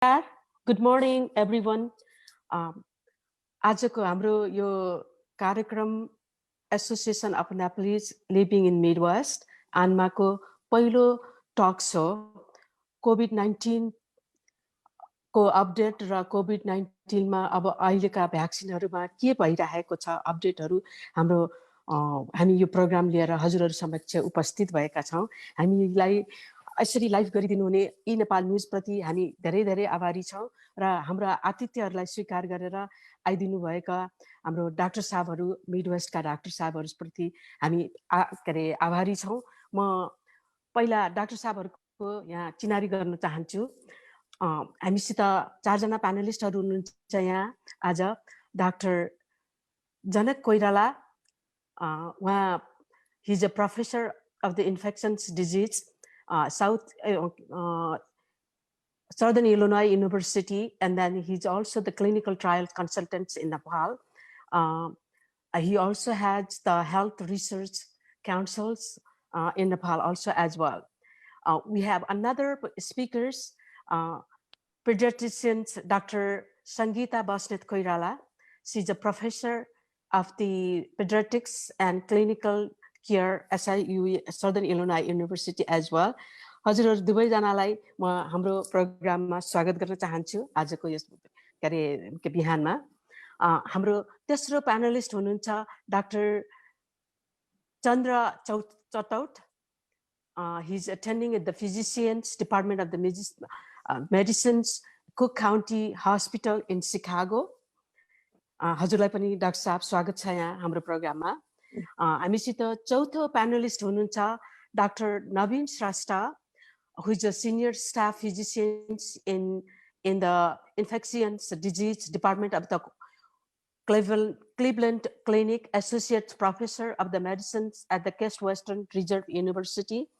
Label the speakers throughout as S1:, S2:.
S1: Good morning, everyone. आजको हाम्रो यो कार्यक्रम association of Nepalese living in Midwest आन्माको पहिलो टक सो कोभिड-19 को अपडेट र कोभिड-19 मा अब अहिलेका भ्याक्सिनहरुमा के भइरहेको छ अपडेटहरु हाम्रो हामी यो प्रोग्राम लिएर हजुरहरु समक्ष उपस्थित भएका छौं। हामीलाई यसरी लाइभ गरिदिनु हुने ई नेपाल न्यूज प्रति हामी धेरै धेरै आभारी छौं र हाम्रो आतिथ्यहरुलाई स्वीकार गरेर आइदिनु भएका हाम्रो डाक्टर साहबहरु मिडवेस्टका डाक्टर साहबहरु प्रति हामी आभारी छौं। म पहिला डाक्टर साहबहरुको यहाँ चिनारी गर्न चाहन्छु। हामीसित चारजना प्यानलिस्टहरु हुनुहुन्छ यहाँ आज। डाक्टर जनक कोइराला, उहाँ he is a professor of the infectious disease Southern Illinois University, and then he's also the clinical trial consultant in Nepal. He also has the health research councils in Nepal also as well. We have another speakers, pediatrician Dr. Sangeeta Basnet Koirala. She's a professor of the pediatrics and clinical care SIU Southern Illinois University as well. हजुरहरु दुवैजनालाई म हाम्रो प्रोग्राममा स्वागत गर्न चाहन्छु आजको यस बिहानमा। हाम्रो तेस्रो प्यानलिस्ट हुनुहुन्छ doctor Chandra Chataut. He is attending at the Physicians Department of the Medicines, Cook County Hospital in Chicago. हजुरलाई पनि डाक्टर साहब स्वागत छ यहाँ हाम्रो प्रोग्राममा। हामीसित चौथो प्यानलिस्ट हुनुहुन्छ doctor Navin Shrestha, who is a senior staff physician in the infectious disease department of the Cleveland Clinic, associate professor of the medicines at the Case Western Reserve University.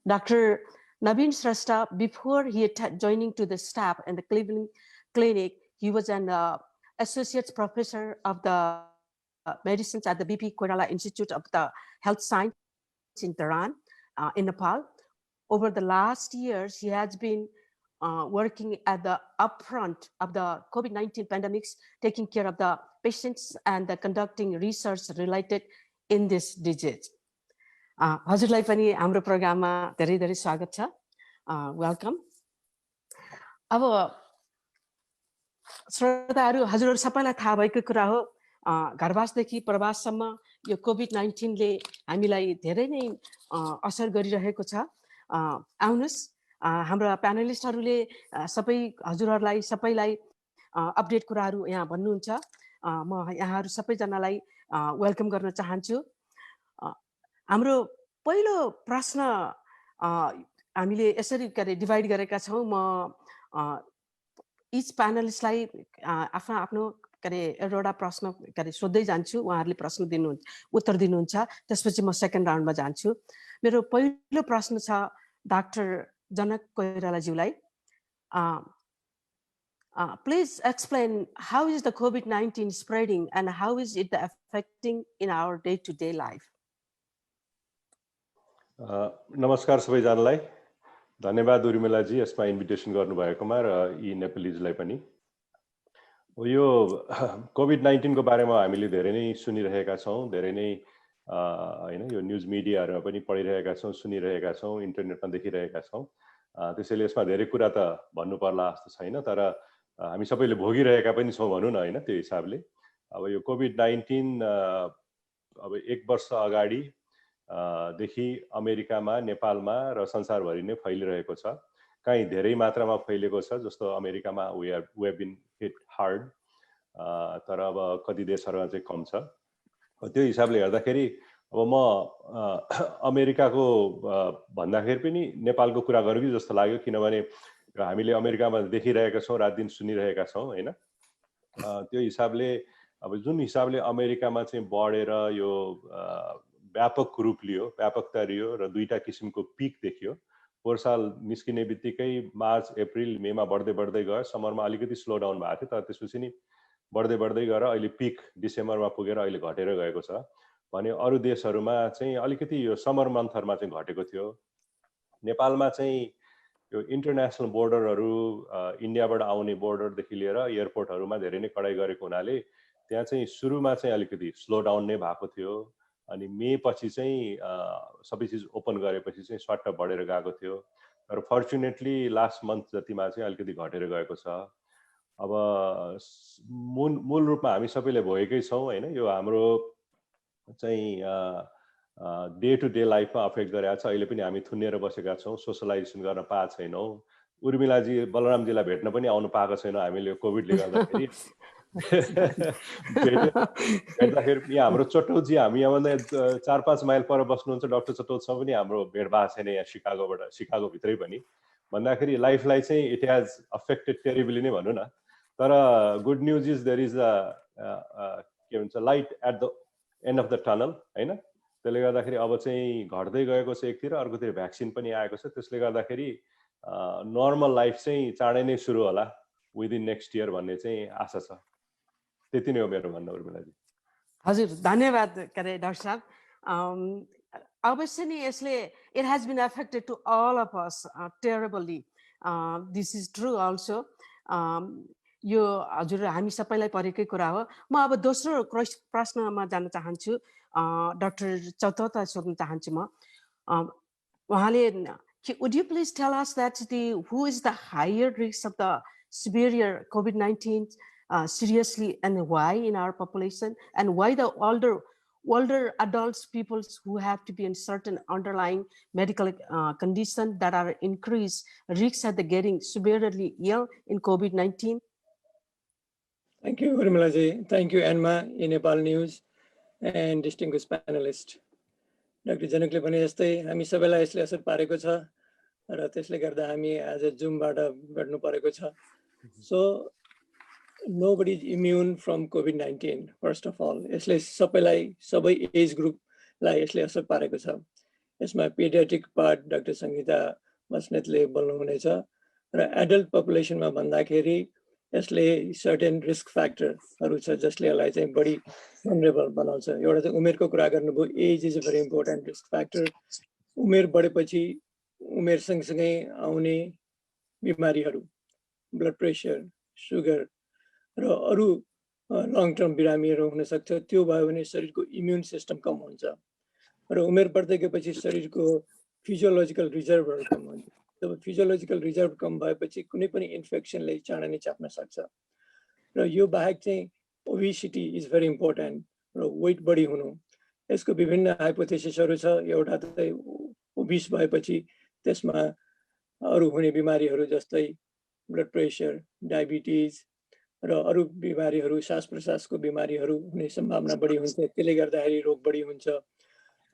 S1: Dr. Naveen Shrestha, before he joining to the staff in the Cleveland Clinic, he was an associate professor of the medicines at the BP Koirala Institute of the Health Science in Tehran, in Nepal. Over the last years, he has been working at the upfront of the COVID-19 pandemics, taking care of the patients and conducting research related in this disease. हजुरलाई पनि हाम्रो प्रोग्राममा धेरै धेरै स्वागत छ। Welcome. अब श्रोताहरू, हजुरहरु सबैलाई थाहा भएको कुरा हो, घरवासदेखि प्रवाससम्म यो कोभिड-19 ले हामीलाई धेरै नै असर गरिरहेको छ। आउनुस्, हाम्रो प्यानलिस्टहरुले सबै हजुरहरुलाई सबैलाई अपडेट कुराहरु यहाँ भन्नुहुन्छ। म यहाँहरु सबैजनालाई वेलकम गर्न चाहन्छु। हाम्रो पहिलो प्रश्न हामीले यसरी डिभाइड गरेका छौं। म इच प्यानलिस्टलाई आफ्नो आफ्नो एउटा प्रश्न सोध्दै जान्छु, उहाँहरुले प्रश्न दिनुहुन्छ, उत्तर दिनुहुन्छ, त्यसपछि म सेकेन्ड राउन्डमा जान्छु। मेरो पहिलो प्रश्न छ डाक्टर जनक कोइराला ज्यूलाई। Please explain how is the COVID-19 spreading and how is it affecting in our day-to-day life?
S2: नमस्कार सबैजनालाई, धन्यवाद उर्मिलाजी यसमा इन्भिटेसन गर्नुभएकोमा र यी नेपालीजलाई पनि। यो कोभिड-19 को बारेमा हामीले धेरै नै सुनिरहेका छौं, धेरै नै हैन यो न्यूज मिडियाहरुमा पनि पढिरहेका छौं, सुनिरहेका छौं, इन्टरनेटमा देखिरहेका छौं। त्यसैले यसमा धेरै कुरा त भन्नु पर्ला जस्तो छैन, तर हामी सबैले भोगिरहेका पनि छौं भनौं न, हैन त्यो हिसाबले। अब यो कोभिड-19 अब एक वर्ष अगाडि देखि अमेरिकामा, नेपालमा र संसारभरि नै फैलिरहेको छ। कहीं धेरै मात्रामा फैलेको छ, जस्तो अमेरिकामा we have been hit hard, तर अब कति देशहरुमा चाहिँ कम छ। त्यो हिसाबले हेर्दाखेरि अब म अमेरिकाको भन्दाखेरि पनि नेपालको कुरा गरौँ कि जस्तो लाग्यो, किनभने हामीले अमेरिकामा देखिरहेका छौं, रात दिन सुनिरहेका छौं, हैन। त्यो हिसाबले अब जुन हिसाबले अमेरिकामा चाहिँ बढेर यो व्यापक रूप लियो, व्यापकता लियो र दुईटा किसिमको पिक देखियो। पोहोर साल निस्किने बित्तिकै मार्च अप्रिल मेमा बढ्दै बढ्दै गयो, समरमा अलिकति स्लो डाउन भएको थियो, तर त्यसपछि नि बढ्दै बढ्दै गएर अहिले पिक डिसेम्बरमा पुगेर अहिले घटेर गएको छ। भने अरु देशहरुमा चाहिँ अलिकति यो समर मन्थहरुमा चाहिँ घटेको थियो। नेपालमा चाहिँ यो इन्टरनेसनल बोर्डरहरू इन्डियाबाट आउने बोर्डरदेखि लिएर एयरपोर्टहरूमा धेरै नै कडाइ गरेको हुनाले त्यहाँ चाहिँ सुरुमा चाहिँ अलिकति स्लो डाउन नै भएको थियो। अनि मे पछि चाहिँ सबै चिज ओपन गरेपछि चाहिँ स्वाट्ट बढेर गएको थियो। तर फर्चुनेटली लास्ट मन्थ जतिमा चाहिँ अलिकति घटेर गएको छ। अब मूल रूपमा हामी सबैले भोगेकै छौँ होइन। यो हाम्रो चाहिँ डे टु डे लाइफमा अफेक्ट गरेको छ। अहिले पनि हामी थुनिएर बसेका छौँ, सोसलाइजेसन गर्न पाएको छैनौँ। उर्मिलाजी बलरामजीलाई भेट्न पनि आउनु पाएको छैनौँ हामीले कोभिडले गर्दाखेरि। भेट्दाखेरि यहाँ हाम्रो चटौजी, हामी यहाँभन्दा 4-5 माइल पर बस्नुहुन्छ डाक्टर चटौजीसँग पनि हाम्रो भेट भएको छैन यहाँ शिकागोभित्रै पनि। भन्दाखेरि लाइफलाई चाहिँ इट हेज अफेक्टेड टेरिबली नै भनौँ न। तर good news is there is के भन्छ light at the end of the tunnel होइन। त्यसले गर्दाखेरि अब चाहिँ घट्दै गएको छ एकतिर, अर्कोतिर भ्याक्सिन पनि आएको छ। त्यसले गर्दाखेरि नर्मल लाइफ चाहिँ चाँडै नै सुरु होला विदिन नेक्स्ट इयर भन्ने चाहिँ आशा छ। त्यति नै हो मेरो भन्न उर्मिलाजी।
S1: हजुर धन्यवाद करे डाक्टर साहब। अवश्य नै यसले it has been affected to all of us terribly. This is true also. यो हजुर हामी सबैलाई परेकै कुरा हो। म अब दोस्रो प्रश्नमा जान चाहन्छु। डाक्टर चौतोता सोध्न चाहन्छु म। उहाँले would you please tell us that who is the higher risk of the severe COVID-19 seriously and why in our population, and why the older adults, people who have to be in certain underlying medical condition that are increased risks at the getting severely ill in COVID-19?
S3: Thank you, Urmilaji. Thank you, Anma, in Nepal News, and distinguished panelist. Dr. Janukle भने जस्तै हामी सबैलाई यसले असर पारेको छ र त्यसले गर्दा हामी आज जुमबाट भेट्नु परेको छ। So nobody is immune from COVID-19 first of all. यसले सबैलाई सबै एज ग्रुपलाई यसले असर पारेको छ। यसमा पेडियाट्रिक पार्ट डाक्टर संगीता बस्नेतले बोल्नु हुनेछ र एडल्ट पपुलेसनमा भन्दाखेरि यसले सर्टेन रिस्क फ्याक्टरहरू छ जसले यसलाई चाहिँ बढी भनरेबल बनाउँछ। एउटा चाहिँ उमेरको कुरा गर्नुभयो, age is a very important risk factor. उमेर बढेपछि उमेर सँगसँगै आउने बिमारीहरू, ब्लड प्रेसर, सुगर र अरू लङ टर्म बिरामीहरू हुन सक्छ। त्यो भयो भने शरीरको इम्युन सिस्टम कम हुन्छ र उमेर बढ्दै गएपछि शरीरको फिजियोलोजिकल रिजर्भहरू कम हुन्छ। जब फिजियोलोजिकल रिजर्भ कम भएपछि कुनै पनि इन्फेक्सनले चाँडै नै चाप्न सक्छ। र यो बाहेक चाहिँ ओबेसिटी इज भेरी इम्पोर्टेन्ट र वेट बढी हुनु, यसको विभिन्न हाइपोथेसिसहरू छ। एउटा चाहिँ ओबिस भएपछि त्यसमा अरू हुने बिमारीहरू जस्तै ब्लड प्रेसर, डायबिटिज र अरू बिमारीहरू, श्वास प्रश्वासको बिमारीहरू हुने सम्भावना बढी हुन्छ। त्यसले गर्दाखेरि रोग बढी हुन्छ।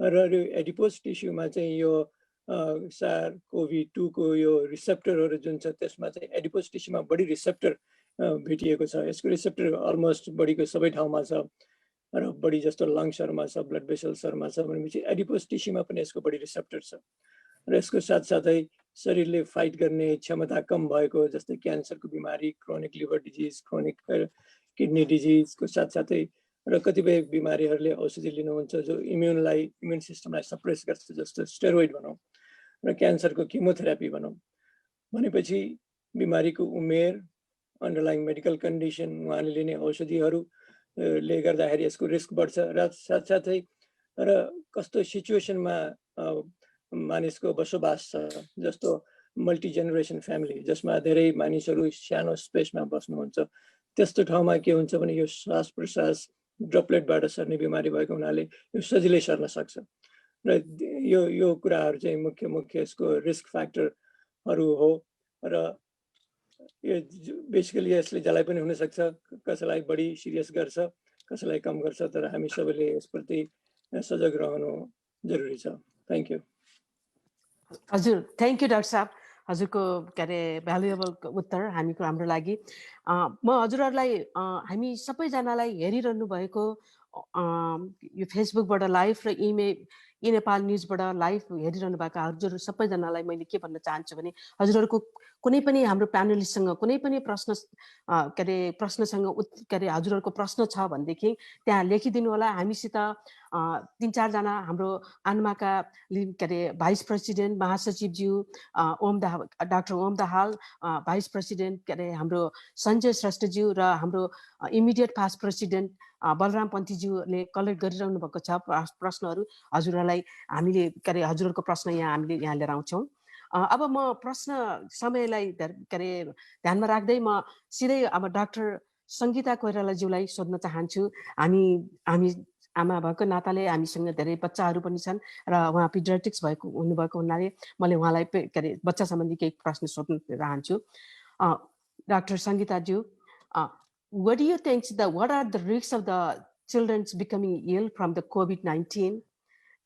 S3: र एडिपोज टिस्युमा चाहिँ यो SARS-CoV-2 को यो रिसेप्टरहरू जुन छ त्यसमा चाहिँ एडिपोज टिस्युमा बढी रिसेप्टर भेटिएको छ। यसको रिसेप्टर अलमोस्ट बडीको सबै ठाउँमा छ र बडी जस्तो लङ्सहरुमा छ, ब्लड भेसल्सहरुमा छ भनेपछि एडिपोज टिस्युमा पनि यसको बढी रिसेप्टर छ। र यसको साथसाथै शरीरले फाइट गर्ने क्षमता कम भएको जस्तै क्यान्सरको बिमारी, chronic liver disease, chronic kidney डिजिजको साथसाथै र कतिपय बिमारीहरूले औषधि लिनुहुन्छ जो इम्युन सिस्टमलाई सप्रेस गर्छ, जस्तो स्टेरोइड भनौं र क्यान्सरको किमोथेरापी भनौं। भनेपछि बिमारीको उमेर, अन्डरलाइङ मेडिकल कन्डिसन, उहाँले लिने औषधिहरूले गर्दाखेरि यसको रिस्क बढ्छ। र साथसाथै र कस्तो सिचुएसनमा मानिसको बसोबास छ, जस्तो मल्टी जेनेरेसन फ्यामिली जसमा धेरै मानिसहरू सानो स्पेसमा बस्नुहुन्छ, त्यस्तो ठाउँमा के हुन्छ भने यो श्वास प्रश्वास ड्रपलेटबाट सर्ने बिमारी भएको हुनाले यो सजिलै सर्न सक्छ। र यो कुराहरू चाहिँ मुख्य यसको रिस्क फ्याक्टरहरू हो। र यो बेसिकली यसले जसलाई पनि हुन सक्छ, कसैलाई बढी सिरियस गर्छ, कसैलाई कम गर्छ, तर हामी सबैले यसप्रति सजग रहनु जरुरी छ। Thank you.
S1: हजुर, थ्यांक यू डाक्टर साहब, हजुरको भ्यालुएबल उत्तर हाम्रो लागि। म हजुरहरूलाई हामी सबैजनालाई हेरिरहनु भएको यो फेसबुकबाट लाइभ र नेपाल न्युजबाट लाइभ हेरिरहनु भएको हजुर सबैजनालाई मैले के भन्न चाहन्छु भने हजुरहरूको कुनै पनि हाम्रो प्यानलिस्टसँग कुनै पनि प्रश्न के अरे प्रश्नसँग के अरे हजुरहरूको प्रश्न छ भनेदेखि त्यहाँ लेखिदिनु होला। हामीसित 3-4 जना हाम्रो आन्माका के अरे भाइस प्रेसिडेन्ट महासचिवज्यू doctor Om Dahal, vice president के अरे हाम्रो सञ्जय श्रेष्ठज्यू र हाम्रो इमिडिएट पास्ट प्रेसिडेन्ट बलराम पन्थीज्यूले कलेक्ट गरिरहनु भएको छ प्रश्नहरू। हजुरहरूलाई हामीले के अरे हजुरहरूको प्रश्न हामीले यहाँ लिएर आउँछौँ। अब म प्रश्न समयलाई के अरे ध्यानमा राख्दै म सिधै अब डाक्टर सङ्गीता कोइरालाज्यूलाई सोध्न चाहन्छु। हामी आमा भएको नाताले हामीसँग धेरै बच्चाहरू पनि छन् र उहाँ पिडियाट्रिक्स हुनुभएको हुनाले मैले उहाँलाई के अरे बच्चा सम्बन्धी केही प्रश्न सोध्न चाहन्छु। डाक्टर सङ्गीताज्यू, what do you think what are the risks of the children becoming ill from the COVID-19?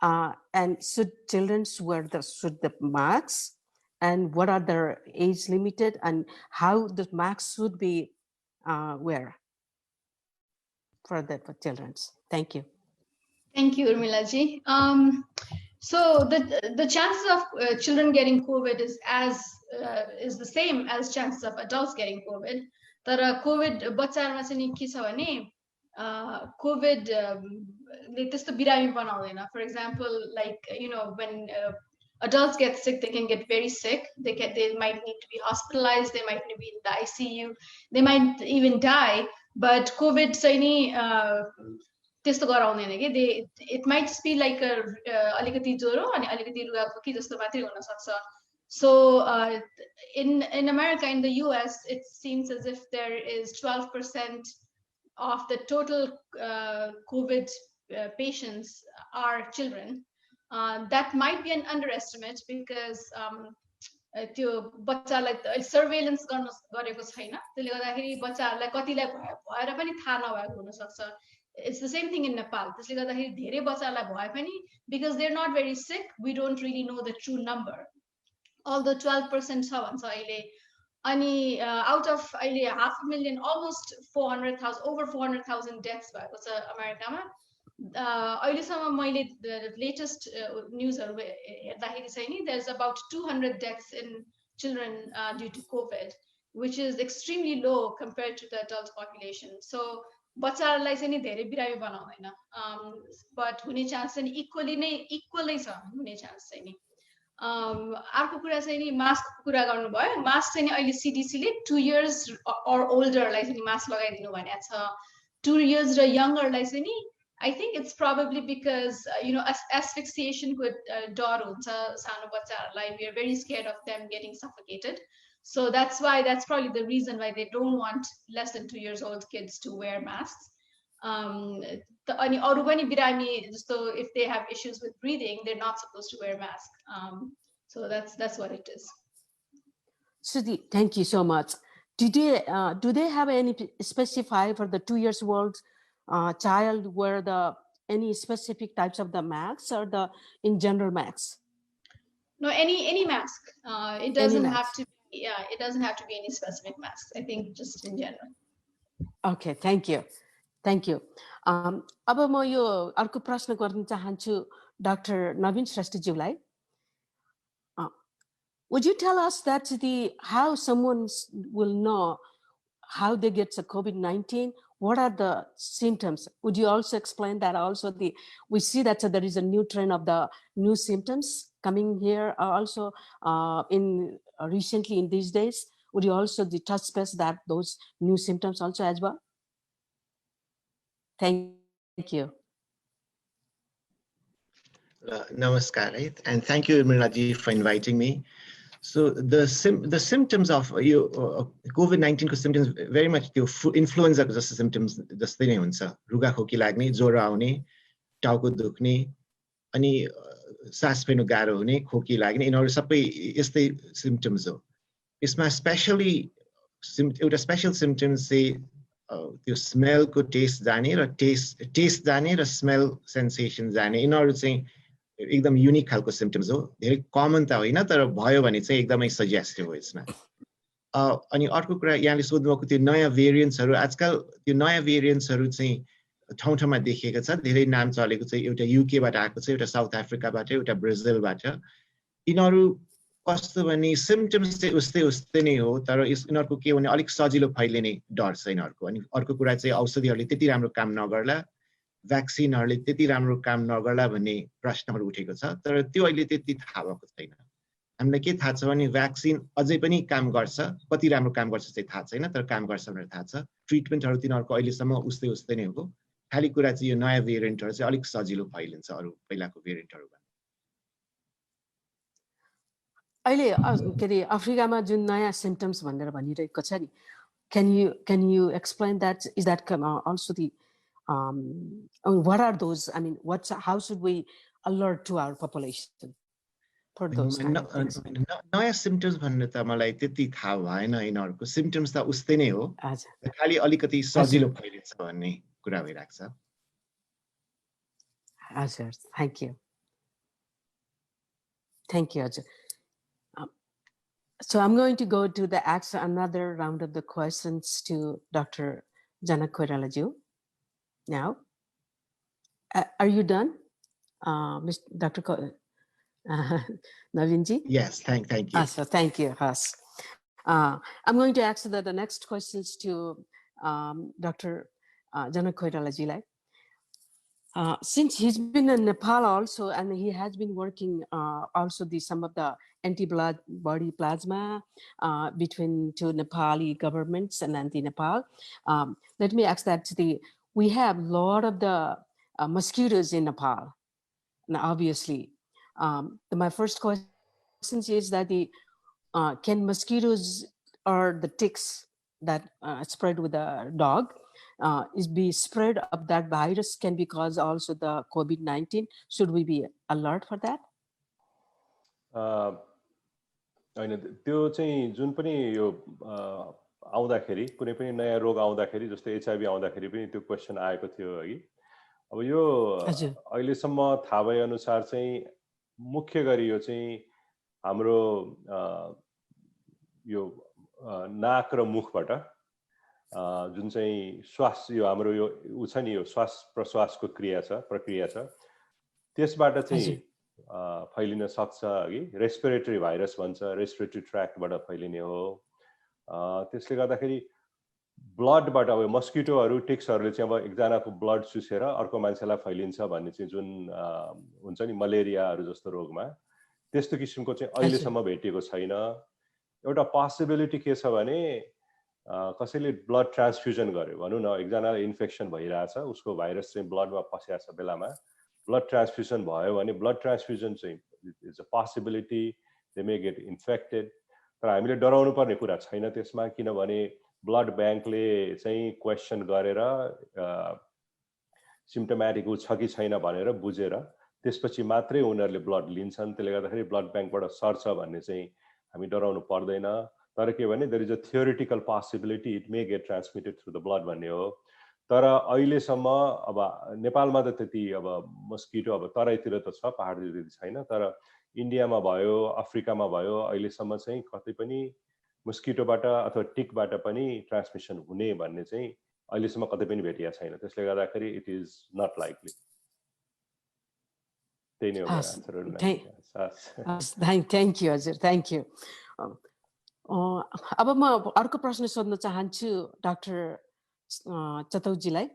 S1: And should children wear the masks? And what are their age limited? And how the masks should be wear for children? Thank you.
S4: Thank you, Urmilaji. So the chances of children getting COVID is the same as chances of adults getting COVID. तर covid बच्चाहरुमा चाहिँ नि के छ भने covid ले त्यस्तो बिरामी बनाउँदैन. For example, like when adults get sick, they can get very sick. They might need to be hospitalized. They might be in the ICU. They might even die. But COVID चाहिँ नि त्यस्तो गराउँदैन के. It might just be like अलिकति ज्वरो अनि अलिकति रुगाखोकी जस्तो मात्रै हुन सक्छ. So in America, in the US, it seems as if there is 12% of the total COVID patients are children. That might be an underestimate because त्यो बच्चालाई सर्वेलेन्स गरेको छैन. त्यसले गर्दाखेरि बच्चाहरूलाई कतिलाई भएर पनि थाहा नभएको हुन सक्छ. It's the same thing in Nepal. त्यसले गर्दाखेरि धेरै बच्चालाई भए पनि because they're not very sick, we don't really know the true number. Although 12% छ भन्छ अहिले. अनि out of अहिले 500,000, almost 400,000, over 400,000 deaths भएको छ अमेरिकामा. अहिलेसम्म मैले the latest newsहरू हेर्दाखेरि चाहिँ नि there's about 200 deaths in children due to COVID, which is extremely low compared to the adult population. So बच्चाहरूलाई चाहिँ नि धेरै बिरामी बनाउँदैन. But हुने चान्स चाहिँ equally छ हुने चान्स चाहिँ नि. अर्को कुरा चाहिँ नि मास्कको कुरा गर्नुभयो. मास्क चाहिँ नि अहिले CDC-ले 2 years or older-लाई चाहिँ नि मास्क लगाइदिनु भनेको छ. 2 years र younger-लाई चाहिँ नि I think it's probably because asphyxiation को डर हुन्छ सानो बच्चाहरूलाई. We are very scared of them getting suffocated. So that's probably the reason why they don't want less than 2 years old kids to wear masks. अनि अरु पनि बिरामी जस्तो if they have issues with breathing, they're not supposed to wear mask. So that's what it is.
S1: Sudhi, thank you so much. Do they have any specify for the 2 years old child wear any specific types of the masks or the in general masks?
S4: No, any mask. It doesn't have to. Yeah, it doesn't have to be any specific masks. I think just in general.
S1: Okay, thank you. अब म यो अर्को प्रश्न गर्न चाहन्छु doctor Naveen श्रेष्ठज्यूलाई. Would you tell us that how someone will know how they get the COVID-19? What are the symptoms? Would you also explain that? Also, we see that there is a new trend of the new symptoms coming here. Also, recently in these days, would you also touch space that those new symptoms also as well? Thank you.
S5: Namaskar, and thank you, Urmilaji, for inviting me. So the symptoms of COVID-19 symptoms very much the influenza symptoms जस्तै नै हुन्छ. रुगाखोकी लाग्ने, ज्वरो आउने, टाउको दुख्ने, अनि सास फेर्नु गाह्रो हुने, खोकी लाग्ने, यिनीहरू सबै यस्तै symptoms हो. यसमा एउटा स्पेशल symptoms चाहिँ त्यो smell को taste जाने र taste जाने र smell sensation जाने, यिनीहरू चाहिँ एकदम युनिक खालको सिम्पटम्स हो. धेरै कमन त होइन तर भयो भने चाहिँ एकदमै सजेस्टिभ हो यसमा. अनि अर्को कुरा यहाँले सोध्नुभएको त्यो नयाँ भेरिएन्ट्सहरू, आजकल त्यो नयाँ भेरिएन्ट्सहरू चाहिँ ठाउँ ठाउँमा देखिएको छ. धेरै नाम चलेको छ. एउटा युकेबाट आएको छ, एउटा साउथ अफ्रिकाबाट, एउटा ब्राजिलबाट. यिनीहरू कस्तो भने सिम्पटम्स चाहिँ उस्तै नै हो तर यिनीहरूको के भने अलिक सजिलो फैलिने डर छ यिनीहरूको अनि अर्को कुरा चाहिँ औषधिहरूले त्यति राम्रो काम नगर्ला भ्याक्सिनहरूले त्यति राम्रो काम नगर्ला भन्ने प्रश्नहरू उठेको छ तर त्यो अहिले त्यति थाहा भएको छैन हामीलाई के थाहा छ भने भ्याक्सिन अझै पनि काम गर्छ कति राम्रो काम गर्छ चाहिँ थाहा छैन तर काम गर्छ भनेर थाहा छ ट्रिटमेन्टहरू तिनीहरूको अहिलेसम्म उस्तै नै हो खाली कुरा चाहिँ यो नयाँ भेरिएन्टहरू चाहिँ अलिक सजिलो फैलिन्छ अरू पहिलाको भेरिएन्टहरू
S1: अहिले के अरे अफ्रिकामा जुन नयाँ सिम्पटम्स भनेर भनिरहेको छ नि can you explain that is that also the what are those I mean how should we alert to our population for those kind of things
S5: नयाँ सिम्पटम्स भन्ने त मलाई त्यति थाहा भएन यिनीहरूको सिम्पटम्स त उस्तै नै हो खाली अलिकति सजिलो फैलिन्छ भन्ने कुरा भइरहेको छ
S1: हजुर thank you हजुर So I'm going to go to another round of the questions to Dr. Janak Koirala-ji now. Are you done, Dr. Naveen-ji?
S5: Yes, thank you.
S1: So thank you, Has. I'm going to ask the next questions to Dr. Janak Koirala-ji. Since he's been in Nepal also, and he has been working also some of the antibody plasma between two Nepali governments and anti-Nepal. Let me ask that we have a lot of the mosquitoes in Nepal. Now, obviously, my first question is that can mosquitoes or the ticks that spread with a dog be spread of that virus can be cause also the COVID-19? Should we be alert for that?
S2: हैन त्यो चाहिँ जुन पनि यो आउँदाखेरि कुनै पनि नयाँ रोग आउँदाखेरि जस्तै एचआईभी आउँदाखेरि पनि त्यो क्वेशन आएको थियो अघि अब यो अहिलेसम्म थाहा भए अनुसार चाहिँ मुख्य गरी यो चाहिँ हाम्रो यो नाक र मुखबाट जुन चाहिँ श्वास यो हाम्रो यो उ छ नि यो श्वास प्रश्वासको प्रक्रिया छ त्यसबाट चाहिँ फैलिन सक्छ अघि रेस्पिरेटरी भाइरस भन्छ रेस्पिरेटरी ट्र्याक्टबाट फैलिने हो त्यसले गर्दाखेरि ब्लडबाट अब मस्किटोहरू टिक्सहरूले चाहिँ अब एकजनाको ब्लड चुसेर अर्को मान्छेलाई फैलिन्छ भन्ने चाहिँ जुन हुन्छ नि मलेरियाहरू जस्तो रोगमा त्यस्तो किसिमको चाहिँ अहिलेसम्म भेटिएको छैन एउटा पोसिबिलिटी के छ भने कसैले ब्लड ट्रान्सफ्युजन गर्यो भनौँ न एकजनालाई इन्फेक्सन भइरहेछ उसको भाइरस चाहिँ ब्लडमा पसेको छ बेलामा ब्लड ट्रान्सफ्युजन भयो भने ब्लड ट्रान्सफ्युजन चाहिँ it's a possibility they may get infected तर हामीले डराउनु पर्ने कुरा छैन त्यसमा किनभने ब्लड ब्याङ्कले चाहिँ क्वेसन गरेर सिम्पटोमेटिक छ कि छैन भनेर बुझेर त्यसपछि मात्रै उनीहरूले ब्लड लिन्छन् त्यसले गर्दाखेरि ब्लड ब्याङ्कबाट सर्छ भन्ने चाहिँ हामी डराउनु पर्दैन तर के भने there is a theoretical possibility it may get transmitted through the blood भन्ने हो तर अहिलेसम्म अब नेपालमा त त्यति अब मस्किटो अब तराईतिर त छ पहाडतिर त्यति छैन तर इन्डियामा भयो अफ्रिकामा भयो अहिलेसम्म चाहिँ कतै पनि मस्किटोबाट अथवा टिकबाट पनि ट्रान्समिसन हुने भन्ने चाहिँ अहिलेसम्म कतै पनि भेटिएको छैन त्यसले गर्दाखेरि इट इज नट लाइकली त्यही नै हो
S1: थ्याङ्क यू हजुर थ्याङ्क यू अब म अर्को प्रश्न सोध्न चाहन्छु डाक्टर चतौजीलाई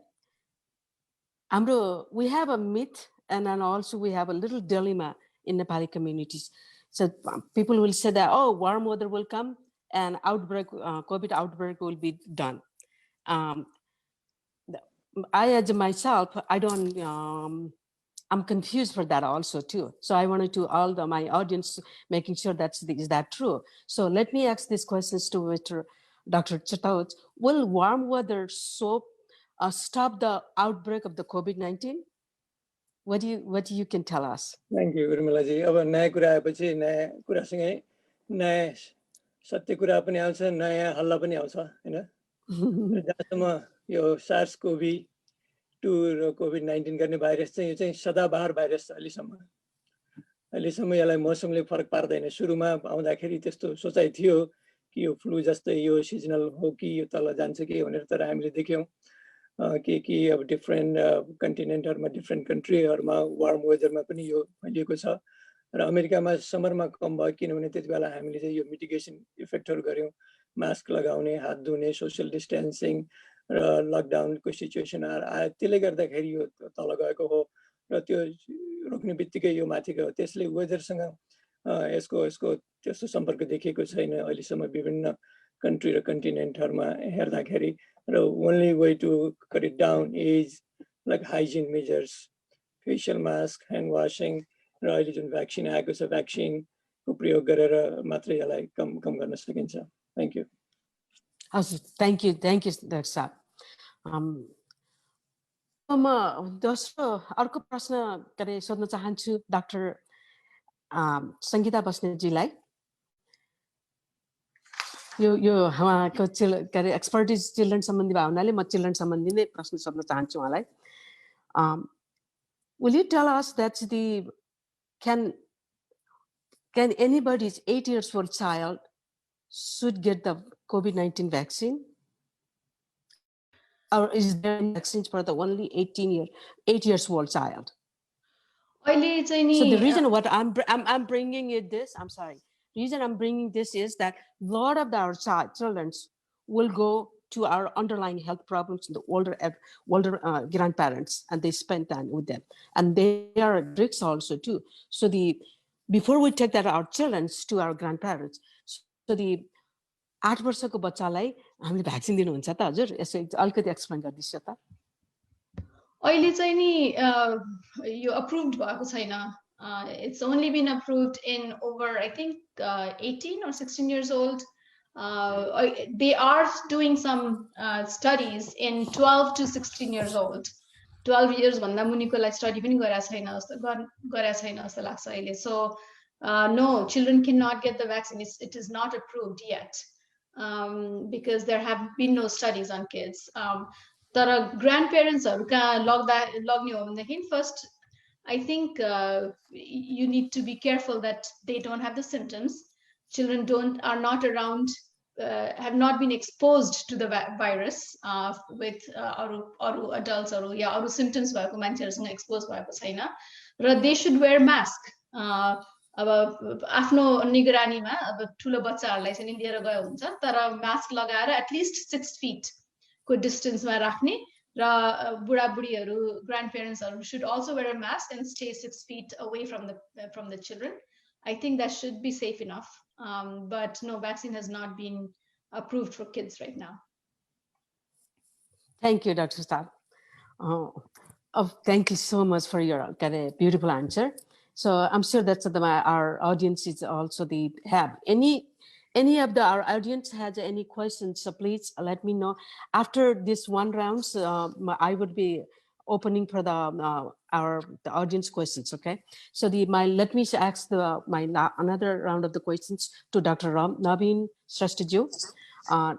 S1: हाम्रो we have a myth and then also we have a little dilemma in Nepali communities. So people will say that warm weather will come and COVID outbreak will be done. I as myself I'm confused for that also too. So I wanted to my audience making sure is that true. So let me ask these questions to Dr. Chatouj. Will warm weather stop the outbreak of the COVID-19? What do you can tell us?
S3: Thank you, Urmilaji. अब नयाँ कुरा आएपछि नयाँ कुरासँगै नयाँ सत्य कुरा पनि आउँछ नयाँ हल्ला पनि आउँछ हैन जहाँसम्म यो SARS-CoV-2 र COVID-19 गर्ने भाइरस चाहिँ यो चाहिँ सदाबहार भाइरस छ अहिलेसम्म यसलाई मौसमले फरक पार्दैन सुरुमा आउँदाखेरि त्यस्तो सोचाइ थियो कि यो फ्लू जस्तै यो सिजनल हो कि यो तल जान्छ कि भनेर तर हामीले देख्यौं कि अब डिफरेन्ट कन्टिनेन्टहरुमा डिफरेन्ट कन्ट्रीहरुमा वार्म वेदरमा पनि यो फैलिएको छ र अमेरिकामा समरमा कम भयो किनभने त्यति बेला हामीले चाहिँ यो मिटिगेसन इफेक्टहरू गऱ्यौँ, मास्क लगाउने, हात धुने, सोसियल डिस्टेन्सिङ र लकडाउनको सिचुएसन आयो, त्यसले गर्दाखेरि यो तल गएको हो र त्यो रोक्ने बित्तिकै यो माथि गयो। त्यसले वेदरसँग यसको त्यस्तो सम्पर्क देखिएको छैन अहिलेसम्म विभिन्न कन्ट्री र कन्टिनेन्टहरूमा हेर्दाखेरि र only way to cut it down is like hygiene measures, facial mask, hand washing र अहिले जुन भ्याक्सिन आएको छ भ्याक्सिनको प्रयोग गरेर मात्रै यसलाई कम गर्न सकिन्छ। Thank you.
S1: हजुर, थ्याङ्क यू डाक्टर साहब। म दोस्रो अर्को प्रश्न सोध्न चाहन्छु डाक्टर सङ्गीता बस्नेतजीलाई। यो उहाँको एक्सपर्टिज चिल्ड्रेन सम्बन्धी भएको हुनाले म चिल्ड्रेन सम्बन्धी नै प्रश्न सोध्न चाहन्छु उहाँलाई। Will you tell us that can anybody's 8 years old child should get the COVID-19 vaccine? Or is there vaccines for the only 8 years old child? So the reason what I'm bringing it this, I'm sorry. Reason I'm bringing this is that a lot of our children will go to our underlying health problems in the older grandparents, and they spend time with them, and they are at risk also too. So before we take that our children to our grandparents, so the 8 वर्षको बच्चालाई हामीले vaccine दिनुहुन्छ त हजुर? यसो अलिकति explain गरिदिनुहोस् त।
S4: अहिले चाहिँ नि यो अप्रुभड भएको छैन। It's only been approved in over, I think, 18 or 16 years old. They are doing some studies in 12 to 16 years old. 12 years भन्दा मुनिकोलाई स्टडी पनि गरेको छैन जस्तो लाग्छ अहिले। So no, children cannot get the vaccine. It is not approved yet because there have been no studies on kids. तर grandparents-हरु कहाँ लग्ने हो भनेदेखि first I think you need to be careful that they don't have the symptoms. Children are not around, have not been exposed to the virus with aru adults या अरु symptoms भएको मान्छेहरुसँग expose भएको छैन र they should wear mask. अब आफ्नो निगरानीमा अब ठुलो बच्चाहरुलाई चाहिँ लिएर गयो हुन्छ तर मास्क लगाएर at least 6 feet को distance मा राख्ने र बुढाबुढीहरु grandparents should also wear a mask and stay 6 feet away from the children. I think that should be safe enough, but no, vaccine has not been approved for kids right now.
S1: Thank you, Dr. Star. Thank you so much for your beautiful answer. So I'm sure that our audience is also have any of our audience has any questions, so please let me know. After this one round, I would be opening for the audience questions. Okay, so let me ask another round of the questions to Dr. Naveen Shrestha. I'm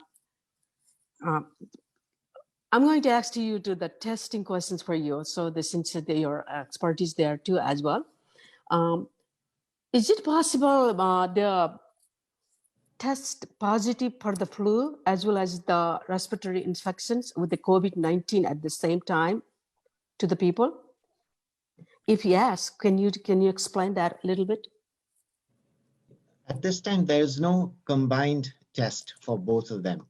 S1: going to ask you to the testing questions for you. So since your expertise there too as well. Is it possible the test positive for the flu as well as the respiratory infections with the COVID-19 at the same time to the people? If yes, can you explain that a little bit?
S5: At this time, there is no combined test for both of them.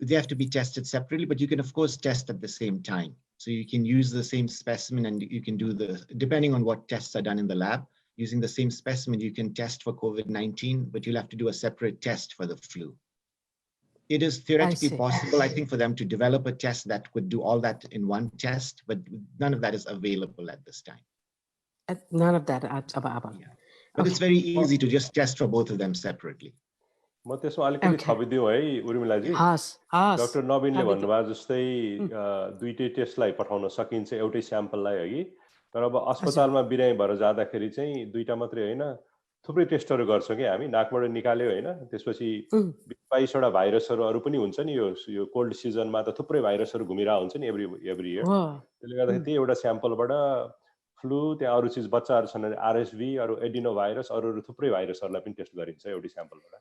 S5: They have to be tested separately, but you can of course test at the same time. So you can use the same specimen and you can do depending on what tests are done in the lab, using the same specimen, you can test for COVID-19, but you'll have to do a separate test for the flu. It is theoretically possible, I think, for them to develop a test that could do all that in one test, but none of that is available at this time.
S1: None of that is available.
S5: Yeah. But it's very easy to just test for both of them separately.
S2: म त्यसमा अलिकति थपिदिउँ है उर्मिलाजी। Doctor नवीनले भन्नुभयो जस्तै दुईटै टेस्टलाई पठाउन सकिन्छ एउटै स्याम्पललाई है। तर अब अस्पतालमा बिरामी भएर जाँदाखेरि चाहिँ दुईटा मात्रै होइन थुप्रै टेस्टहरू गर्छौँ कि हामी, नाकबाट निकाल्यो होइन, त्यसपछि 22वटा भाइरसहरू अरू पनि हुन्छ नि, यो कोल्ड सिजनमा त थुप्रै भाइरसहरू घुमिरहेको हुन्छ नि एभ्री इयर। त्यसले गर्दाखेरि त्यही एउटा स्याम्पलबाट फ्लू, त्यहाँ अरू चिज बच्चाहरू छन् भने आरएसभी, अरू एडिनो भाइरस, अरू थुप्रै भाइरसहरूलाई पनि टेस्ट गरिन्छ एउटै स्याम्पलबाट।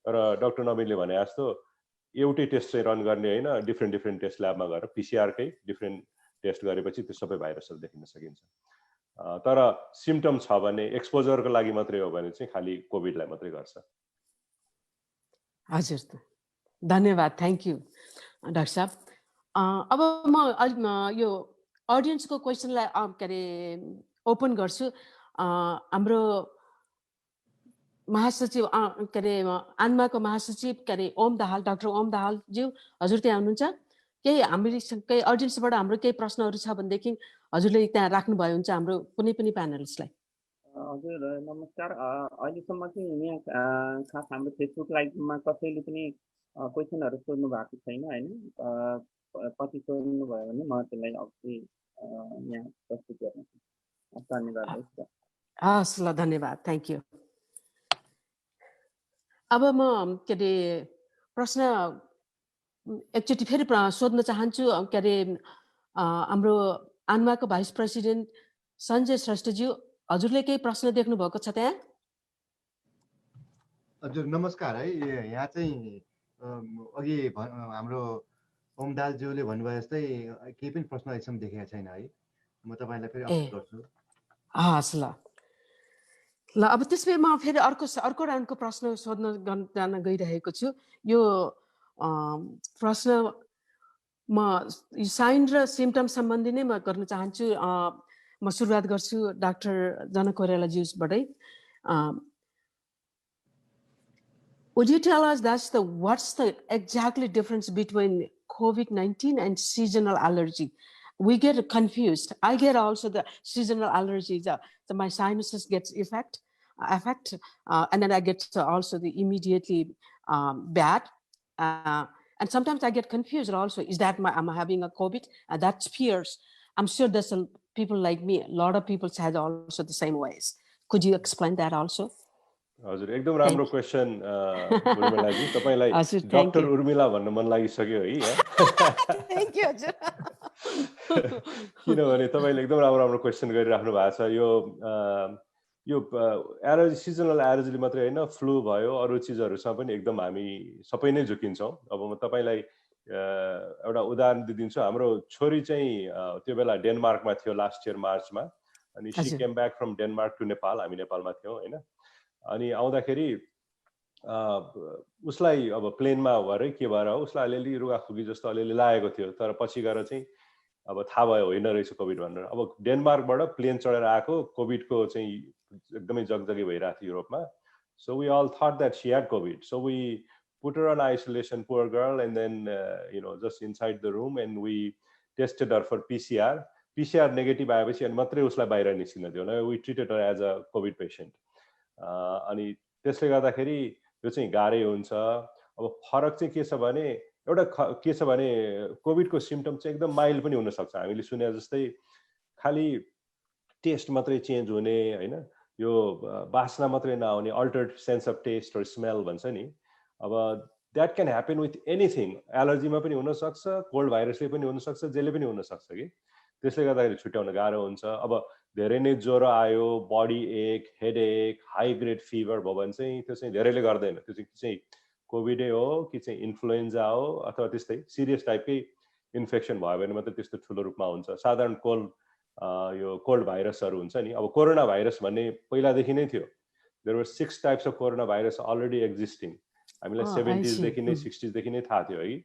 S2: तर डाक्टर नवीनले भने जस्तो एउटै टेस्ट चाहिँ रन गर्ने होइन, डिफ्रेन्ट टेस्ट ल्याबमा गएर पिसिआरकै डिफ्रेन्ट टेस्ट गरेपछि त्यो सबै भाइरसहरू देखिन सकिन्छ। तर सिम्टम छ भने एक्सपोजरको लागि मात्रै हो भने चाहिँ खालि कोभिडलाई मात्रै गर्छ।
S1: हजुर, धन्यवाद, थ्याङ्क यू डाक्टर साहब। अब म यो अडियन्सको क्वेसनलाई के अरे ओपन गर्छु। हाम्रो महासचिव के अरे आन्माको महासचिव के अरे ओम दाहाल, डाक्टर ओम दाहालज्यू, हजुर त्यहाँ हुनुहुन्छ? केही केही अडियन्सबाट हाम्रो केही प्रश्नहरू छ भनेदेखि हजुरले त्यहाँ राख्नुभयो हुन्छ हाम्रो कुनै पनि प्यानलिस्टलाई।
S6: हजुर नमस्कार। अहिलेसम्म चाहिँ यहाँ खास हाम्रो फेसबुक लाइभमा कसैले पनि क्वेसनहरू सोध्नु भएको छैन होइन। कति सोध्नु भयो भने म त्यसलाई अवश्य यहाँ प्रस्तुत गर्नेछु। धन्यवाद।
S1: हस् ल, धन्यवाद, थ्याङ्क यू। अब म के अरे प्रश्न एकचोटि फेरि सोध्न चाहन्छु। के अरे हाम्रो आन्माको भाइस प्रेसिडेन्ट सञ्जय श्रेष्ठज्यू, हजुरले केही प्रश्न देख्नु भएको छ त्यहाँ?
S7: हजुर नमस्कार है। यहाँ चाहिँ अघि हाम्रो ओम दाहालज्यूले भन्नुभयो जस्तै केही पनि प्रश्न अहिलेसम्म देखेको छैन है। म तपाईँलाई फेरि अपडेट गर्छु।
S1: हस् ल ल। अब त्यसपछि म फेरि अर्को राउन्डको प्रश्न सोध्न जान गइरहेको छु। यो प्रश्न म साइन र सिम्टम सम्बन्धी नै म गर्न चाहन्छु। म सुरुवात गर्छु डाक्टर जनक कोइरालाज्यूबाटै। Would you tell us what's the exactly difference between COVID-19 and seasonal allergy? We get confused. I get also the seasonal allergies. My sinuses gets affect, and then I get also the immediately bad. And sometimes I get confused also. Is that I'm having a COVID? That's fears. I'm sure there's some people like me. A lot of people had also the same ways. Could you explain that also?
S2: हजुर एकदम राम्रो question उर्मिलाजी। तपाईलाई doctor Urmila भन्न मन लागिसक्यो है।
S1: Thank you हजुर।
S2: किनभने तपाईले एकदम राम्रो राम्रो क्वेसन गरिराख्नु भएको छ। यो एलर्जी, सिजनल एलर्जीले मात्रै हैन, फ्लू भयो, अरु चीजहरुसँग पनि एकदम हामी सबै नै झुकिन्छौं। अब म तपाईलाई एउटा उदाहरण दिन्छु। हाम्रो छोरी चाहिँ त्यो बेला डेनमार्कमा थियो लास्ट इयर मार्चमा, अनि she came back from Denmark to Nepal. हामी नेपालमा थियौं हैन। अनि आउँदाखेरि उसलाई अब प्लेनमा भरे के भएर हो, उसलाई अलिअलि रुगाखोकी जस्तो अलिअलि लागेको थियो। तर पछि गएर चाहिँ अब थाहा भयो होइन रहेछ कोभिड भनेर। अब डेनमार्कबाट प्लेन चढेर आएको कोभिडको चाहिँ एकदमै जगजगी भइरहेको थियो युरोपमा। So we all thought that she had COVID. So we put her on isolation, poor girl, and then just inside the room and we tested her for PCR. PCR negative आएपछि अनि मात्रै उसलाई बाहिर निस्किन दियो। We treated her as a COVID patient. अनि त्यसले गर्दाखेरि यो चाहिँ गाह्रै हुन्छ। अब फरक चाहिँ के छ भने, एउटा के छ भने कोभिडको सिम्टम चाहिँ एकदम माइल्ड पनि हुन सक्छ। हामीले सुने जस्तै खाली टेस्ट मात्रै चेन्ज हुने हैन, यो बास्ना मात्रै नआउने, altered sense of taste or smell भन्छ नि। अब that can happen with anything. एलर्जीमा पनि हुन सक्छ, कोल्ड भाइरसले पनि हुन सक्छ, जेले पनि हुन सक्छ कि। त्यसले गर्दाखेरि छुट्याउन गाह्रो हुन्छ। अब धेरै नै ज्वरो आयो, बडी एक, हेडेक, हाई ग्रेड फिभर भयो भने चाहिँ त्यो चाहिँ धेरैले गर्दैन। त्यो चाहिँ कोभिडै हो कि चाहिँ इन्फ्लुएन्जा हो अथवा त्यस्तै सिरियस टाइपकै इन्फेक्सन भयो भने मात्रै त्यस्तो ठुलो रूपमा हुन्छ। साधारण यो कोल्ड भाइरसहरू हुन्छ नि। अब कोरोना भाइरस भन्ने पहिलादेखि नै थियो। There were 6 types of corona virus already existing. हामीलाई 70s देखि नै 60s देखि नै थाहा थियो है।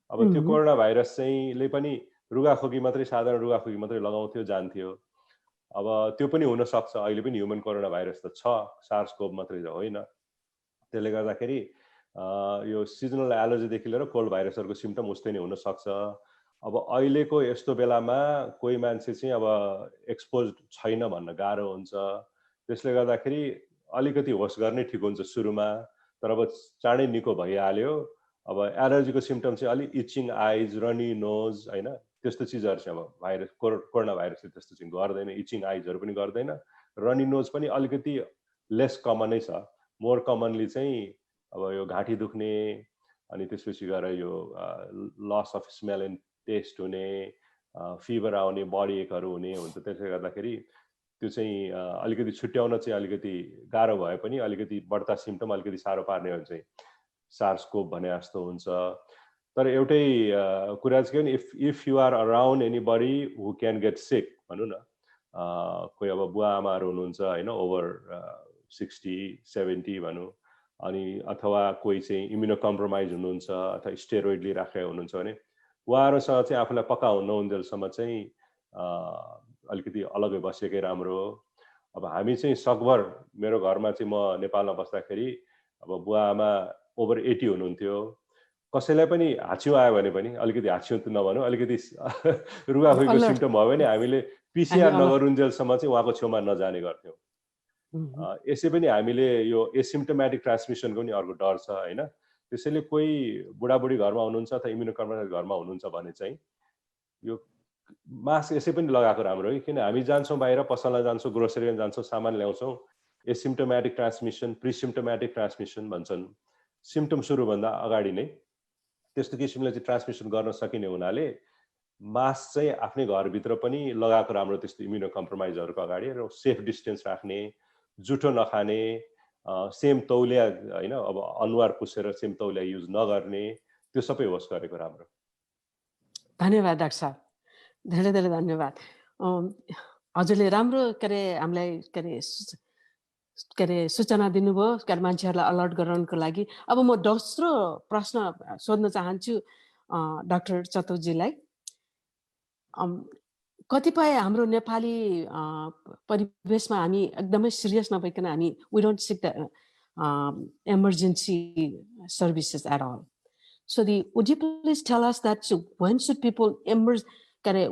S2: अब त्यो कोरोना भाइरस चाहिँ ले पनि रुगाखोकी मात्रै, साधारण रुगाखोकी मात्रै लगाउँथ्यो, जान्थ्यो। अब त्यो पनि हुन सक्छ। अहिले पनि ह्युमन कोरोना भाइरस त छ, सार्स कोभ मात्रै होइन। त्यसले गर्दाखेरि यो सिजनल एलर्जीदेखि लिएर कोल्ड भाइरसहरूको सिम्टम उस्तै नै हुन सक्छ। अब अहिलेको यस्तो बेलामा कोही मान्छे चाहिँ अब एक्सपोज छैन भन्न गाह्रो हुन्छ। त्यसले गर्दाखेरि अलिकति होस गर्नै ठिक हुन्छ सुरुमा। तर अब चाँडै निको भइहाल्यो। अब एलर्जीको सिम्टम चाहिँ अलि इचिङ आइज, रनी नोज हैन, त्यस्तो चिजहरु चाहिँ अब भाइरस कोरोना भाइरसले त्यस्तो चाहिँ गर्दैन। इचिङ आइजहरु पनि गर्दैन। रनी नोज पनि अलिकति लेस कमनै छ। मोर कमनली चाहिँ अब यो घाँटी दुख्ने, अनि त्यसपछि गएर यो loss of smell and taste हुने, फिभर आउने, बडी एकहरु हुने हुन्छ। त्यसले गर्दाखेरि त्यो चाहिँ अलिकति छुट्याउन चाहिँ अलिकति गाह्रो भए पनि अलिकति बढ्ता सिम्टम अलिकति साह्रो पार्ने हो चाहिँ सार्स कोभ भने जस्तो हुन्छ। तर एउटै कुरा चाहिँ के भने, if you are around anybody who can get sick भनौँ न, कोही अब बुवा आमाहरू हुनुहुन्छ होइन ओभर 60-70 भनौँ, अनि अथवा कोही चाहिँ इम्युनो कम्प्रोमाइज हुनुहुन्छ अथवा स्टेरोइड लिइराखेको हुनुहुन्छ भने उहाँहरूसँग चाहिँ आफूलाई पक्का नहुन्जेलसम्म चाहिँ अलिकति अलग्गै बसेकै राम्रो हो। अब हामी चाहिँ सकभर मेरो घरमा चाहिँ म नेपालमा बस्दाखेरि अब बुवा आमा ओभर 80 हुनुहुन्थ्यो, कसैलाई पनि हाच्छिउँ आयो भने पनि अलिकति हाच्छिउँ त नभनौँ, अलिकति रुगाखोकीको सिम्टम भयो भने हामीले पिसिआर नगरुन्जेलसम्म चाहिँ उहाँको छेउमा नजाने गर्थ्यौँ। यसै पनि हामीले यो एसिम्टोमेटिक ट्रान्समिसनको पनि अर्को डर छ होइन। त्यसैले कोही बुढाबुढी घरमा हुनुहुन्छ अथवा इम्युनो कम्प्रोमाइज घरमा हुनुहुन्छ भने चाहिँ यो मास्क यसै पनि लगाएको राम्रो है, किन हामी जान्छौँ बाहिर पसलमा जान्छौँ, ग्रोसरीमा जान्छौँ, सामान ल्याउँछौँ, एसिम्टोमेटिक ट्रान्समिसन प्रिसिम्टोमेटिक ट्रान्समिसन भन्छन्, सिम्टम सुरुभन्दा अगाडि नै त्यस्तो किसिमले चाहिँ ट्रान्समिसन गर्न सकिने हुनाले मास्क चाहिँ आफ्नै घरभित्र पनि लगाएको राम्रो, त्यस्तो इम्युनो कम्प्रोमाइजहरूको अगाडि, र सेफ डिस्टेन्स राख्ने, जुठो नखाने, सेम तौलिया होइन, अब अनुहार पुसेर सेम तौलिया युज नगर्ने, त्यो सबै होस् गरेको राम्रो।
S1: धन्यवाद डाक्टर साहब, धेरै धेरै धन्यवाद। हजुरले राम्रो हामीलाई सूचना दिनुभयो मान्छेहरूलाई अलर्ट गराउनको लागि। अब म दोस्रो प्रश्न सोध्न चाहन्छु डाक्टर चतुर्जीलाई। कतिपय हाम्रो नेपाली परिवेशमा हामी एकदमै सिरियस नभइकन हामी we don't seek the emergency services at all. So would you please tell us that when should people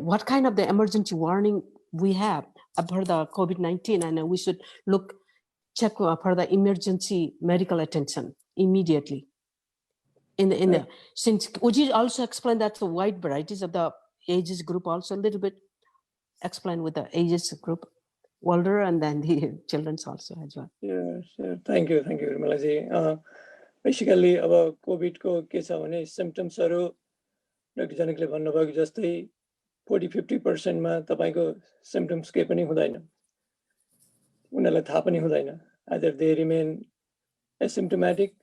S1: what kind of the emergency warning we have for the COVID-19, and we should check for the emergency medical attention immediately. Since would you also explain that the wide varieties of the ages group also a little bit explain with the ages group, older and then the children's also as well.
S3: Yeah, sure. Thank you, Urmilaji. Basically, about COVID को के छ भने सिम्पटम्सहरु doctor जनकले भन्नुभएको जस्तै 40-50% मा तपाईको symptoms केही पनि हुँदैन, उनीहरुलाई थाहा पनि हुँदैन। either they remain asymptomatic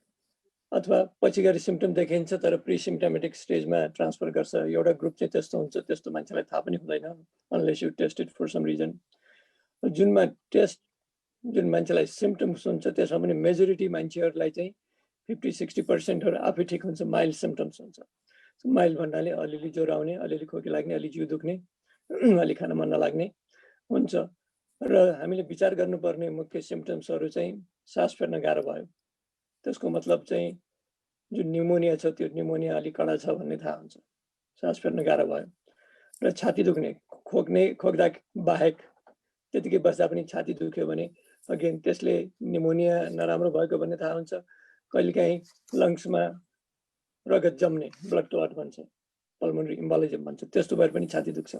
S3: अथवा पछि गएर सिम्पटम देखिन्छ तर प्री सिम्पटोमेटिक स्टेजमा ट्रान्सफर गर्छ। एउटा ग्रुप चाहिँ त्यस्तो हुन्छ, त्यस्तो मान्छेलाई थाहा पनि हुँदैन unless you test it for some reason. जुनमा टेस्ट जुन मान्छेलाई सिम्पटम्स हुन्छ त्यसमा पनि मेजोरिटी मान्छेहरुलाई चाहिँ 50-60% हरु आफै ठिक हुन्छ, माइल्ड सिम्पटम्स हुन्छ। माइल्ड भन्नाले अलिअलि ज्वरो आउने, अलिअलि खोकी लाग्ने, अलि जिउ दुख्ने, अलि खान मन नलाग्ने हुन्छ। र हामीले विचार गर्नुपर्ने मुख्य सिम्पटम्सहरु चाहिँ सास फेर्न गाह्रो भयो, त्यसको मतलब चाहिँ जुन न्युमोनिया छ त्यो न्युमोनिया अलि कडा छ भन्ने थाहा हुन्छ, सास फेर्न गाह्रो भयो। र छाती दुख्ने, खोक्दा बाहेक त्यतिकै बस्दा पनि छाती दुख्यो भने अगेन त्यसले न्युमोनिया नराम्रो भएको भन्ने थाहा हुन्छ। कहिलेकाहीँ लङ्समा रगत जम्ने, ब्लड क्लट भन्छ, पल्मोनरी इम्बोलिजम भन्छ, त्यस्तो भएर पनि छाती दुख्छ।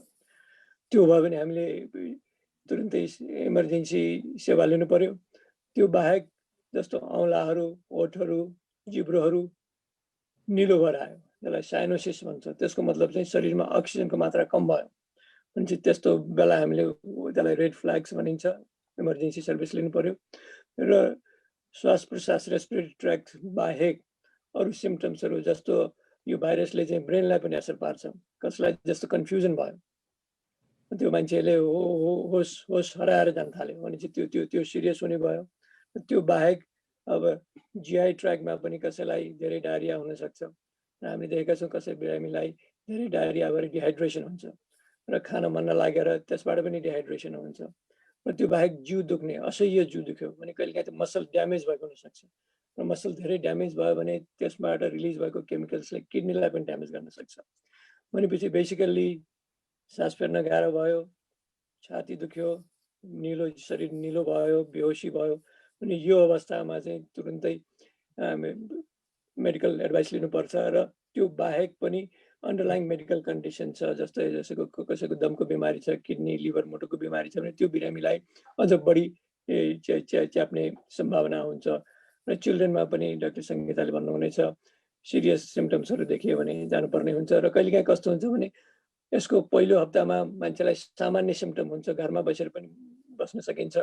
S3: त्यो भयो भने हामीले तुरुन्तै इमर्जेन्सी सेवा लिनु पर्यो। त्यो बाहेक जस्तो औँलाहरू, ओठहरू, जिब्रोहरू निलो भएर आयो, त्यसलाई साइनोसिस भन्छ, त्यसको मतलब चाहिँ शरीरमा अक्सिजनको मात्रा कम भयो भने चाहिँ त्यस्तो बेला हामीले त्यसलाई रेड फ्ल्याग्स भनिन्छ, इमर्जेन्सी सर्भिस लिनु पर्यो। र श्वास प्रश्वास रेस्पिरेटरी ट्र्याक्ट बाहेक अरु सिम्पटम्सहरु जस्तो यो भाइरसले चाहिँ ब्रेनलाई पनि असर पार्छ, कसलाई जस्तो कन्फ्युजन भयो, त्यो मान्छेले होस हराएर जान थाल्यो भने चाहिँ त्यो सिरियस हुने भयो। त्यो बाहेक अब जीआई ट्र्याकमा पनि कसैलाई धेरै डायरिया हुन सक्छ, र हामीले देखेका छौं कसै बिरामीलाई धेरै डायरिया भएर डिहाइड्रेसन हुन्छ र खान मन नलागेर त्यसबाट पनि डिहाइड्रेसन हुन्छ। र त्यो बाहेक जिउ दुख्ने, असह्य जिउ दुख्यो भने कहिलेकाहीँ त मसल ड्यामेज भएको हुन सक्छ, र मसल धेरै ड्यामेज भयो भने त्यसबाट रिलिज भएको केमिकल्सले किडनीलाई पनि ड्यामेज गर्न सक्छ। भनेपछि बेसिकली सास फेर्न गाह्रो भयो, छाती दुख्यो, शरीर निलो भयो, बेहोसी भयो अनि यो अवस्थामा चाहिँ तुरुन्तै मेडिकल एडभाइस लिनुपर्छ। र त्यो बाहेक पनि अन्डरलाइङ मेडिकल कन्डिसन छ, जस्तै कसैको दमको बिमारी छ, किडनी लिभर मोटोको बिमारी छ भने त्यो बिरामीलाई अझ बढी च्याप्ने सम्भावना हुन्छ। र चिल्ड्रेनमा पनि डाक्टर संगीताले भन्नुहुनेछ सिरियस सिम्पटम्सहरु देखियो भने जानुपर्ने हुन्छ। र कहिलेकाहीँ कस्तो हुन्छ भने यसको पहिलो हप्तामा मान्छेलाई सामान्य सिम्पटम हुन्छ, घरमा बसेर पनि बस्न सकिन्छ।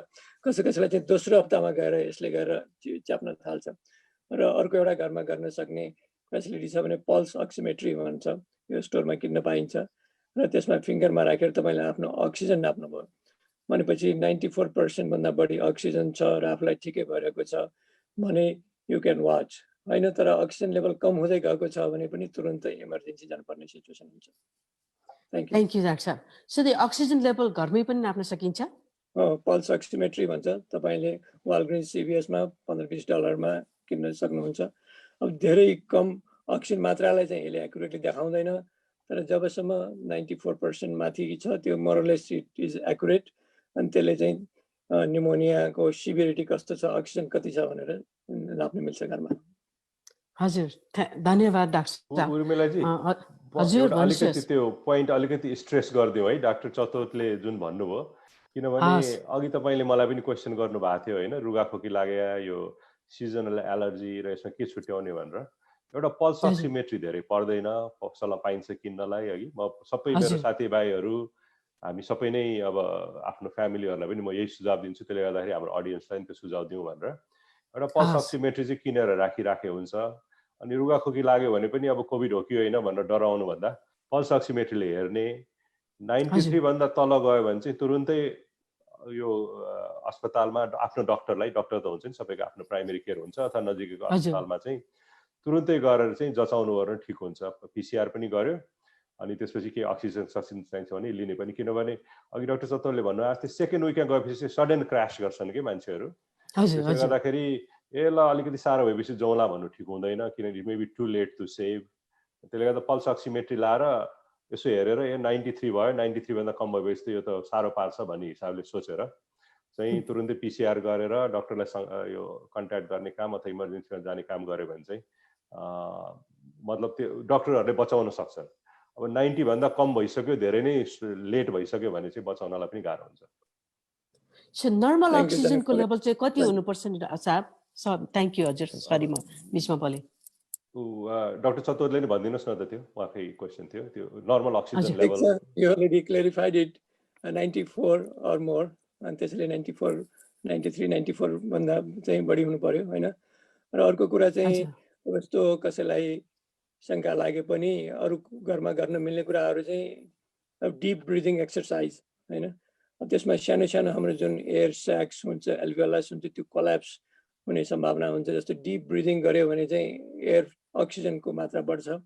S3: कसैलाई चाहिँ दोस्रो हप्तामा गएर यसले गएर च्याप्न थाल्छ। र अर्को एउटा घरमा गर्न सक्ने फेसिलिटी छ भने पल्स अक्सिमेट्री भन्छ, यो स्टोरमा किन्न पाइन्छ। र त्यसमा फिङ्गरमा राखेर तपाईले आफ्नो अक्सिजन नाप्नुभयो भनेपछि 94% भन्दा बढी अक्सिजन छ र आफूलाई ठिकै भइरहेको छ भने यु क्यान वाच होइन। तर अक्सिजन लेभल कम हुँदै गएको छ भने पनि तुरुन्तै इमर्जेन्सी जानुपर्ने सिचुएसन हुन्छ। Thank you.
S1: Thank you doctor साहब। सो त्यो अक्सिजन लेभल घरमै पनि नाप्न सकिन्छ?
S3: पल्स अक्सिमेट्री भन्छ, तपाईँले वालग्रिन्स CVSमा $15-20 किन्न सक्नुहुन्छ। अब धेरै कम अक्सिजन मात्रालाई चाहिँ यसले एक्युरेटली देखाउँदैन, तर जबसम्म 94% माथि छ त्यो मोरलेस इट इज एक्युरेट, अनि त्यसले चाहिँ न्युमोनियाको सिभिरिटी कस्तो छ, अक्सिजन कति छ भनेर नाप्न मिल्छ घरमा।
S1: हजुर, धन्यवाद डाक्टर साहब।
S2: उर्मिलाजी,
S1: हजुर
S2: अलिकति त्यो पोइन्ट अलिकति स्ट्रेस गरिदिउँ है डाक्टर चतुर्थले जुन भन्नुभयो, किनभने अघि तपाईँले मलाई पनि क्वेसन गर्नुभएको थियो होइन, रुगाखोकी लागे, यो सिजनल एलर्जी र यसमा के छुट्याउने भनेर। एउटा पल्स अक्सिमेट्री धेरै पर्दैन, पसलमा पाइन्छ किन्नलाई। अघि म सबै मेरो साथीभाइहरू हामी सबै नै अब आफ्नो फ्यामिलीहरूलाई पनि म यही सुझाव दिन्छु, त्यसले गर्दाखेरि हाम्रो अडियन्सलाई पनि त्यो सुझाव दिउँ भनेर। एउटा पल्स अक्सिमेट्री चाहिँ किनेर राखिराखे हुन्छ। अनि रुगाखोकी लाग्यो भने पनि अब कोभिड हो कि होइन भनेर डराउनु भन्दा पल्स अक्सिमेट्रीले हेर्ने, 93 भन्दा तल गयो भने चाहिँ तुरुन्तै यो अस्पतालमा आफ्नो डक्टरलाई, डक्टर त हुन्छ नि सबैको आफ्नो प्राइमेरी केयर हुन्छ अथवा नजिकैको अस्पतालमा चाहिँ तुरुन्तै गरेर चाहिँ जचाउनु गर्न ठिक हुन्छ। PCR पनि गर्यो अनि त्यसपछि के अक्सिजन चाहिन्छ भने लिने पनि, किनभने अघि डाक्टर चतुरले भन्नुभएको थियो सेकेन्ड विकमा गएपछि सडन क्रास गर्छन् कि मान्छेहरू। त्यसले गर्दाखेरि यसलाई अलिकति साह्रो भएपछि जाउँला भन्नु ठिक हुँदैन, किनकि it may be too late to save. त्यसले गर्दा पल्स अक्सिमेट्री लाएर यसो हेरेर 93 भयो, 93 भन्दा कम भएपछि त यो त साह्रो पार्छ भन्ने हिसाबले सोचेर चाहिँ तुरुन्तै PCR गरेर डक्टरलाई यो कन्ट्याक्ट गर्ने काम अथवा इमर्जेन्सीमा जाने काम गर्यो भने चाहिँ मतलब त्यो डक्टरहरूले बचाउन सक्छन्। अब 90 भन्दा कम भइसक्यो, धेरै नै लेट भइसक्यो भने चाहिँ बचाउनलाई पनि गाह्रो हुन्छ।
S1: सो नर्मल अक्सिजनको लेभल चाहिँ कति हुनुपर्छ साहब? थ्याङ्क यू हजुर, सरी म बिचमा बोले।
S3: डाक्टर
S2: चतुरले नै भनिदिनुहोस् न त, त्यो उहाँकै क्वेसन थियो, त्यो normal oxygen level.
S3: You already clarified it, 94 or more, अनि त्यसैले 94, 93, 94 भन्दा चाहिँ बढी हुनु पर्यो होइन। र अर्को कुरा चाहिँ यस्तो कसैलाई शङ्का लागे पनि अरू घरमा गर्न मिल्ने कुराहरू चाहिँ डिप ब्रिदिङ एक्सर्साइज होइन। त्यसमा सानो सानो हाम्रो जुन एयर स्याक्स हुन्छ, एल्भियोलस हुन्छ, त्यो कोल्याप्स हुने सम्भावना हुन्छ। जस्तो डिप ब्रिदिङ गर्यो भने चाहिँ एयर अक्सिजनको मात्रा बढ्छ।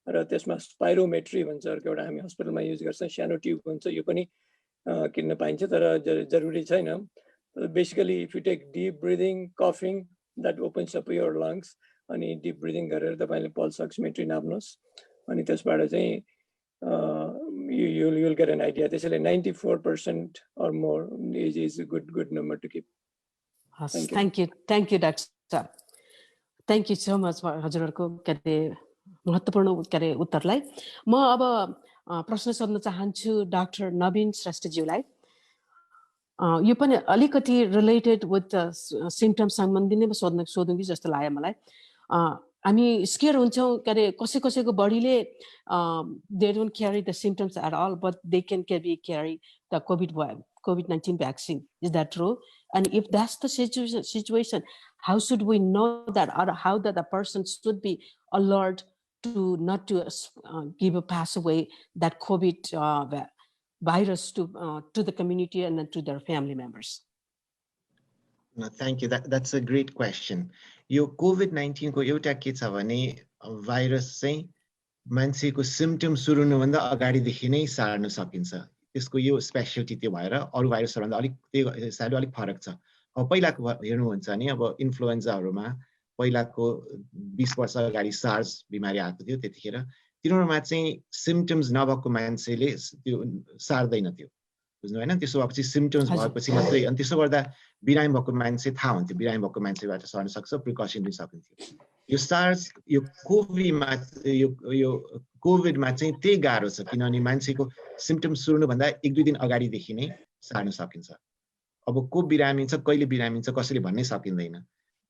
S3: र त्यसमा स्पाइरोमेट्री भन्छ, अर्को एउटा हामी हस्पिटलमा युज गर्छौँ, सानो ट्युब हुन्छ, यो पनि किन्न पाइन्छ तर जरुरी छैन। Basically if you take deep breathing, कफिङ, that opens up your lungs, अनि डिप ब्रिदिङ गरेर तपाईँले पल्स अक्सिमेट्री नाप्नुहोस्, अनि त्यसबाट चाहिँ you'll get an idea. त्यसैले 94% or more is a good number to keep.
S1: Thank you doctor साहब, थ्याङ्क यू सो मच हजुरहरूको के अरे महत्त्वपूर्ण के अरे उत्तरलाई। म अब प्रश्न सोध्न चाहन्छु डाक्टर नवीन श्रेष्ठज्यूलाई। यो पनि अलिकति रिलेटेड विथ सिम्टम्स सम्बन्धी नै सोधौँ कि जस्तो लाग्यो मलाई। हामी स्केयर हुन्छौँ के अरे कसैको बडीले they don't carry the symptoms at all, but they can carry the COVID-19 vaccine. Is that true? And if that's the situation, how should we know that, or how that the person should be alert to not to give a pass away that COVID virus to the community and then to their family members?
S5: No, thank you. That's a great question. यो COVID-19 को एउटा के छ भने virus चाहिँ मान्छेको symptom सुरु हुनुभन्दा अगाडिदेखि नै सार्न सकिन्छ। त्यसको यो स्पेशलिटी त्यो भएर अरू भाइरसहरुभन्दा अलिक त्यो हिसाबले अलिक फरक छ। अब पहिलाको हेर्नुहुन्छ भने अब इन्फ्लुएन्जाहरुमा पहिलाको 20 वर्ष अगाडि सार्स बिमारी आएको थियो, त्यतिखेर तिनीहरुमा चाहिँ सिम्पटम्स नभएको मान्छेले त्यो सार्दैन थियो, बुझ्नु हैन। त्यसो भएपछि सिम्पटम्स भएपछि मात्रै, अनि त्यसो गर्दा बिरामी भएको मान्छे थाहा हुन्थ्यो, बिरामी भएको मान्छेबाट सर्न सक्छ, प्रिकसन लिन सकिन्थ्यो। यो सार्स यो कोभिडमा चाहिँ त्यही गाह्रो छ, किनभने मान्छेको सिम्पटम्स सुरु हुनुभन्दा 1-2 दिन अगाडिदेखि नै सार्न सकिन्छ। अब को बिरामी छ, कहिले बिरामी छ, कसैले भन्नै सकिँदैन।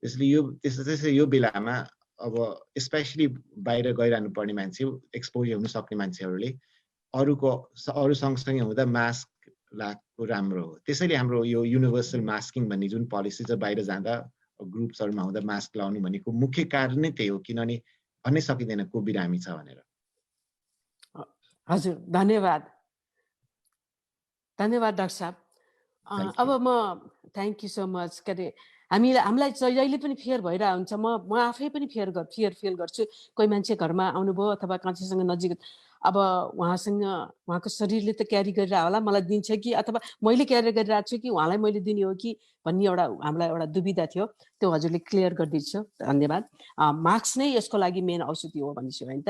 S5: त्यसैले यो बेलामा अब स्पेशली बाहिर गइरहनु पर्ने मान्छे, एक्सपोजर हुन सक्ने मान्छेहरूले अरू सँगसँगै हुँदा मास्क लगाएको राम्रो हो। त्यसैले हाम्रो यो युनिभर्सल मास्किङ भन्ने जुन पोलिसी छ, बाहिर जाँदा ग्रुप्सहरुमा हुँदा मास्क लाउनु भनेको मुख्य कारण नै त्यही हो, किनभने भन्नै सकिँदैन को बिरामी छ भनेर।
S1: हजुर, धन्यवाद डाक्टर साहब। अब म थ्याङ्क यू सो मच के अरे हामीलाई जहिले पनि फेयर भइरहेको हुन्छ म आफै पनि फेयर फिल गर्छु कोही मान्छे घरमा आउनुभयो अथवा कान्छीसँग नजिक अब उहाँको शरीरले त क्यारी गरिरहेको होला मलाई दिन्छ कि अथवा मैले क्यारी गरिरहेको छु कि उहाँलाई मैले दिने हो कि भन्ने हामीलाई एउटा दुविधा थियो त्यो हजुरले क्लियर गरिदिन्छु धन्यवाद मास्क नै यसको लागि मेन औषधि हो भन्छु हैन त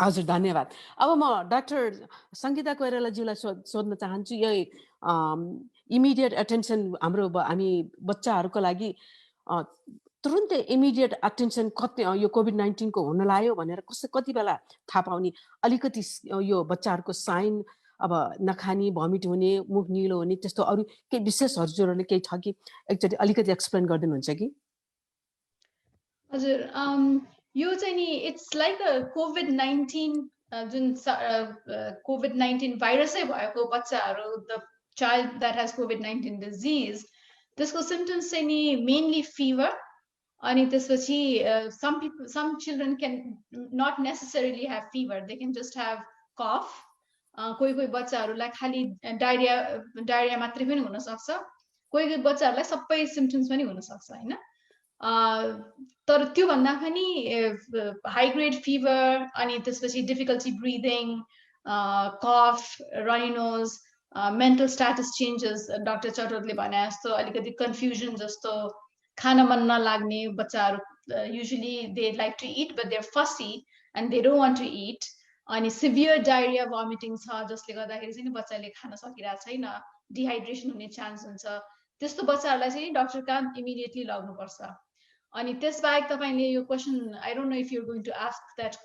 S1: हजुर धन्यवाद अब म डाक्टर सङ्गीता कोइरालाज्यूलाई सोध्न चाहन्छु यही इमिडिएट एटेन्सन हामी बच्चाहरूको लागि तुरुन्तै इमिडिएट एटेन्सन कति यो कोभिड-19 को हुन लाग्यो भनेर कति बेला थाहा पाउने अलिकति यो बच्चाहरूको साइन अब नखाने भमिट हुने मुख निलो हुने त्यस्तो अरू केही विशेष हजुरहरूले केही छ कि एकचोटि अलिकति एक्सप्लेन गरिदिनुहुन्छ कि
S4: हजुर यो चाहिँ नि इट्स लाइक अ कोभिड-19 जुन कोभिड-19 भाइरसै भएको बच्चाहरू the child that has COVID-19 disease त्यसको सिम्पटम्स चाहिँ नि मेनली फिभर अनि त्यसपछि some children can not necessarily have fever, they can just have cough. कोही बच्चाहरूलाई खाली डायरिया मात्रै पनि हुन सक्छ कोही बच्चाहरूलाई सबै सिम्पटम्स पनि हुन सक्छ हैन तर त्यो भन्दा पनि हाई ग्रेड फिभर अनि त्यसपछि difficulty breathing cough runny nose mental status changes doctor चटोरले भने जस्तो अलिकति कन्फ्युजन जस्तो खाना मन नलाग्ने बच्चाहरू usually they like to eat but they are fussy and they don't want to eat अनि सिभियर डायरिया भमिटिङ छ जसले गर्दाखेरि चाहिँ बच्चाले खान सकिरहेको छैन डिहाइड्रेसन हुने चान्स हुन्छ त्यस्तो बच्चाहरूलाई चाहिँ डाक्टर कहाँ इमिडिएटली लग्नुपर्छ अनि त्यसबाहेक तपाईँले यो question I don't know if you are going to ask that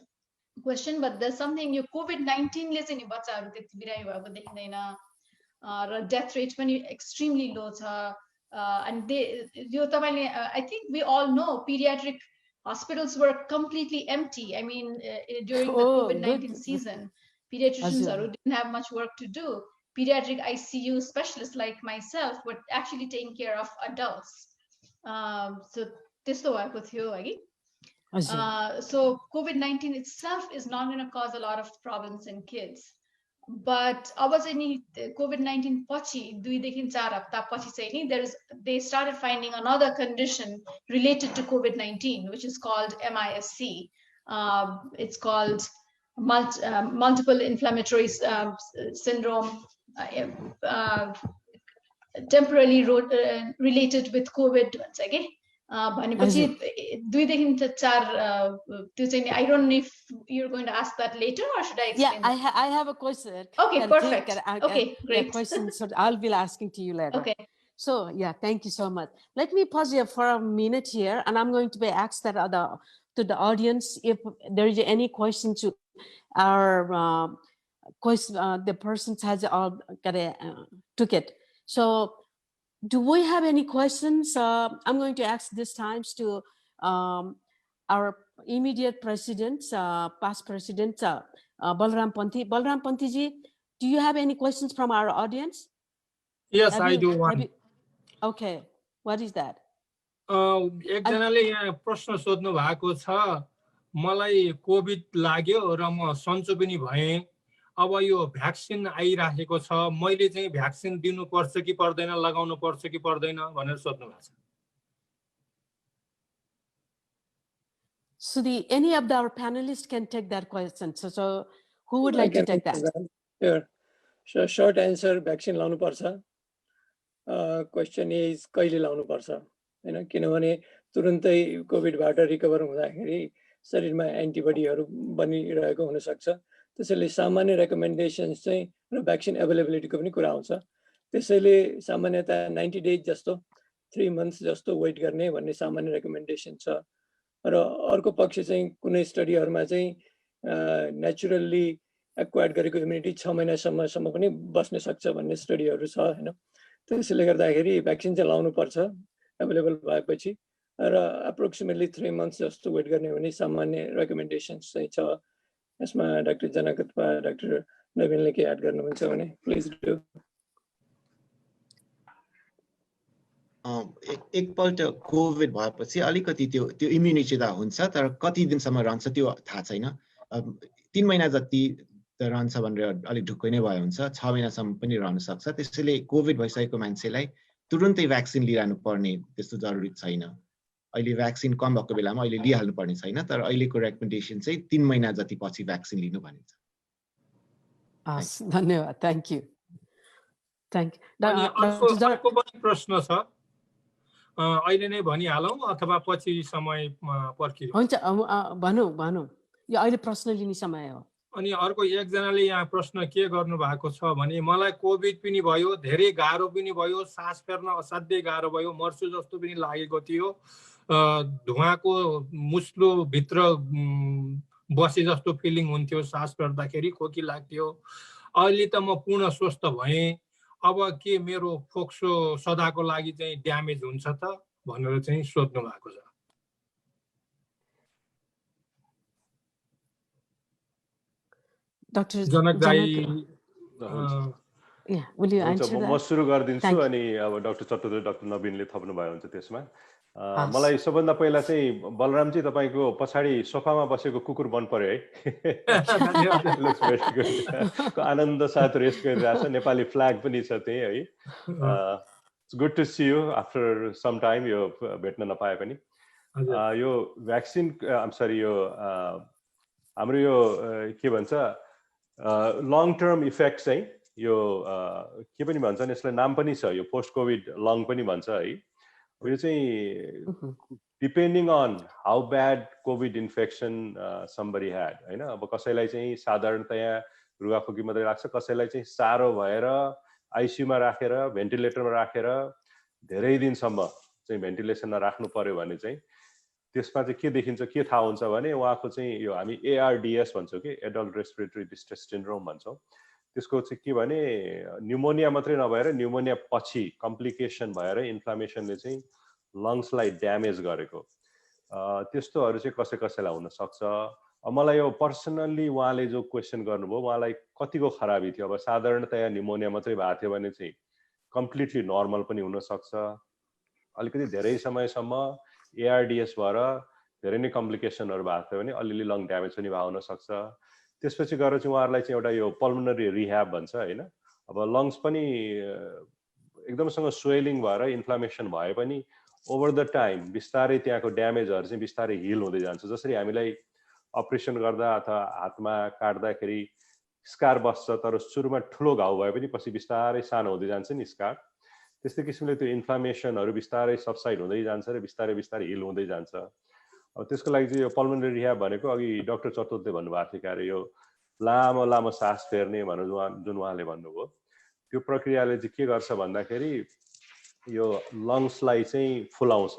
S4: question but there something यो कोभिड-19 ले चाहिँ बच्चाहरू त्यति बिरामी भएको देखिँदैन र डेथ रेट पनि एक्सट्रिमली लो छ and यो तपाईले I think we all know pediatric hospitals were completely empty. I mean during the COVID-19 season pediatricians didn't have much work to do. Pediatric ICU specialists like myself were actually taking care of adults. So त्यस्तो भएको थियो है so COVID-19 itself is not going to cause a lot of problems in kids. But अब चाहिँ नि COVID-19 पछि 2 देखि 4 हप्ता पछि चाहिँ नि they started finding another condition related to COVID-19 which is called MISC. It's called multiple inflammatory syndrome temporarily related with COVID भन्छ के भनेपछि 2 देखि 4 त्यो चाहिँ I don't know if you're going to ask that later or should I explain?
S1: Yeah, I have a question.
S4: Okay, perfect. Okay, great.
S1: Question, so I'll be asking to you later.
S4: Okay.
S1: So yeah, thank you so much. Let me pause here for a minute here, and I'm going to be asked that to the audience if there is any question to our question. The person has all took it. So. Do we have any questions? I'm going to ask this times to our immediate presidents, past president, Balram Panthi. Balram Panthi ji, do you have any questions from our audience?
S8: Yes, I do one.
S1: Okay, what is that?
S8: एकजनाले यहाँ प्रश्न सोध्नु भएको छ मलाई covid लाग्यो र म सन्चो पनि भएँ अब यो भ्याक्सिन आइराखेको छ मैले चाहिँ भ्याक्सिन दिनु पर्छ कि पर्दैन लगाउनु पर्छ कि पर्दैन भनेर सोध्नु भएको छ
S1: So any of our panelists can take that question. So who would like to take that?
S3: Sure. So short answer vaccine लाउनु पर्छ क्वेशन इज कहिले लाउनु पर्छ हैन किनभने तुरुन्तै कोभिडबाट रिकभर हुँदाखेरि शरीरमा एन्टिबडीहरू बनिरहेको हुन सक्छ त्यसैले सामान्य रेकमेन्डेसन्स चाहिँ र भ्याक्सिन अवेलेबिलिटीको पनि कुरा आउँछ त्यसैले सामान्यतया 90 डेज जस्तो 3 मन्थ्स जस्तो वेट गर्ने भन्ने सामान्य रेकमेन्डेसन छ र अर्को पक्ष चाहिँ कुनै स्टडीहरुमा चाहिँ नेचुरली एक्वायर्ड गरेको इम्युनिटी 6 महिनासम्म पनि बस्न सक्छ भन्ने स्टडीहरु छ हैन त्यसैले गर्दाखेरि भ्याक्सिन चाहिँ लाउनु पर्छ अवेलेबल भएपछि र अप्रोक्सिमेटली 3 मन्थ्स जस्तो वेट गर्ने भन्ने सामान्य रेकमेन्डेसन्स चाहिँ छ यसमा डाक्टर जनक अथवा डाक्टर नवीनले के एड गर्नुहुन्छ भने प्लिज डु
S5: एकपल्ट कोभिड भएपछि अलिकति त्यो इम्युनिटी त हुन्छ तर कति दिनसम्म रहन्छ त्यो थाहा छैन 3 महिना जति त रहन्छ भनेर अलिक ढुक्कै नै भयो हुन्छ 6 महिनासम्म पनि रहन सक्छ त्यसैले कोभिड भइसकेको मान्छेलाई तुरुन्तै भ्याक्सिन लिइरहनु पर्ने त्यस्तो जरुरी छैन अहिले भ्याक्सिन कम भएको बेलामा अहिले लिइहाल्नु पर्ने छैन तर अहिलेको रेकमेन्डेसन चाहिँ 3 महिना जति पछि भ्याक्सिन लिनु भनिन्छ
S1: धन्यवाद थ्यांक यू
S8: अर्को पनि प्रश्न छ अहिले नै भनिहालौँ अथवा पछि समय पर्खिरौँ
S1: हुन्छ भनौँ यो अहिले प्रश्न लिने समय हो
S8: अनि अर्को एकजनाले यहाँ प्रश्न के गर्नु भएको छ भने मलाई कोभिड पनि भयो धेरै गाह्रो पनि भयो सास फेर्न असाध्यै गाह्रो भयो मर्छु जस्तो पनि लागेको थियो धुवाको मुस्लो भित्र बसे जस्तो फिलिङ हुन्थ्यो सास फेर्दाखेरि खोकी लाग्थ्यो अहिले त म पूर्ण स्वस्थ भएँ अब के मेरो फोक्सो सदाको लागि चाहिँ ड्यामेज हुन्छ त भनेर चाहिँ सोध्नु भएको छ
S1: Dr.
S2: Janak
S1: will you answer that?
S2: म सुरु गरिदिन्छु अनि अब डाक्टर चट्टोले डाक्टर नवीनले थप्नु भयो हुन्छ त्यसमा मलाई सबभन्दा पहिला चाहिँ बलरामजी तपाईको पछाडी सोफामा बसेको कुकुर मन पर्यो है आनन्द साथ रेस्ट गरिरहेछ नेपाली फ्ल्याग पनि छ त्यही है it's good to see you after some time यो भेट्न नपाए पनि यो भ्याक्सिन आइम सरी यो हाम्रो यो के भन्छ लङ टर्म इफेक्ट चाहिँ यो के पनि भन्छन् यसलाई नाम पनि छ यो पोस्ट कोभिड लङ पनि भन्छ है यो चाहिँ depending on how bad COVID infection somebody had हैन अब कसैलाई चाहिँ साधारणतया रुगाखोकी मात्रै लाग्छ कसैलाई चाहिँ साह्रो भएर आइसियुमा राखेर भेन्टिलेटरमा राखेर धेरै दिनसम्म चाहिँ भेन्टिलेसनमा राख्नु पर्यो भने चाहिँ त्यसमा चाहिँ के देखिन्छ के थाहा हुन्छ भने उहाँको चाहिँ यो हामी ARDS भन्छौँ कि एडल्ट रेस्पिरेटरी डिस्ट्रेस सिन्ड्रोम भन्छौँ त्यसको चाहिँ के भने न्युमोनिया मात्रै नभएर न्युमोनिया पछि कम्प्लिकेसन भएर इन्फ्लामेसनले चाहिँ लङ्सलाई ड्यामेज गरेको त्यस्तोहरू चाहिँ कसै कसैलाई हुन सक्छ मलाई यो पर्सनल्ली उहाँले जो क्वेसन गर्नुभयो उहाँलाई कतिको खराबी थियो अब साधारणतया न्युमोनिया मात्रै भएको थियो भने चाहिँ कम्प्लिटली नर्मल पनि हुन सक्छ अलिकति धेरै समयसम्म ARDS भएर धेरै नै कम्प्लिकेसनहरू भएको थियो भने अलिअलि लङ ड्यामेज पनि भएको हुन सक्छ त्यसपछि गएर चाहिँ उहाँहरूलाई चाहिँ एउटा यो पल्मोनरी रिह्याब भन्छ हैन अब लङ्स पनि एकदमसँग स्वेलिङ भएर इन्फ्लामेसन भए पनि ओभर द टाइम बिस्तारै त्यहाँको ड्यामेजहरू चाहिँ बिस्तारै हिल हुँदै जान्छ जसरी हामीलाई अपरेसन गर्दा अथवा हातमा काट्दाखेरि स्कार बस्छ तर सुरुमा ठुलो घाउ भए पनि पछि बिस्तारै सानो हुँदै जान्छ नि स्कार त्यस्तै किसिमले त्यो इन्फ्लामेसनहरू बिस्तारै सबसाइड हुँदै जान्छ र बिस्तारै बिस्तारै हिल हुँदै जान्छ अब त्यसको लागि चाहिँ यो पल्मोनरी रिह्याब भनेको अघि डाक्टर चट्टोले भन्नुभएको थियो क्यारे यो लामो लामो सास फेर्ने भनेर जुन उहाँले भन्नुभयो त्यो प्रक्रियाले चाहिँ के गर्छ भन्दाखेरि यो लङ्सलाई चाहिँ फुलाउँछ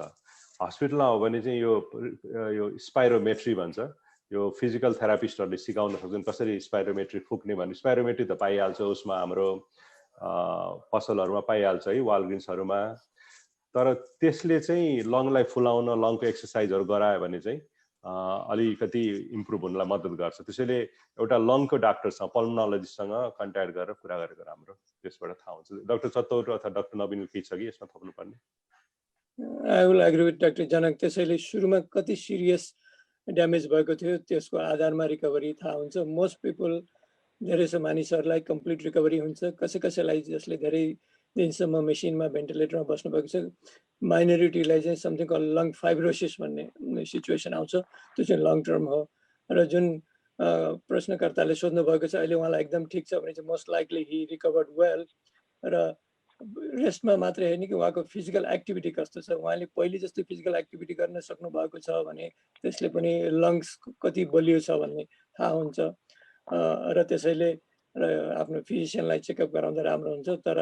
S2: हस्पिटलमा हो भने चाहिँ यो स्पाइरोमेट्री भन्छ यो फिजिकल थेरापिस्टहरूले सिकाउन सक्छन् कसरी स्पाइरोमेट्री फुक्ने भन्ने स्पाइरोमेट्री त पाइहाल्छ उसमा हाम्रो पसलहरूमा पाइहाल्छ है वालग्रिन्सहरूमा तर त्यसले चाहिँ लङलाई फुलाउन लङको एक्सर्साइजहरू गरायो भने चाहिँ अलिकति इम्प्रुभ हुनलाई मद्दत गर्छ त्यसैले एउटा लङको डाक्टरसँग पल्मोनोलोजिस्टसँग कन्ट्याक्ट गरेर कुरा गरेको राम्रो त्यसबाट थाहा हुन्छ डाक्टर चत्तौर अथवा डाक्टर नवीन केही छ कि यसमा थप्नुपर्ने
S3: I will agree with doctor Janak त्यसैले सुरुमा कति सिरियस ड्यामेज भएको थियो त्यसको आधारमा रिकभरी थाहा हुन्छ मोस्ट पिपल धेरै जसो मानिसहरूलाई कम्प्लिट रिकभरी हुन्छ कसैलाई जसले धेरै दिनसम्म मेसिनमा भेन्टिलेटरमा बस्नुभएको छ माइनोरिटीलाई चाहिँ समथिङ कल लङ फाइब्रोसिस भन्ने सिचुएसन आउँछ त्यो चाहिँ लङ टर्म हो र जुन प्रश्नकर्ताले सोध्नु भएको छ अहिले उहाँलाई एकदम ठिक छ भने चाहिँ most likely he recovered well र रेस्टमा मात्रै होइन कि उहाँको फिजिकल एक्टिभिटी कस्तो छ उहाँले पहिले जस्तो फिजिकल एक्टिभिटी गर्न सक्नु भएको छ भने त्यसले पनि लङ्स कति बलियो छ भन्ने थाहा हुन्छ र त्यसैले आफ्नो फिजिसियनलाई चेकअप गराउँदा राम्रो हुन्छ तर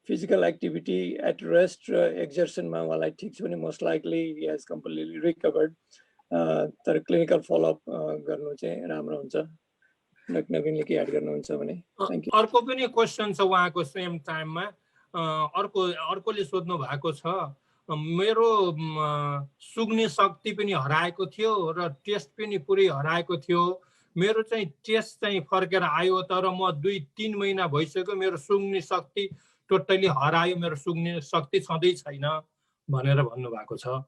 S3: फिजिकल एक्टिभिटी एट रेस्ट र एक्जर्सनमा उहाँलाई ठिक छ भने most likely he has completely recovered तर क्लिनिकल फलोअप गर्नु चाहिँ राम्रो हुन्छ डाक्टर नवीनले के एड गर्नुहुन्छ भने थ्यांक यू
S8: अर्को पनि क्वेसन छ उहाँको सेम टाइममा अर्कोले सोध्नु भएको छ मेरो सुग्ने शक्ति पनि हराएको थियो र टेस्ट पनि पुरै हराएको थियो मेरो चाहिँ टेस्ट चाहिँ फर्केर आयो तर म 2-3 महिना भइसक्यो मेरो सुग्ने शक्ति टोटली हरायो मेरो सुग्ने शक्ति छँदै छैन भनेर भन्नु भएको छ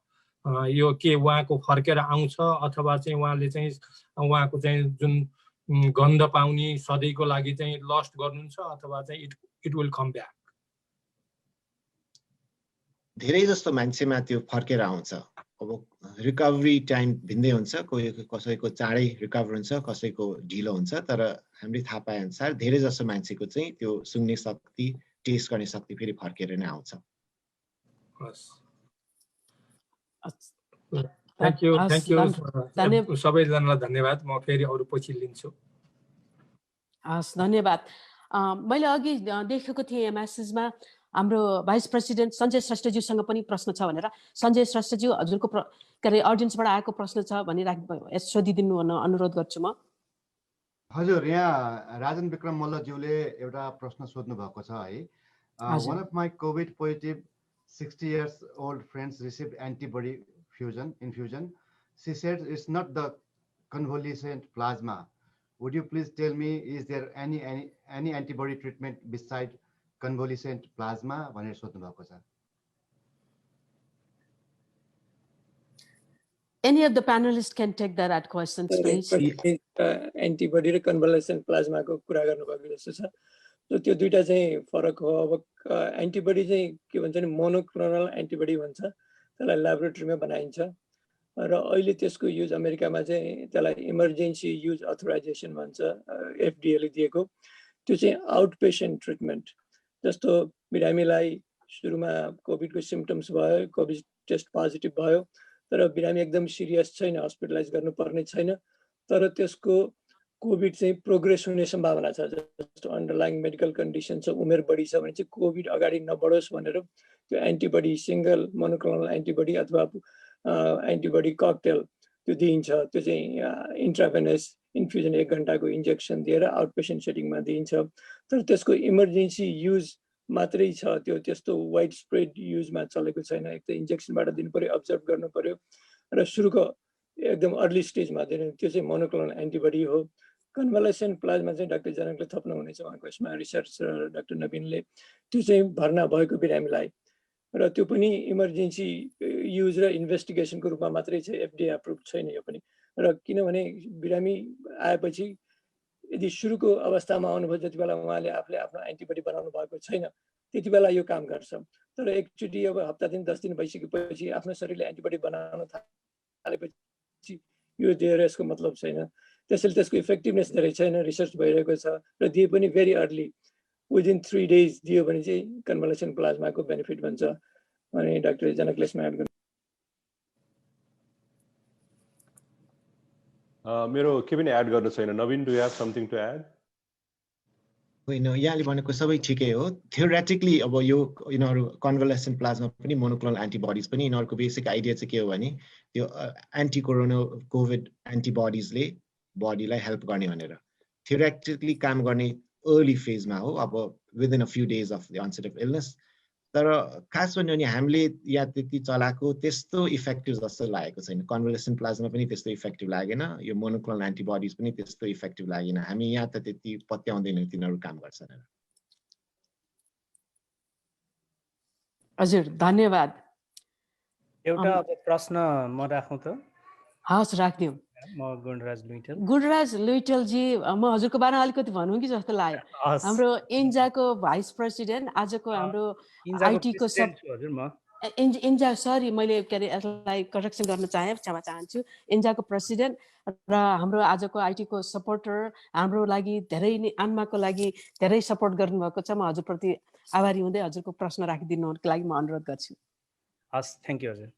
S8: यो के उहाँको फर्केर आउँछ अथवा चाहिँ उहाँले चाहिँ उहाँको चाहिँ जुन गन्ध पाउने सधैँको लागि चाहिँ लस्ट गर्नुहुन्छ अथवा चाहिँ इट विल कम ब्याक?
S5: धेरै जस्तो मान्छेमा त्यो फर्केर आउँछ। अब रिकभरी टाइम भिन्दै हुन्छ, कसैको चाँडै रिकभर हुन्छ, कसैको ढिलो हुन्छ, तर हामीले थाहा पाए अनुसार धेरै जस्तो मान्छेको चाहिँ त्यो सुँग्ने शक्ति, टेस्ट गर्ने शक्ति फेरि फर्केर नै आउँछ।
S8: थ्याङ्क यू सबैजनालाई धन्यवाद। म फेरि अरू पछि लिन्छु।
S1: हस्, धन्यवाद। मैले अघि देखेको थिएँ म्यासेजमा हाम्रो भाइस प्रेसिडेन्ट सञ्जय श्रेष्ठज्यूसँग पनि प्रश्न छ भनेर। सञ्जय श्रेष्ठज्यू, हजुरको के अरे अडियन्सबाट आएको प्रश्न छ भने सोधिदिनु भन्न अनुरोध गर्छु म।
S7: हजुर, यहाँ राजन विक्रम मल्लज्यूले एउटा प्रश्न सोध्नु भएको छ है। One of my COVID positive 60 years old friends received antibody infusion. She said it's not the convalescent plasma. Would you please tell me, is there any antibody treatment beside convalescent plasma? भनेर सोध्नु भएको छ।
S1: Any of the panelists can take that question, please.
S3: Antibody र कन्भलेसेन्ट प्लाज्माको कुरा गर्नुभएको जस्तो छ। त्यो दुईटा चाहिँ फरक हो। अब एन्टिबडी चाहिँ के भन्छ नि, मोनोक्लोनल एन्टिबडी भन्छ, त्यसलाई ल्याबोरेटरीमा बनाइन्छ र अहिले त्यसको युज अमेरिकामा चाहिँ त्यसलाई इमर्जेन्सी युज अथोराइजेसन भन्छ, FDA ले दिएको। त्यो चाहिँ आउट पेसेन्ट ट्रिटमेन्ट। जस्तो बिरामीलाई सुरुमा कोभिडको सिम्पटम्स भयो, कोभिड टेस्ट पोजिटिभ भयो, तर बिरामी एकदम सिरियस छैन, हस्पिटलाइज गर्नुपर्ने छैन, तर त्यसको कोभिड चाहिँ प्रोग्रेस हुने सम्भावना छ। जस्तो अन्डरलाइङ मेडिकल कन्डिसन छ, उमेर बढी छ भने चाहिँ कोभिड अगाडि नबढोस् भनेर त्यो एन्टिबडी, सिङ्गल मोनोक्लोनल एन्टिबडी अथवा एन्टिबडी ककटेल त्यो दिइन्छ। त्यो चाहिँ इन्ट्राभेनस इन्फ्युजन 1 घन्टाको इन्जेक्सन दिएर आउट पेसेन्ट सेटिङमा दिइन्छ। तर त्यसको इमर्जेन्सी युज मात्रै छ, त्यो त्यस्तो वाइड स्प्रेड युजमा चलेको छैन। एक त इन्जेक्सनबाट दिनु पर्यो, अब्जर्भ गर्नु पर्यो र सुरुको एकदम अर्ली स्टेजमा दिनु, त्यो चाहिँ मोनोक्लोनल एन्टिबडी हो। कन्भलेसेन्ट प्लाज्मा चाहिँ डाक्टर जनकले थप्नु हुनेछ, उहाँको यसमा रिसर्च र डाक्टर नवीनले। त्यो चाहिँ भर्ना भएको बिरामीलाई, र त्यो पनि इमर्जेन्सी युज र इन्भेस्टिगेसनको रूपमा मात्रै छ, FDA एप्रुभ छैन यो पनि। र किनभने बिरामी आएपछि यदि सुरुको अवस्थामा आउनुभयो, जति बेला उहाँले आफूले आफ्नो एन्टिबडी बनाउनु भएको छैन, त्यति बेला यो काम गर्छ। तर एकचोटि अब हप्ता दिन 10 दिन भइसकेपछि आफ्नो शरीरले एन्टिबडी बनाउन थालेपछि यो दिएर यसको मतलब छैन। त्यसैले त्यसको इफेक्टिभनेस धेरै छैन, रिसर्च भइरहेको छ र दिए पनि भेरी अर्ली, विदिन 3 days दियो भने चाहिँ कन्भलेसेन्ट प्लाज्माको बेनिफिट भन्छ। अनि डाक्टर जनकले यसमा एड गर्नु।
S2: मेरो के पनि एड गर्नु छैन। Naveen, do you have something to add?
S5: होइन, यहाँले भनेको सबै ठिकै हो। थियोरेटिकली अब यो यिनीहरू कन्भलेसेन्ट प्लाज्मा पनि मोनोक्लोनल एन्टिबडिज पनि, यिनीहरूको बेसिक आइडिया चाहिँ के हो भने त्यो एन्टी कोरोना कोभिड एन्टिबडिजले बडीलाई हेल्प गर्ने भनेर थियोरेटिकली काम गर्ने अर्ली फेजमा हो, अब within a few days of the onset of illness. तर खास भन्यो भने हामीले यहाँ त्यति चलाएको त्यस्तो इफेक्टिभ जस्तो लागेको छैन। कन्भलेसेन्ट प्लाज्मा पनि त्यस्तो इफेक्टिभ लागेन, यो मोनोक्लोनल एन्टिबडिज पनि त्यस्तो इफेक्टिभ लागेन। हामी यहाँ त त्यति पत्याउँदैनौँ तिनीहरू काम गर्छ भनेर।
S1: हजुर, धन्यवाद।
S9: एउटा अब प्रश्न म राखौँ त?
S1: हस्, राख्दिउँ।
S9: म गुणराज लुइटेल।
S1: गुणराज लुइटेलजी, म हजुरको बारेमा अलिकति भनौँ कि जस्तो लाग्यो। हाम्रो इन्जाको भाइस प्रेसिडेन्ट, आजको हाम्रो आइटीको सब
S9: हजुर म
S1: इन्जा, सरी मैले के अरे यसलाई करेक्सन गर्न चाहेँ, क्षमा चाहन्छु। इन्जाको प्रेसिडेन्ट र हाम्रो आजको आइटीको सपोर्टर, हाम्रो लागि धेरै नै, आन्माको लागि धेरै सपोर्ट गर्नुभएको छ। म हजुरप्रति आभारी हुँदै हजुरको प्रश्न राखिदिनुको लागि म अनुरोध गर्छु।
S9: हस्, थ्याङ्क यू हजुर।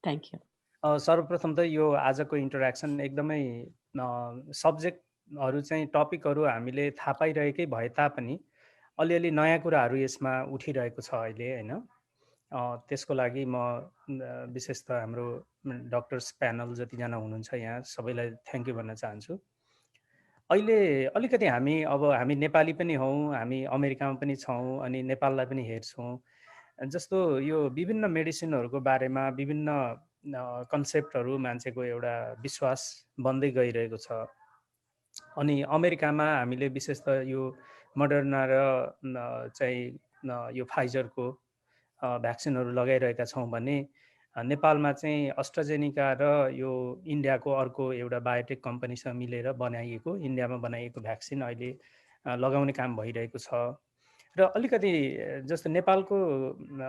S1: Thank you.
S9: सर्वप्रथम त यो आजको इन्टरेक्सन एकदमै सब्जेक्टहरू चाहिँ टपिकहरू हामीले थाहा पाइरहेकै भए तापनि अलिअलि नयाँ कुराहरू यसमा उठिरहेको छ अहिले, होइन? त्यसको लागि म विशेष त हाम्रो डक्टर्स प्यानल जतिजना हुनुहुन्छ यहाँ सबैलाई थ्याङ्क यू भन्न चाहन्छु। अहिले अलिकति हामी नेपाली पनि हौँ, हामी अमेरिकामा पनि छौँ, अनि नेपाललाई पनि हेर्छौँ। जस्तो यो विभिन्न मेडिसिनहरूको बारेमा विभिन्न कन्सेप्टहरू, मान्छेको एउटा विश्वास बन्दै गइरहेको छ। अनि अमेरिकामा हामीले विशेष त यो मोडर्ना र चाहिँ यो फाइजरको भ्याक्सिनहरू लगाइरहेका छौँ भने नेपालमा चाहिँ अस्ट्राजेनिका र यो इन्डियाको अर्को एउटा बायोटेक कम्पनीसँग मिलेर बनाइएको इन्डियामा बनाइएको भ्याक्सिन अहिले लगाउने काम भइरहेको छ। र अलिकति जस्तो नेपालको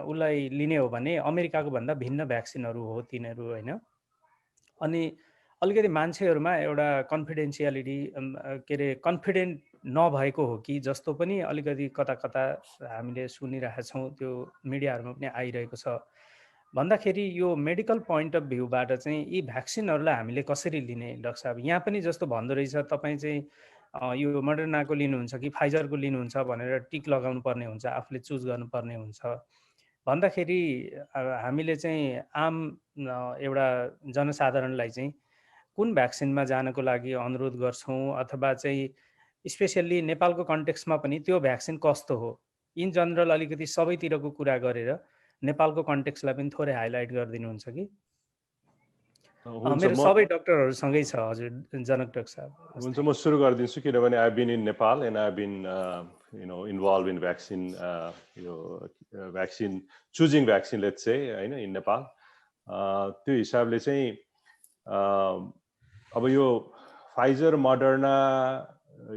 S9: उसलाई लिने हो भने अमेरिकाको भन्दा भिन्न भ्याक्सिनहरू हो तिनीहरू होइन। अनि अलिकति मान्छेहरूमा एउटा कन्फिडेन्सियालिटी के अरे कन्फिडेन्ट नभएको हो कि जस्तो पनि अलिकति कता कता हामीले सुनिरहेका छौँ, त्यो मिडियाहरूमा पनि आइरहेको छ। भन्दाखेरि यो मेडिकल पोइन्ट अफ भ्यूबाट चाहिँ यी भ्याक्सिनहरूलाई हामीले कसरी लिने डाक्टर साहब? यहाँ पनि जस्तो भन्दो रहेछ तपाईँ चाहिँ यो मोडर्नाको लिनुहुन्छ कि फाइजरको लिनुहुन्छ भनेर टिक लगाउनु पर्ने हुन्छ, आफूले चुज गर्नुपर्ने हुन्छ। भन्दाखेरि हामीले चाहिँ आम एउटा जनसाधारणलाई चाहिँ कुन भ्याक्सिनमा जानको लागि अनुरोध गर्छौँ, अथवा चाहिँ स्पेसल्ली नेपालको कन्टेक्स्टमा पनि त्यो भ्याक्सिन कस्तो हो, इन जनरल अलिकति सबैतिरको कुरा गरेर नेपालको कन्टेक्स्टलाई पनि थोरै हाइलाइट गरिदिनुहुन्छ कि? मेरो सबै डक्टरहरूसँगै छ हजुर जनक डाक्टर साहब।
S2: हुन्छ, म सुरु गरिदिन्छु किनभने I been in Nepal and I been involve in vaccine vaccine choosing vaccine let's say होइन इन नेपाल। त्यो हिसाबले चाहिँ अब यो फाइजर मोडर्ना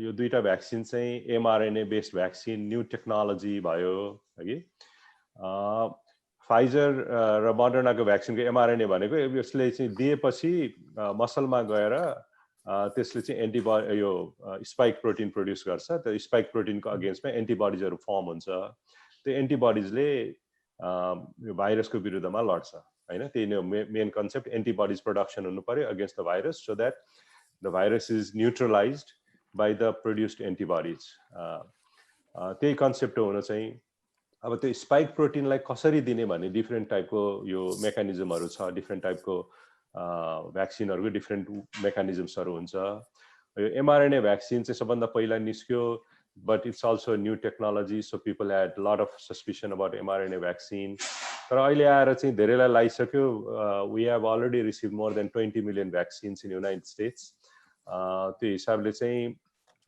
S2: यो दुईटा भ्याक्सिन चाहिँ mRNA based vaccine new technology भयो है। फाइजर र मोडर्नाको भ्याक्सिनको एमआरएनए भनेको यसले चाहिँ दिएपछि मसलमा गएर त्यसले चाहिँ एन्टिबडी यो स्पाइक प्रोटिन प्रड्युस गर्छ। त्यो स्पाइक प्रोटिनको अगेन्स्टमा एन्टिबडिजहरू फर्म हुन्छ। त्यो एन्टिबडिजले यो भाइरसको विरुद्धमा लड्छ होइन। त्यही नै मेन कन्सेप्ट, एन्टिबडिज प्रोडक्सन हुनु पर्यो against the virus so that the virus is neutralised by the produced antibodies. त्यही कन्सेप्ट हुन चाहिँ अब त्यो स्पाइक प्रोटिनलाई कसरी दिने भन्ने डिफ्रेन्ट टाइपको यो मेकानिजमहरू छ, डिफ्रेन्ट टाइपको भ्याक्सिनहरूको डिफ्रेन्ट मेकानिजम्सहरू हुन्छ। यो एमआरएनए भ्याक्सिन चाहिँ सबभन्दा पहिला निस्क्यो, but it's also new technology so people had lot of suspicion about mRNA vaccine. तर अहिले आएर चाहिँ धेरैलाई लागिसक्यो। We have already receive more than 20 million vaccines in United States. त्यो हिसाबले चाहिँ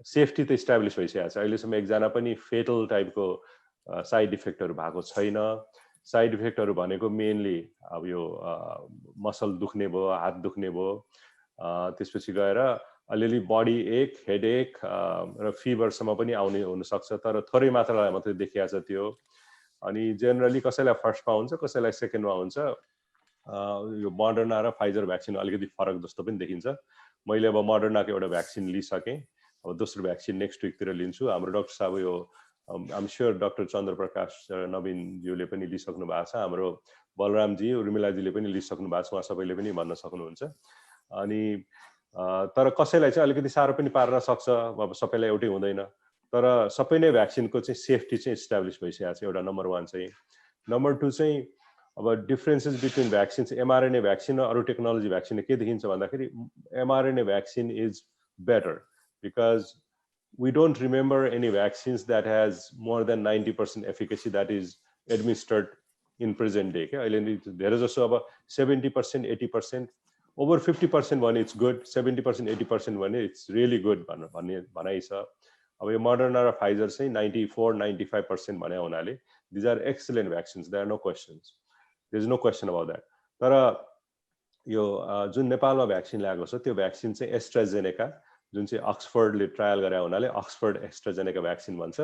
S2: सेफ्टी त इस्टाब्लिस भइसकेको छ। अहिलेसम्म एकजना पनि फेटल टाइपको साइड इफेक्टहरू भएको छैन। साइड इफेक्टहरू भनेको मेनली अब यो मसल दुख्ने भयो, हात दुख्ने भयो, त्यसपछि गएर अलिअलि बडी एक, हेडेक र फिभरसम्म पनि आउने हुनसक्छ, तर थोरै मात्रालाई मात्रै देखिएको छ त्यो। अनि जेनरली कसैलाई फर्स्टमा हुन्छ, कसैलाई सेकेन्डमा हुन्छ। यो मोडर्ना र फाइजर भ्याक्सिन अलिकति फरक जस्तो पनि देखिन्छ। मैले अब मोडर्नाको एउटा भ्याक्सिन लिइसकेँ, अब दोस्रो भ्याक्सिन नेक्स्ट विकतिर लिन्छु। हाम्रो डाक्टर साहब यो आइम स्योर डक्टर चन्द्रप्रकाश नवीनज्यूले पनि लिइसक्नु भएको छ, हाम्रो बलरामजी उर्मिलाजीले पनि लिइसक्नु भएको छ, उहाँ सबैले पनि भन्न सक्नुहुन्छ। अनि तर कसैलाई चाहिँ अलिकति साह्रो पनि पार्न सक्छ, अब सबैलाई एउटै हुँदैन। तर सबै नै भ्याक्सिनको चाहिँ सेफ्टी चाहिँ इस्टाब्लिस भइसकेको छ, एउटा नम्बर 1 चाहिँ। नम्बर 2 चाहिँ अब differences between vaccines, mRNA vaccine र अरू टेक्नोलोजी भ्याक्सिन के देखिन्छ भन्दाखेरि mRNA vaccine is better because we don't remember any vaccines that has more than 90% efficacy that is administered in present day. There is also about 70%, 80%, over 50% when it's good, 70%, 80% when it's really good. अब यो Moderna र Pfizer चाहिँ 94, 95% भने हुनाले these are excellent vaccines. There are no questions. There is no question about that. तर यो जुन नेपालमा भ्याक्सिन ल्याएको छ त्यो भ्याक्सिन चाहिँ एस्ट्राजेनेका जुन चाहिँ अक्सफोर्डले ट्रायल गरे हुनाले अक्सफोर्ड एस्ट्राजेनेका भ्याक्सिन भन्छ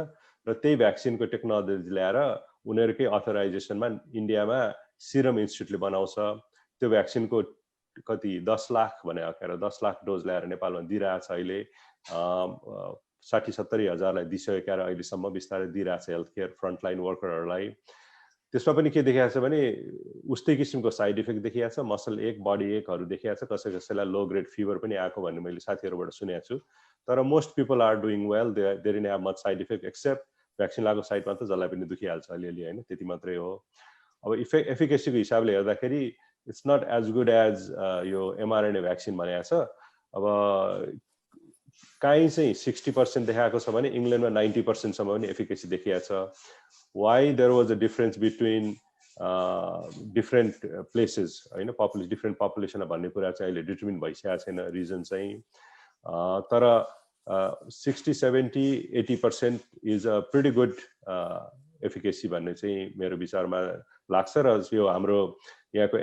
S2: र त्यही भ्याक्सिनको टेक्नोलोजी ल्याएर उनीहरुकै अथराइजेसनमा इन्डियामा सिरम इन्स्टिट्युटले बनाउँछ। त्यो भ्याक्सिनको कति 10 लाख भने 10 लाख डोज ल्याएर नेपालमा दिइरहेछ। अहिले 60-70 हजारलाई दिइसकेका र अहिलेसम्म बिस्तारै दिइरहेछ हेल्थ केयर फ्रन्टलाइन वर्करहरूलाई। त्यसमा पनि के देखिएको छ भने उस्तै किसिमको साइड इफेक्ट देखिएको छ, मसल एक बडी एकहरु देखिएको छ, कसै कसैलाई लो ग्रेड फिभर पनि आएको भन्ने मैले साथीहरुबाट सुनेको छु। तर most people are doing well, they didn't have much side effect except vaccine लागेको साइडमा त जसलाई पनि दुखिहाल्छ अलिअलि हैन, त्यति मात्रै हो। अब एफिकेसीको हिसाबले हेर्दाखेरि it's not as good as यो एमआरएनए भ्याक्सिन भनेको छ। अब काहीँ चाहिँ 60% देखाएको छ भने इंग्ल्यान्डमा 90% सम्म पनि एफिकेसी देखिएको छ। Why there was a difference between different places, हैन, different population भन्ने कुरा चाहिँ अहिले डिटरमिन भइसकेको छैन रिजन चाहिँ। तर 60, 70, 80% is a pretty good efficacy भन्ने चाहिँ मेरो विचारमा लाग्छ र यो हाम्रो यहाँको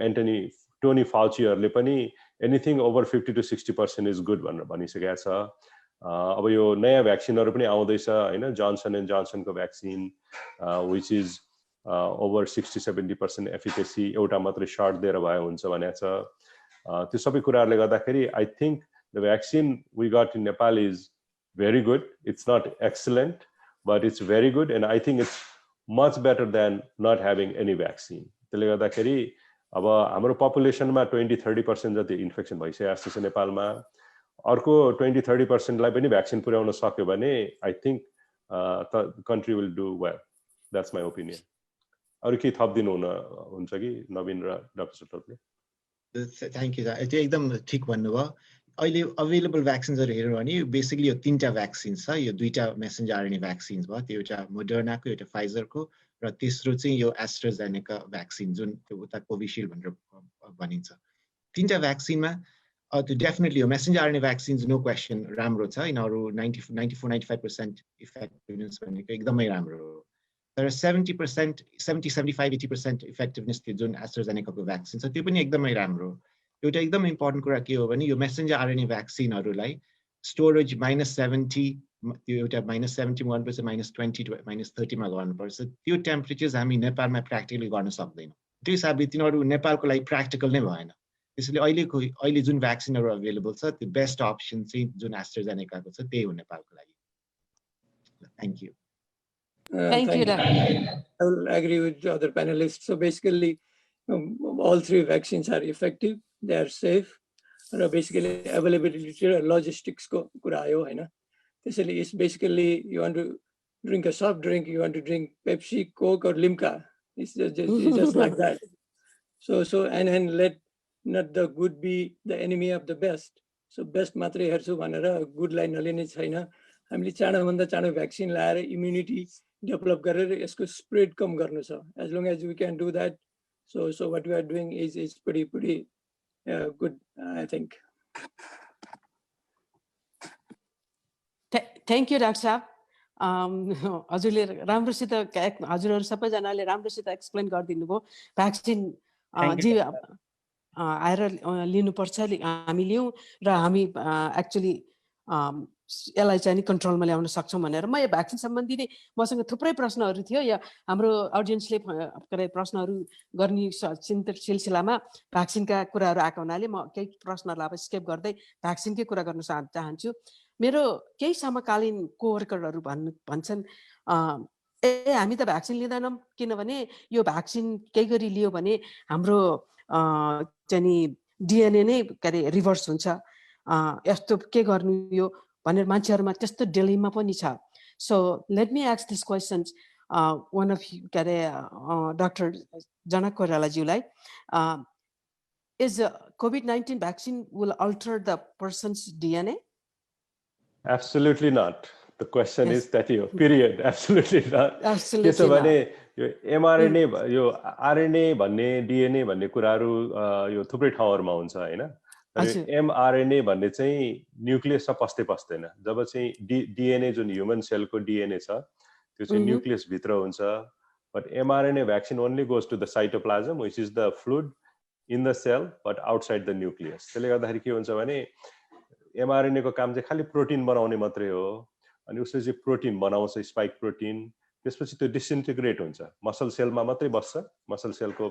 S2: टोनी फाउचीहरूले पनि anything over 50 to 60% is good भनेर भनिसकेका छ। अब यो नयाँ भ्याक्सिनहरू पनि आउँदैछ होइन, जोन्सन एन्ड जोन्सनको vaccine which is over 60-70% efficacy, एउटा मात्रै सर्ट दिएर भयो हुन्छ भनेको छ। त्यो सबै कुराहरूले गर्दाखेरि I think the vaccine we got in Nepal is very good. It's not excellent but it's very good and I think it's much better than not having any vaccine. त्यसले गर्दाखेरि अब हाम्रो पपुलेसनमा 20-30% जति इन्फेक्सन भइसकेको जस्तो छ नेपालमा। अर्को 20-30%लाई पनि भ्याक्सिन पुर्याउन सक्यो भने I think the country will do well. That's my opinion. अरू केही थपिदिनु हुन्छ कि नवीन र डाक्टर सुटलले?
S5: थ्याङ्क यू, त्यो एकदम ठिक भन्नुभयो। अहिले अवेलेबल भ्याक्सिन्सहरू हेर्नु भने बेसिकली यो 3टा भ्याक्सिन छ। यो 2टा मेसेन्जर आरएनए भ्याक्सिन्स भयो, त्यो एउटा मोडर्नाको एउटा फाइजरको र तेस्रो चाहिँ यो एस्ट्राजेनेका भ्याक्सिन जुन त्यो उता कोभिसिल्ड भनेर भनिन्छ। 3टा भ्याक्सिनमा त्यो डेफिनेटली यो messenger RNA vaccines no question राम्रो छ। यिनीहरू 94-95% इफेक्टिभनेस भनेको एकदमै राम्रो हो। तर 70%, 75-80% इफेक्टिभनेस त्यो जुन एस्ट्राजेनेकाको भ्याक्सिन छ त्यो पनि एकदमै राम्रो। एउटा एकदम इम्पोर्टेन्ट कुरा के हो भने यो मेसेन्जर आरएनए भ्याक्सिनहरूलाई स्टोरेज -70, त्यो एउटा -70 मा गर्नुपर्छ, -20 to -30 मा गर्नुपर्छ। त्यो टेम्परेचर्स हामी नेपालमा प्र्याक्टिकली गर्न सक्दैनौँ। त्यो हिसाबले तिनीहरू नेपालको लागि प्र्याक्टिकल नै भएन। त्यसैले अहिले जुन भ्याक्सिनहरू अभाइलेबल छ त्यो बेस्ट अप्सन चाहिँ जुन एस्ट्राजेनेकाको छ त्यही हो नेपालको लागि। Thank you.
S1: Thank you, Doctor.
S3: I will agree with the other panelists. So basically, all 3 vaccines are effective, they are safe, and basically availability and logistics ko kura ayo haina. It's basically you want to drink a soft drink, you want to drink Pepsi, Coke, or Limca. It's just like that. So and let not the good be the enemy of the best. So best matre herchu bhanera good line nalene chaina. हामीले चाँडोभन्दा चाँडो vaccine लाएर immunity develop गरेर यसको spread कम गर्नु छ। As long as we can do that, so what we are doing is pretty good, I think.
S1: Thank you, Dr. Saab. हजुरले राम्रोसित हजुरहरू सबैजनाले राम्रोसित एक्सप्लेन गरिदिनु भयो। भ्याक्सिन जी आएर लिनुपर्छ, हामी लियौँ र हामी एक्चुअली यसलाई चाहिँ नि कन्ट्रोलमा ल्याउन सक्छौँ भनेर। म यो भ्याक्सिन सम्बन्धी नै मसँग थुप्रै प्रश्नहरू थियो। या हाम्रो अडियन्सले प्रश्नहरू गर्ने सिलसिलामा भ्याक्सिनका कुराहरू आएको हुनाले म केही प्रश्नहरूलाई अब स्केप गर्दै भ्याक्सिनकै कुरा गर्न चाहन्छु। मेरो केही समकालीन कोवर्करहरू भन्छन् हामी त भ्याक्सिन लिँदैनौँ, किनभने यो भ्याक्सिन केही गरी लियो भने हाम्रो चाहिँ नि डिएनए नै रिभर्स हुन्छ, यस्तो के गर्नु यो भनेर मान्छेहरूमा त्यस्तो डिलेमा पनि छ। So let me ask this questions one of doctor Janak कोइरालाज्यूलाई, is COVID-19 vaccine will alter the person's DNA?
S2: Absolutely not. The question is that period. Absolutely not.
S1: Absolutely
S2: not. यो mRNA यो RNA भन्ने DNA भन्ने कुराहरू यो थुप्रै ठाउँहरुमा हुन्छ हैन। mRNA भन्ने चाहिँ न्युक्लियसमा पस्दैन। जब चाहिँ DNA जुन ह्युमन सेलको DNA छ त्यो चाहिँ न्युक्लियस भित्र हुन्छ। But mRNA vaccine only goes to the cytoplasm, which is the fluid in the cell but outside the nucleus. त्यसले गर्दाखेरि के हुन्छ भने mRNA को काम चाहिँ खाली प्रोटिन बनाउने मात्रै हो। अनि उसले चाहिँ प्रोटिन बनाउँछ, स्पाइक प्रोटिन, त्यसपछि त्यो डिसइन्टिग्रेट हुन्छ, मसल सेलमा मात्रै बस्छ। मसल सेलको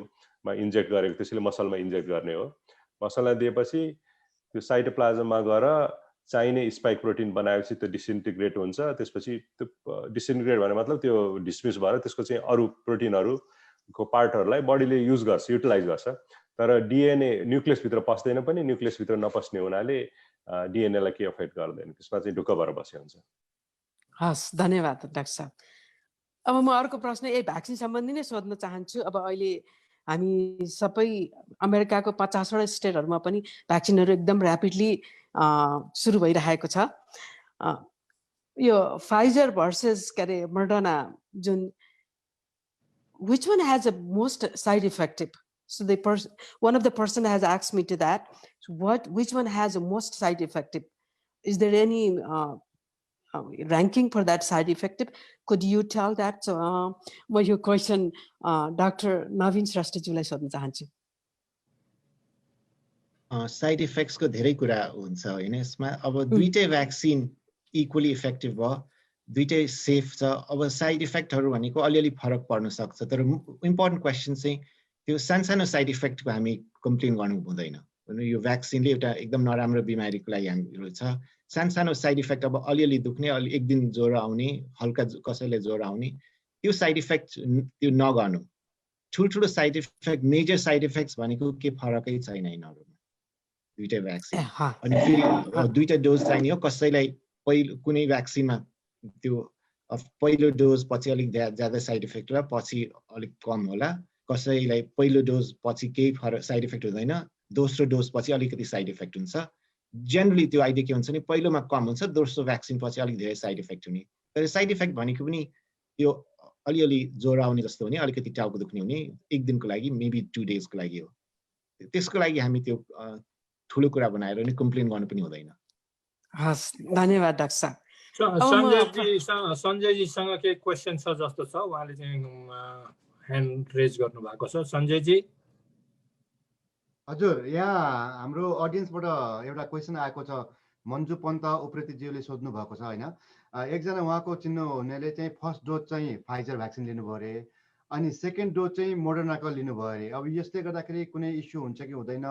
S2: मा इन्जेक्ट गरेको, त्यसैले मसलमा इन्जेक्ट गर्ने हो। मसललाई दिएपछि त्यो साइटोप्लाज्ममा गएर चाहिने स्पाइक प्रोटिन बनाएपछि त्यो डिसइन्टिग्रेट हुन्छ। त्यसपछि त्यो डिसइन्टिग्रेट भने मतलब त्यो डिसमिस भएर त्यसको चाहिँ अरू प्रोटिनहरुको पार्टहरुलाई बडीले युज गर्छ, युटिलाइज गर्छ। तर डिएनए न्युक्लियस भित्र पस्दैन पनि, न्युक्लियस भित्र नपस्ने हुनाले डिएनए लाई के अफेक्ट गर्दैन, त्यसमा चाहिँ ढुक्क भएर बसे हुन्छ।
S1: हस्, धन्यवाद डाक्टर साहब। अब म अर्को प्रश्न यही भ्याक्सिन सम्बन्धी नै सोध्न चाहन्छु। अब अहिले हामी सबै अमेरिकाको 50वटा स्टेटहरुमा पनि भ्याक्सिनहरु एकदम र्यापिडली सुरु भइरहेको छ। यो फाइजर भर्सेस मोडर्ना जुन, which one has the most side effective? So one of the person has asked me to that. So which one has the most side effective? Is there any ranking for that side effect. Could you tell that? So, your question, Dr. Navin Shresthaजीलाई सोध्न चाहन्छु.
S5: Side इफेक्ट्सको धेरै कुरा हुन्छ हैन यसमा. अब दुईटै vaccine equally effective भयो, दुईटै सेफ छ. अब साइड इफेक्टहरू भनेको अलिअलि फरक पर्न सक्छ, तर इम्पोर्टेन्ट क्वेसन चाहिँ त्यो सानसानो साइड इफेक्टको हामी कम्प्लेन गर्नु हुँदैन. यो भ्याक्सिनले एउटा एकदम नराम्रो बिमारीको लागि हाम्रो छ. सानसानो साइड इफेक्ट अब अलिअलि दुख्ने, अलि एक दिन ज्वरो आउने, हल्का कसैले ज्वरो आउने, त्यो साइड इफेक्ट त्यो नगर्नु. ठुल्ठुलो side effect, major side effects भनेको के फरकै छैन यिनीहरूमा दुईटै भ्याक्सिन. अनि फेरि दुईटा डोज चाहिने हो. कसैलाई पहिलो कुनै भ्याक्सिनमा त्यो पहिलो डोज पछि अलिक ज्यादा साइड इफेक्ट होला, पछि अलिक कम होला. कसैलाई पहिलो डोज पछि केही फरक साइड इफेक्ट हुँदैन, दोस्रो डोज पछि अलिकति साइड इफेक्ट हुन्छ. जेनरली त्यो आइडिया के हुन्छ नि, पहिलोमा कम हुन्छ, दोस्रो भ्याक्सिन पछि अलिक धेरै साइड इफेक्ट हुने. तर साइड इफेक्ट भनेको पनि त्यो अलिअलि ज्वरो आउने जस्तो हुने, अलिकति टाउको दुख्ने हुने, एक दिनको लागि मेबी 2 डेजको लागि हो. त्यसको लागि हामी त्यो ठुलो कुरा बनाएर नि कम्प्लेन गर्नु पनि हुँदैन.
S1: हस्, धन्यवाद डाक्टर साहब.
S8: सञ्जयजीसँग के क्वेसन छ जस्तो छ, उहाँले चाहिँ ह्यान्ड रेज गर्नु भएको छ. सञ्जयजी.
S7: हजुर, यहाँ हाम्रो अडियन्सबाट एउटा क्वेसन आएको छ. मन्जु पन्त उप्रेतीज्यूले सोध्नु भएको छ हैन. एकजना उहाँको चिन्नु हुनेले चाहिँ फर्स्ट डोज चाहिँ फाइजर भ्याक्सिन लिनुभयो अरे, अनि सेकेन्ड डोज चाहिँ मोडर्नाको लिनुभयो अरे. अब यसले गर्दाखेरि कुनै इस्यु हुन्छ कि हुँदैन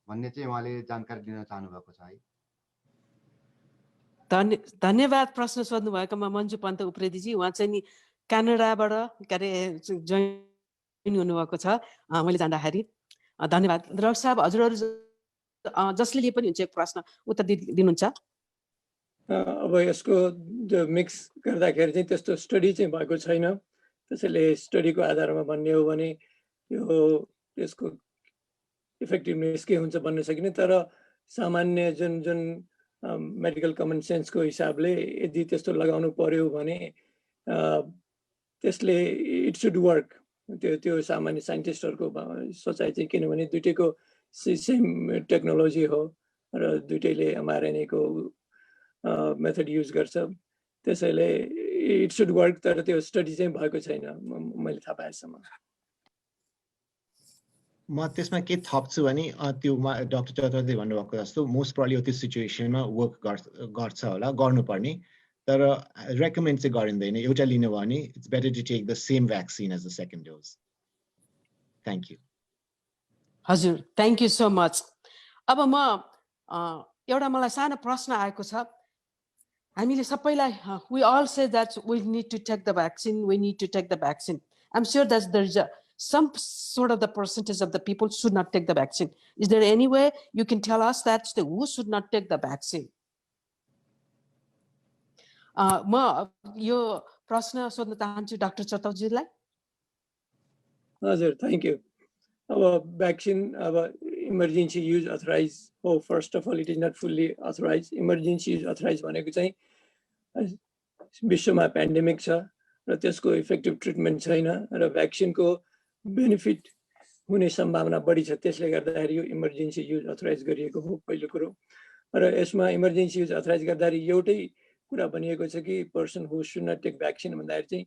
S7: भन्ने चाहिँ उहाँले जानकारी दिन चाहनु भएको छ है.
S1: धन्यवाद प्रश्न सोध्नु भएकोमा मन्जु पन्त उप्रेतीजी. उहाँ चाहिँ नि क्यानाडाबाट के अरे जोइन हुनुभएको छ मैले जान्दाखेरि. धन्यवाद. डाक्टर साहब, हजुरहरू जसले लिए पनि हुन्छ एक प्रश्न उत्तर दिनुहुन्छ.
S3: अब यसको मिक्स गर्दाखेरि चाहिँ त्यस्तो स्टडी चाहिँ भएको छैन. त्यसैले स्टडीको आधारमा भन्ने हो भने यो यसको इफेक्टिभनेस के हुन्छ भन्न सकिने. तर सामान्य जुन मेडिकल कमन सेन्सको हिसाबले यदि त्यस्तो लगाउनु पर्यो भने त्यसले इट सुड वर्क. त्यो सामान्य साइन्टिस्टहरूको सोचाइ चाहिँ, किनभने दुईटैको सेम टेक्नोलोजी हो र दुईटैले mRNA को मेथड युज गर्छ. त्यसैले इट सुड वर्क. तर त्यो स्टडी चाहिँ भएको छैन मैले थाहा पाएसम्म.
S5: म त्यसमा के थप्छु भने त्यो डाक्टर चतुर्थीले भन्नुभएको जस्तो मोस्ट प्रब्ली त्यो सिचुएसनमा वर्क गर्छ होला, गर्नुपर्ने. तर रेकमेन्ड चाहिँ गरिँदैन. एउटा लिनु भयो भने it's better to take the same vaccine as the second dose. Thank you.
S1: हजुर, थ्याङ्क यू सो मच. अब म एउटा मलाई सानो प्रश्न आएको छ. हामीले सबैलाई we all say that we need to take the vaccine, we need to take the vaccine. I'm sure that there's some sort of the percentage of the people should not take the vaccine. Is there any way you can tell us that who should not take the vaccine? म यो प्रश्न सोध्न चाहन्छु doctor चतुर्थीजीलाई.
S3: हजुर, thank you. अब vaccine अब emergency use authorize हो. First of all it is not fully authorize. Emergency use authorize भनेको चाहिँ विश्वमा पेन्डेमिक छ र त्यसको इफेक्टिभ ट्रिटमेन्ट छैन र भ्याक्सिनको बेनिफिट हुने सम्भावना बढी छ. त्यसले गर्दाखेरि यो इमर्जेन्सी युज अथराइज गरिएको हो पहिलो कुरो. र यसमा इमर्जेन्सी युज अथराइज गर्दाखेरि एउटै कुरा भनिएको छ कि person who should not take vaccine भन्दाखेरि चाहिँ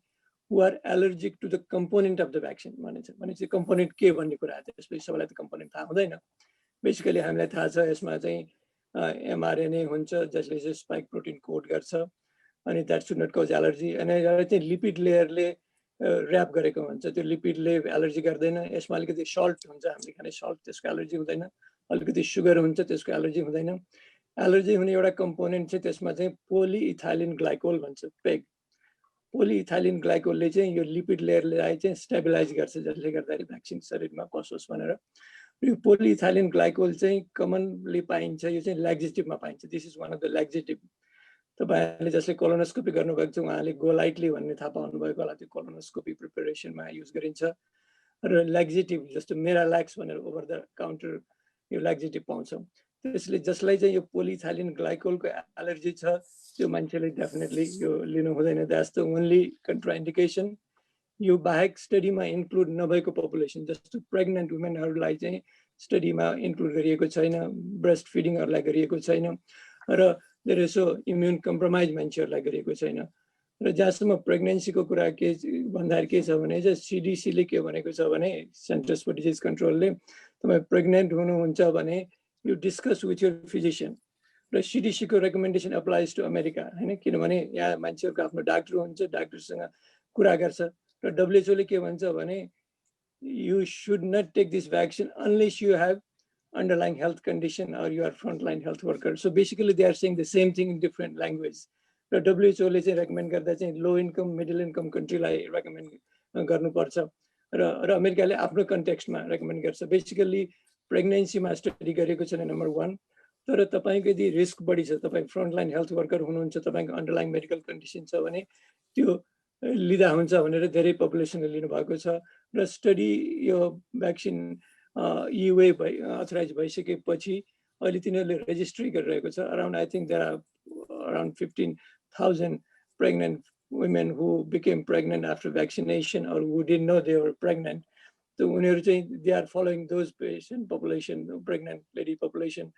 S3: who are allergic to the component of the vaccine. भनेपछि कम्पोनेन्ट के भन्ने कुरा. त्यसपछि सबैलाई त कम्पोनेन्ट थाहा हुँदैन. बेसिकली हामीलाई थाहा छ यसमा चाहिँ mRNA हुन्छ जसले चाहिँ स्पाइक प्रोटिन कोड गर्छ अनि that should not cause allergy. अनि चाहिँ लिपिड लेयरले ऱ्याप गरेको हुन्छ. त्यो लिपिडले एलर्जी गर्दैन. यसमा अलिकति सल्ट हुन्छ, हामीले खाने सल्ट, त्यसको एलर्जी हुँदैन. अलिकति सुगर हुन्छ, त्यसको एलर्जी हुँदैन. एलर्जी हुने एउटा कम्पोनेन्ट चाहिँ त्यसमा चाहिँ पोलिइथाइलिन ग्लाइकोल भन्छ, पेग. पोलिइथाइलिन ग्लाइकोलले चाहिँ यो लिपिड लेयरलाई चाहिँ स्टेबिलाइज गर्छ, जसले गर्दाखेरि भ्याक्सिन शरीरमा पसोस् भनेर. यो पोलिइथाइलिन ग्लाइकोल चाहिँ कमनली पाइन्छ, यो चाहिँ ल्याक्जेटिभमा पाइन्छ. This is one of the laxative. तपाईँहरूले जसले कोलोनोस्कोपी गर्नुभएको छ उहाँले गोलाइटली भन्ने थाहा पाउनुभएको होला. त्यो कोलोनोस्कोपी प्रिपेरेसनमा युज गरिन्छ र ल्याक्जेटिभ जस्तो मेराल्याक्स भनेर ओभर द काउन्टर यो ल्याक्जेटिभ पाउँछौँ. त्यसले जसलाई चाहिँ यो पोलिइथाइलिन ग्लाइकोलको एलर्जी छ त्यो मान्छेले डेफिनेटली यो लिनु हुँदैन. That's the only contraindication. यो बाहेक स्टडीमा इन्क्लुड नभएको पपुलेसन जस्तो प्रेग्नेन्ट वुमेनहरूलाई चाहिँ स्टडीमा इन्क्लुड गरिएको छैन, ब्रेस्ट फिडिङहरूलाई गरिएको छैन र धेरै यसो इम्युन कम्प्रोमाइज मान्छेहरूलाई गरिएको छैन। र जहाँसम्म प्रेग्नेन्सीको कुरा के भन्दाखेरि के छ भने चाहिँ CDC-ले के भनेको छ भने सेन्टर्स फर डिजिज कन्ट्रोलले तपाईँ प्रेग्नेन्ट हुनुहुन्छ भने you discuss with your physician. र CDC-को रेकमेन्डेसन अप्लाइज टु अमेरिका होइन, किनभने यहाँ मान्छेहरूको आफ्नो डाक्टर हुन्छ, डाक्टरसँग कुरा गर्छ। र WHO-ले के भन्छ भने you should not take this vaccine unless you have underlying health condition or you are frontline health worker. So basically they are saying the same thing in different language. र WHO-ले चाहिँ रेकमेन्ड गर्दा चाहिँ लो इन्कम मिडल इन्कम कन्ट्रीलाई recommend गर्नुपर्छ र अमेरिकाले आफ्नो कन्टेक्स्टमा रेकमेन्ड गर्छ। बेसिकली प्रेग्नेन्सीमा स्टडी गरेको छैन नम्बर 1, तर तपाईँको यदि रिस्क बढी छ, तपाईँ फ्रन्टलाइन हेल्थ वर्कर हुनुहुन्छ, तपाईँको अन्डरलाइन मेडिकल कन्डिसन छ भने त्यो लिँदा हुन्छ भनेर धेरै पपुलेसनले लिनुभएको छ। र स्टडी यो भ्याक्सिन EUA अथराइज भइसकेपछि अहिले तिनीहरूले रेजिस्ट्री गरिरहेको छ। Around I think there are around 15,000 pregnant women who became pregnant after vaccination or who didn't know they were pregnant. So they are following those patient population, pregnant lady population.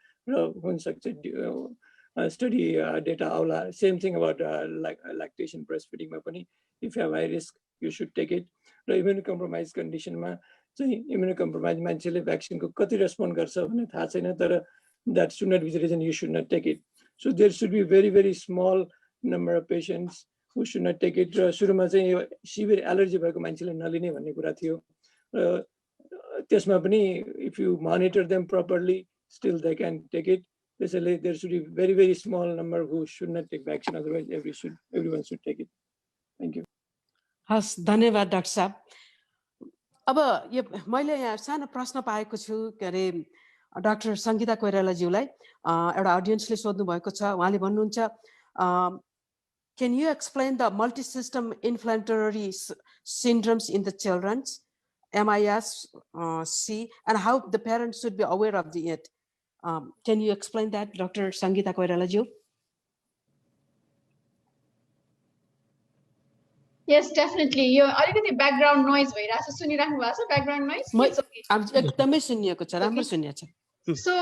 S3: Study data. Same thing about lactation breastfeeding. If you have high risk, you should take it. Immunocompromised condition ma immunocompromised manchele vaccine ko kati respond garcha bhanne thaha chaina, tara that should not be the reason you should not take it. So there should be very, very small number of patients who should not take it. सुरुमा चाहिँ severe allergy भएको मान्छेले नलिने भन्ने कुरा थियो। त्यसमा पनि if you monitor them properly, still they can take it. त्यसैले there should be very, very small number who should not take vaccine. Otherwise, everyone should take it. Thank you.
S1: हस्, धन्यवाद डाक्टर साहब। अब यो मैले यहाँ सानो प्रश्न पाएको छु के अरे डाक्टर सङ्गीता कोइरालाज्यूलाई एउटा अडियन्सले सोध्नु भएको छ। उहाँले भन्नुहुन्छ can you explain the multi-system inflammatory syndromes in the children's MIS-C and how the parents should be aware of it? Can you explain that, Dr. Sangeeta Koiralajyu?
S4: Yes, definitely. Your background noise background noise.
S1: एकदमै सुनिएको छ, राम्रो सुनिएको छ।
S4: So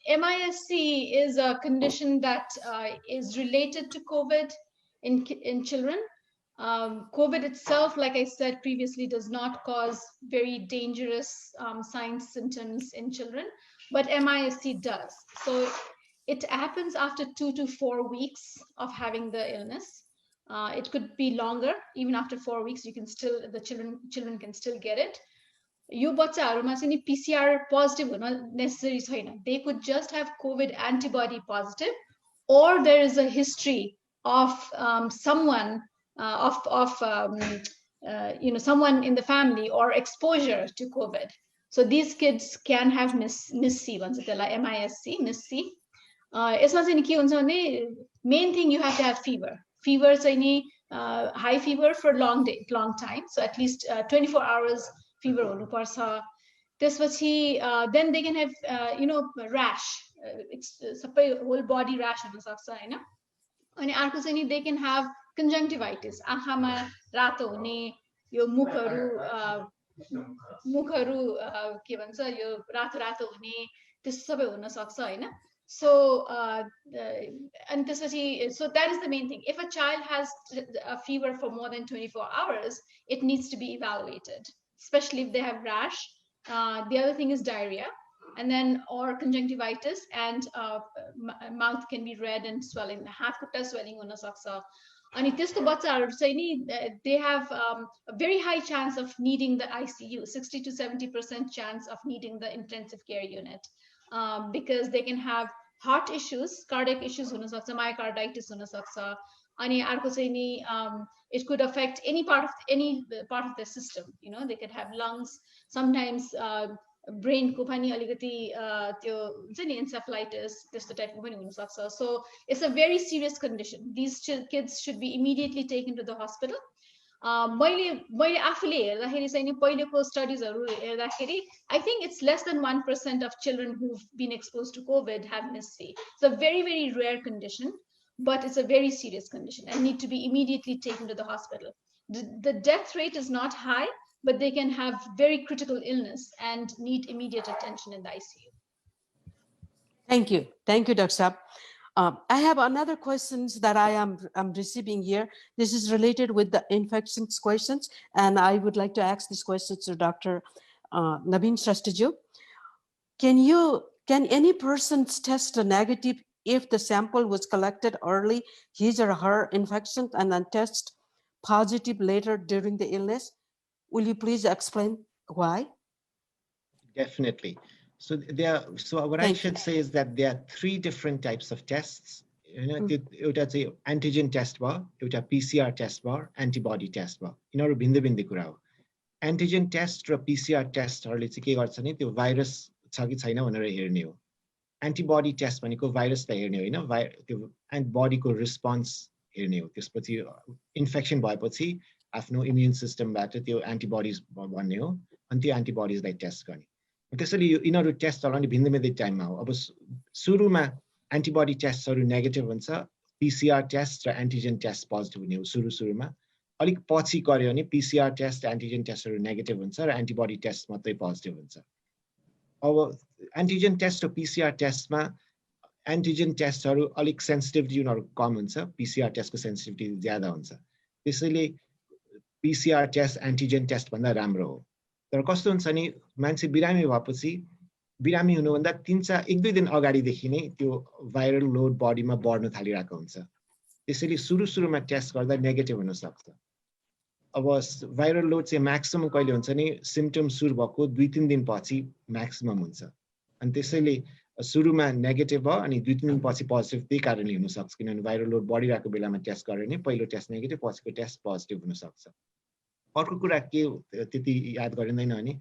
S4: MIS-C is a condition that is related to COVID in children. COVID itself, like I said previously, does not cause very dangerous signs, symptoms in children, but MIS-C does. So it happens after 2 to 4 weeks of having the illness. It could be longer, even after 4 weeks, the children can still get it. यो बच्चाहरुमा चाहिँ नि PCR positive हुन necessary छैन. They could just have COVID antibody positive, or there is a history of someone someone in the family or exposure to COVID. So these kids can have MIS-C, MIS-C, MIS-C. यसमा चाहिँ नि के हुन्छ भने main thing you have to have fever. Fever चाहिँ नि high fever for long time, so at least 24 hours fever हुनुपर्छ। त्यसपछि then they can have rash, सबै whole body rash हुन सक्छ हैन। अनि अर्को चाहिँ नि they can have conjunctivitis, आँखामा रातो हुने, यो मुखहरु के भन्छ यो रातो हुने, त्यस्तो सबै हुन सक्छ हैन। So and त्यसपछि so that is the main thing. If a child has a fever for more than 24 hours, it needs to be evaluated, especially if they have rash. The other thing is diarrhea, and then or conjunctivitis, and mouth can be red and swelling, half swelling on a saksa. And they have a very high chance of needing the ICU, 60 to 70% chance of needing the intensive care unit, because they can have heart issues, cardiac issues, myocarditis, it could affect any part of the system. They could have lungs, sometimes brain ko pani aligati encephalitis, this type of. So it's a very serious condition. These kids should be immediately taken to the hospital. मैले आफूले हेर्दाखेरि चाहिँ नि पहिलेको स्टडीजहरु हेर्दाखेरि I think it's less than 1% of children who've been exposed to COVID have MIS-C. It's a very, very rare condition, but it's a very serious condition and need to be immediately taken to the hospital. The death rate is not high, but they can have very critical illness and need immediate attention in the ICU.
S1: Thank you, Dr. Saab. I have another questions that I'm receiving here. This is related with the infections questions, and I would like to ask this question to Dr. Naveen Shrestha. Can any person test negative if the sample was collected early, his or her infection, and then test positive later during the illness? Will you please explain why?
S5: Definitely. So what I should say is that there are 3 different types of tests. एउटा चाहिँ antigen test भयो, एउटा PCR test भयो, antibody test भयो. यिनीहरू भिन्दै भिन्दै कुरा हो. एन्टिजेन टेस्ट र PCR टेस्टहरूले चाहिँ के गर्छ भने त्यो भाइरस छ कि छैन भनेर हेर्ने हो. एन्टिबडी टेस्ट भनेको भाइरसलाई हेर्ने होइन, त्यो बडीको रिस्पोन्स हेर्ने हो. त्यसपछि इन्फेक्सन भएपछि आफ्नो इम्युन सिस्टमबाट त्यो एन्टिबडिज भन्ने हो, अनि त्यो एन्टिबडिजलाई टेस्ट गर्ने. त्यसैले यिनीहरू टेस्ट चलाउने भिन्दै भिन्दै टाइममा हो. अब सुरुमा एन्टिबडी टेस्टहरू नेगेटिभ हुन्छ, PCR टेस्ट र एन्टिजेन टेस्ट पोजिटिभ हुने हो सुरुमा. अलिक पछि गऱ्यो भने PCR टेस्ट एन्टिजेन टेस्टहरू नेगेटिभ हुन्छ र एन्टिबडी टेस्ट मात्रै पोजिटिभ हुन्छ. अब एन्टिजेन टेस्ट र PCR टेस्टमा एन्टिजेन टेस्टहरू अलिक सेन्सिटिभिटी उनीहरू कम हुन्छ, PCR टेस्टको सेन्सिटिभिटी ज्यादा हुन्छ. त्यसैले PCR टेस्ट एन्टिजेन टेस्ट भन्दा राम्रो हो. तर कस्तो हुन्छ नि, मान्छे बिरामी भएपछि बिरामी हुनुभन्दा 1-2 दिन अगाडिदेखि नै त्यो भाइरल लोड बडीमा बढ्न थालिरहेको हुन्छ. त्यसैले सुरुमा टेस्ट गर्दा नेगेटिभ हुन सक्छ. अब भाइरल लोड चाहिँ म्याक्सिमम कहिले हुन्छ नि, सिम्पटम सुरु भएको 2-3 दिन पछि म्याक्सिमम हुन्छ. अनि त्यसैले सुरुमा नेगेटिभ भयो अनि 2-3 दिन पछि पोजिटिभ त्यही कारणले हुन सक्छ, किनभने भाइरल लोड बढिरहेको बेलामा टेस्ट गर्यो भने पहिलो टेस्ट नेगेटिभ, पछिको टेस्ट पोजिटिभ हुन सक्छ. अर्को कुरा के त्यति याद गरिँदैन भने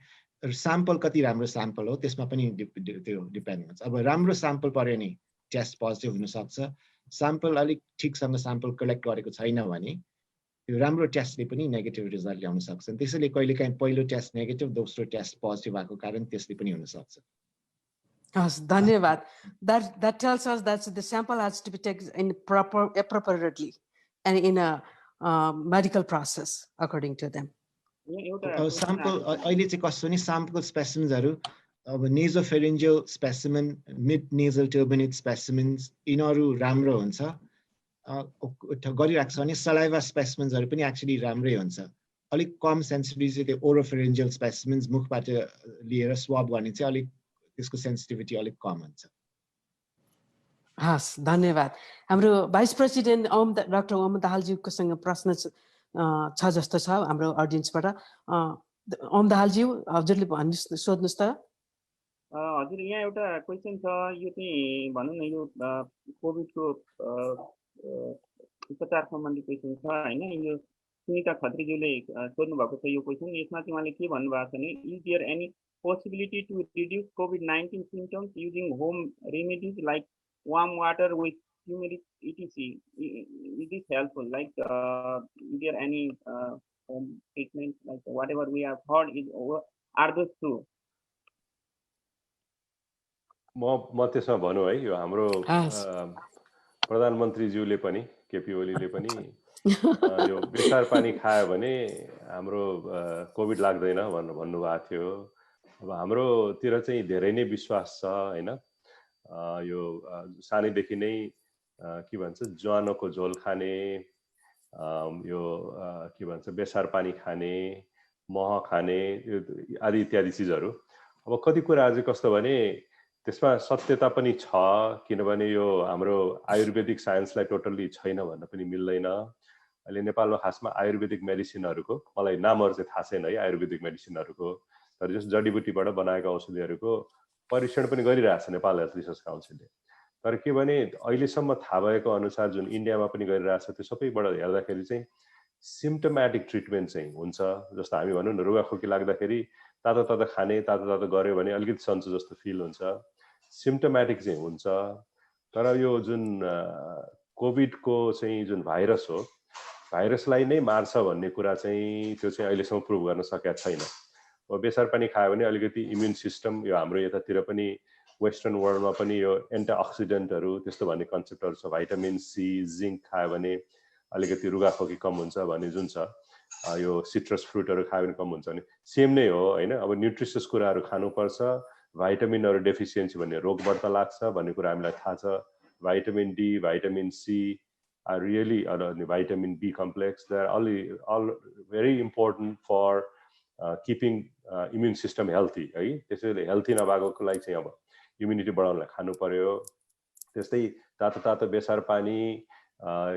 S5: स्याम्पल कति राम्रो स्याम्पल हो त्यसमा पनि त्यो डिपेन्ड हुन्छ. अब राम्रो स्याम्पल पर्यो भने टेस्ट पोजिटिभ हुन सक्छ. स्याम्पल अलिक ठिकसँग स्याम्पल कलेक्ट गरेको छैन भने त्यो राम्रो टेस्टले पनि नेगेटिभ रिजल्ट ल्याउन सक्छ. त्यसैले कहिलेकाहीँ पहिलो टेस्ट नेगेटिभ, दोस्रो टेस्ट पोजिटिभ भएको कारण त्यसले पनि हुन सक्छ.
S1: धन्यवाद. That tells us that the sample has to be taken in appropriately and in a medical process according to them.
S5: Sample अहिले चाहिँ कस्तो नि, sample specimensहरू अब nasopharyngeal specimen, mid nasal turbinate specimens यिनीहरू राम्रो हुन्छ. गरिरहेको छ भने saliva specimensहरू पनि एक्चुअली राम्रै हुन्छ. अलिक कम सेन्सिटिभिटी त्यो oropharyngeal specimens मुखबाट लिएर स्वाब गर्ने चाहिँ अलिक त्यसको सेन्सिटिभिटी अलिक कम हुन्छ.
S1: हस्, धन्यवाद. हाम्रो भाइस प्रेसिडेन्ट डाक्टर ओम दाहालज्यूकोसँग प्रश्न छ जस्तो छ हाम्रो अडियन्सबाट. ओम दाहालज्यू, हजुरले सोध्नुहोस् त.
S6: हजुर, यहाँ एउटा क्वेसन छ. यो चाहिँ भनौँ न, यो कोभिडको उपचार सम्बन्धी क्वेसन छ होइन. यो सुनिता खत्रीज्यूले सोध्नु भएको छ यो क्वेसन. यसमा चाहिँ उहाँले के भन्नुभएको छ भने, is there any possibility to reduce COVID-19 symptoms using home remedies like warm water with turmeric etc. Is this helpful? Like, is there any home treatment, like whatever we have heard, are those true?
S2: म त्यसमा भनौँ है, यो हाम्रो प्रधानमन्त्रीज्यूले पनि, केपी ओलीले पनि यो बेसार पानी खायो भने हाम्रो कोभिड लाग्दैन भन्नुभएको थियो. अब हाम्रोतिर चाहिँ धेरै नै विश्वास छ होइन. यो सानैदेखि नै के भन्छ, ज्वानोको झोल खाने, यो के भन्छ बेसार पानी खाने, मह खाने आदि इत्यादि चिजहरू. अब कति कुरा चाहिँ कस्तो भने त्यसमा सत्यता पनि छ, किनभने यो हाम्रो आयुर्वेदिक साइन्सलाई टोटल्ली छैन भन्न पनि मिल्दैन. अहिले नेपालमा खासमा आयुर्वेदिक मेडिसिनहरूको मलाई नामहरू चाहिँ थाहा छैन है, आयुर्वेदिक मेडिसिनहरूको, तर जस जडीबुटीबाट बनाएका औषधिहरूको परीक्षण पनि गरिरहेछ नेपाल हेल्थ रिसर्च काउन्सिलले. तर के भने अहिलेसम्म थाहा भएको अनुसार जुन इन्डियामा पनि गरिरहेछ त्यो सबैबाट हेर्दाखेरि चाहिँ सिम्पटोमेटिक ट्रिटमेन्ट चाहिँ हुन्छ. जस्तो हामी भनौँ न, रुगाखोकी लाग्दाखेरि तातो तातो खाने, तातो तातो गऱ्यो भने अलिकति सन्चो जस्तो फिल हुन्छ, सिम्पटोमेटिक चाहिँ हुन्छ. तर यो जुन कोभिडको चाहिँ जुन भाइरस हो, भाइरसलाई नै मार्छ भन्ने कुरा चाहिँ त्यो चाहिँ अहिलेसम्म प्रुभ गर्न सकेका छैन. अब बेसार पानी खायो भने अलिकति इम्युन सिस्टम, यो हाम्रो यतातिर पनि वेस्टर्न वर्ल्डमा पनि यो एन्टिअक्सिडेन्टहरू त्यस्तो भन्ने कन्सेप्टहरू छ. भाइटामिन सी, जिङ्क खायो भने अलिकति रुगाखोकी कम हुन्छ भन्ने जुन छ. यो सिट्रस फ्रुटहरू खायो भने कम हुन्छ भने सेम नै हो होइन. अब न्युट्रिसियस कुराहरू खानुपर्छ, भाइटामिनहरू डेफिसियन्सी भन्ने रोगबाट लाग्छ भन्ने कुरा हामीलाई थाहा छ. vitamin D, vitamin C are really, the vitamin B complex, they're all very important for keeping immune system healthy है त्यसैले हेल्थी नभएकोको लागि चाहिँ अब इम्युनिटी बढाउनलाई खानु पर्यो त्यस्तै तातो तातो बेसार पानी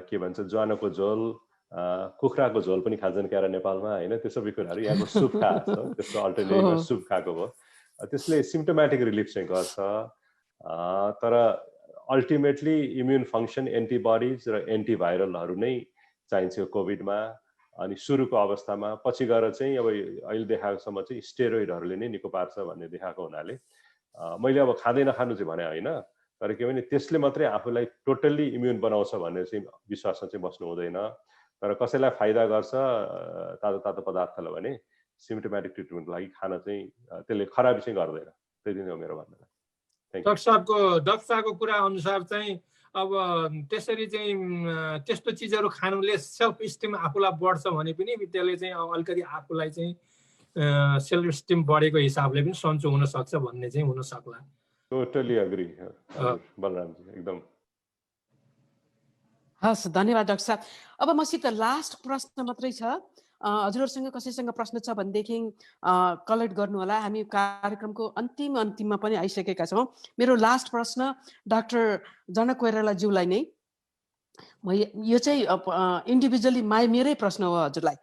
S2: के भन्छ ज्वानोको झोल कुखुराको झोल पनि खान्छन् क्यारा नेपालमा हैन त्यो सबै कुराहरु यहाँको सुप खान्छ त्यसको अल्टरनेटिभमा सुप खाएको भयो त्यसले सिम्पटोमेटिक रिलिफ चाहिँ गर्छ तर अल्टिमेटली इम्युन फंक्सन एन्टिबडीज र एन्टिभाइरलहरु नै चाहिन्छ कोभिडमा अनि सुरुको अवस्थामा पछि गएर चाहिँ अब अहिले देखाएकोसम्म चाहिँ स्टेरोइडहरुले नै निको पार्छ भन्ने देखाएको हुनाले मैले अब खाँदै नखानु चाहिँ भने हैन तर के भने त्यसले मात्रै आफूलाई टोटल्ली इम्युन बनाउँछ भन्ने चाहिँ विश्वासमा चाहिँ बस्नु हुँदैन तर कसैलाई फाइदा गर्छ तातो तातो पदार्थले भने सिम्पटोमेटिक ट्रिटमेन्टको लागि खाना चाहिँ त्यसले खराबी चाहिँ गर्दैन त्यति नै हो मेरो भन्नु
S8: डाक्टर साहबको कुरा अनुसार चाहिँ अब त्यसरी चाहिँ त्यस्तो चीजहरु खानुले सेल्फ स्टिम आफूलाई बढ्छ भने पनि त्यसले चाहिँ अलिकति आफूलाई चाहिँ सेल्फ स्टिम बढेको हिसाबले पनि सन्चो हुन सक्छ भन्ने चाहिँ हुन सक्ला
S2: टोटली एग्री बलराम जी एकदम
S1: हस् धन्यवाद डाक्टर साहब अब मसित लास्ट प्रश्न मात्रै छ हजुरहरुसँग कसैसँग प्रश्न छ भनेदेखि कलेक्ट गर्नु होला हामी कार्यक्रमको अन्तिममा पनि आइसकेका छौं मेरो लास्ट प्रश्न डाक्टर जनक कोइराला ज्यूलाई नै यो चाहिँ इन्डिभिजुअली मेरै प्रश्न हो हजुरलाई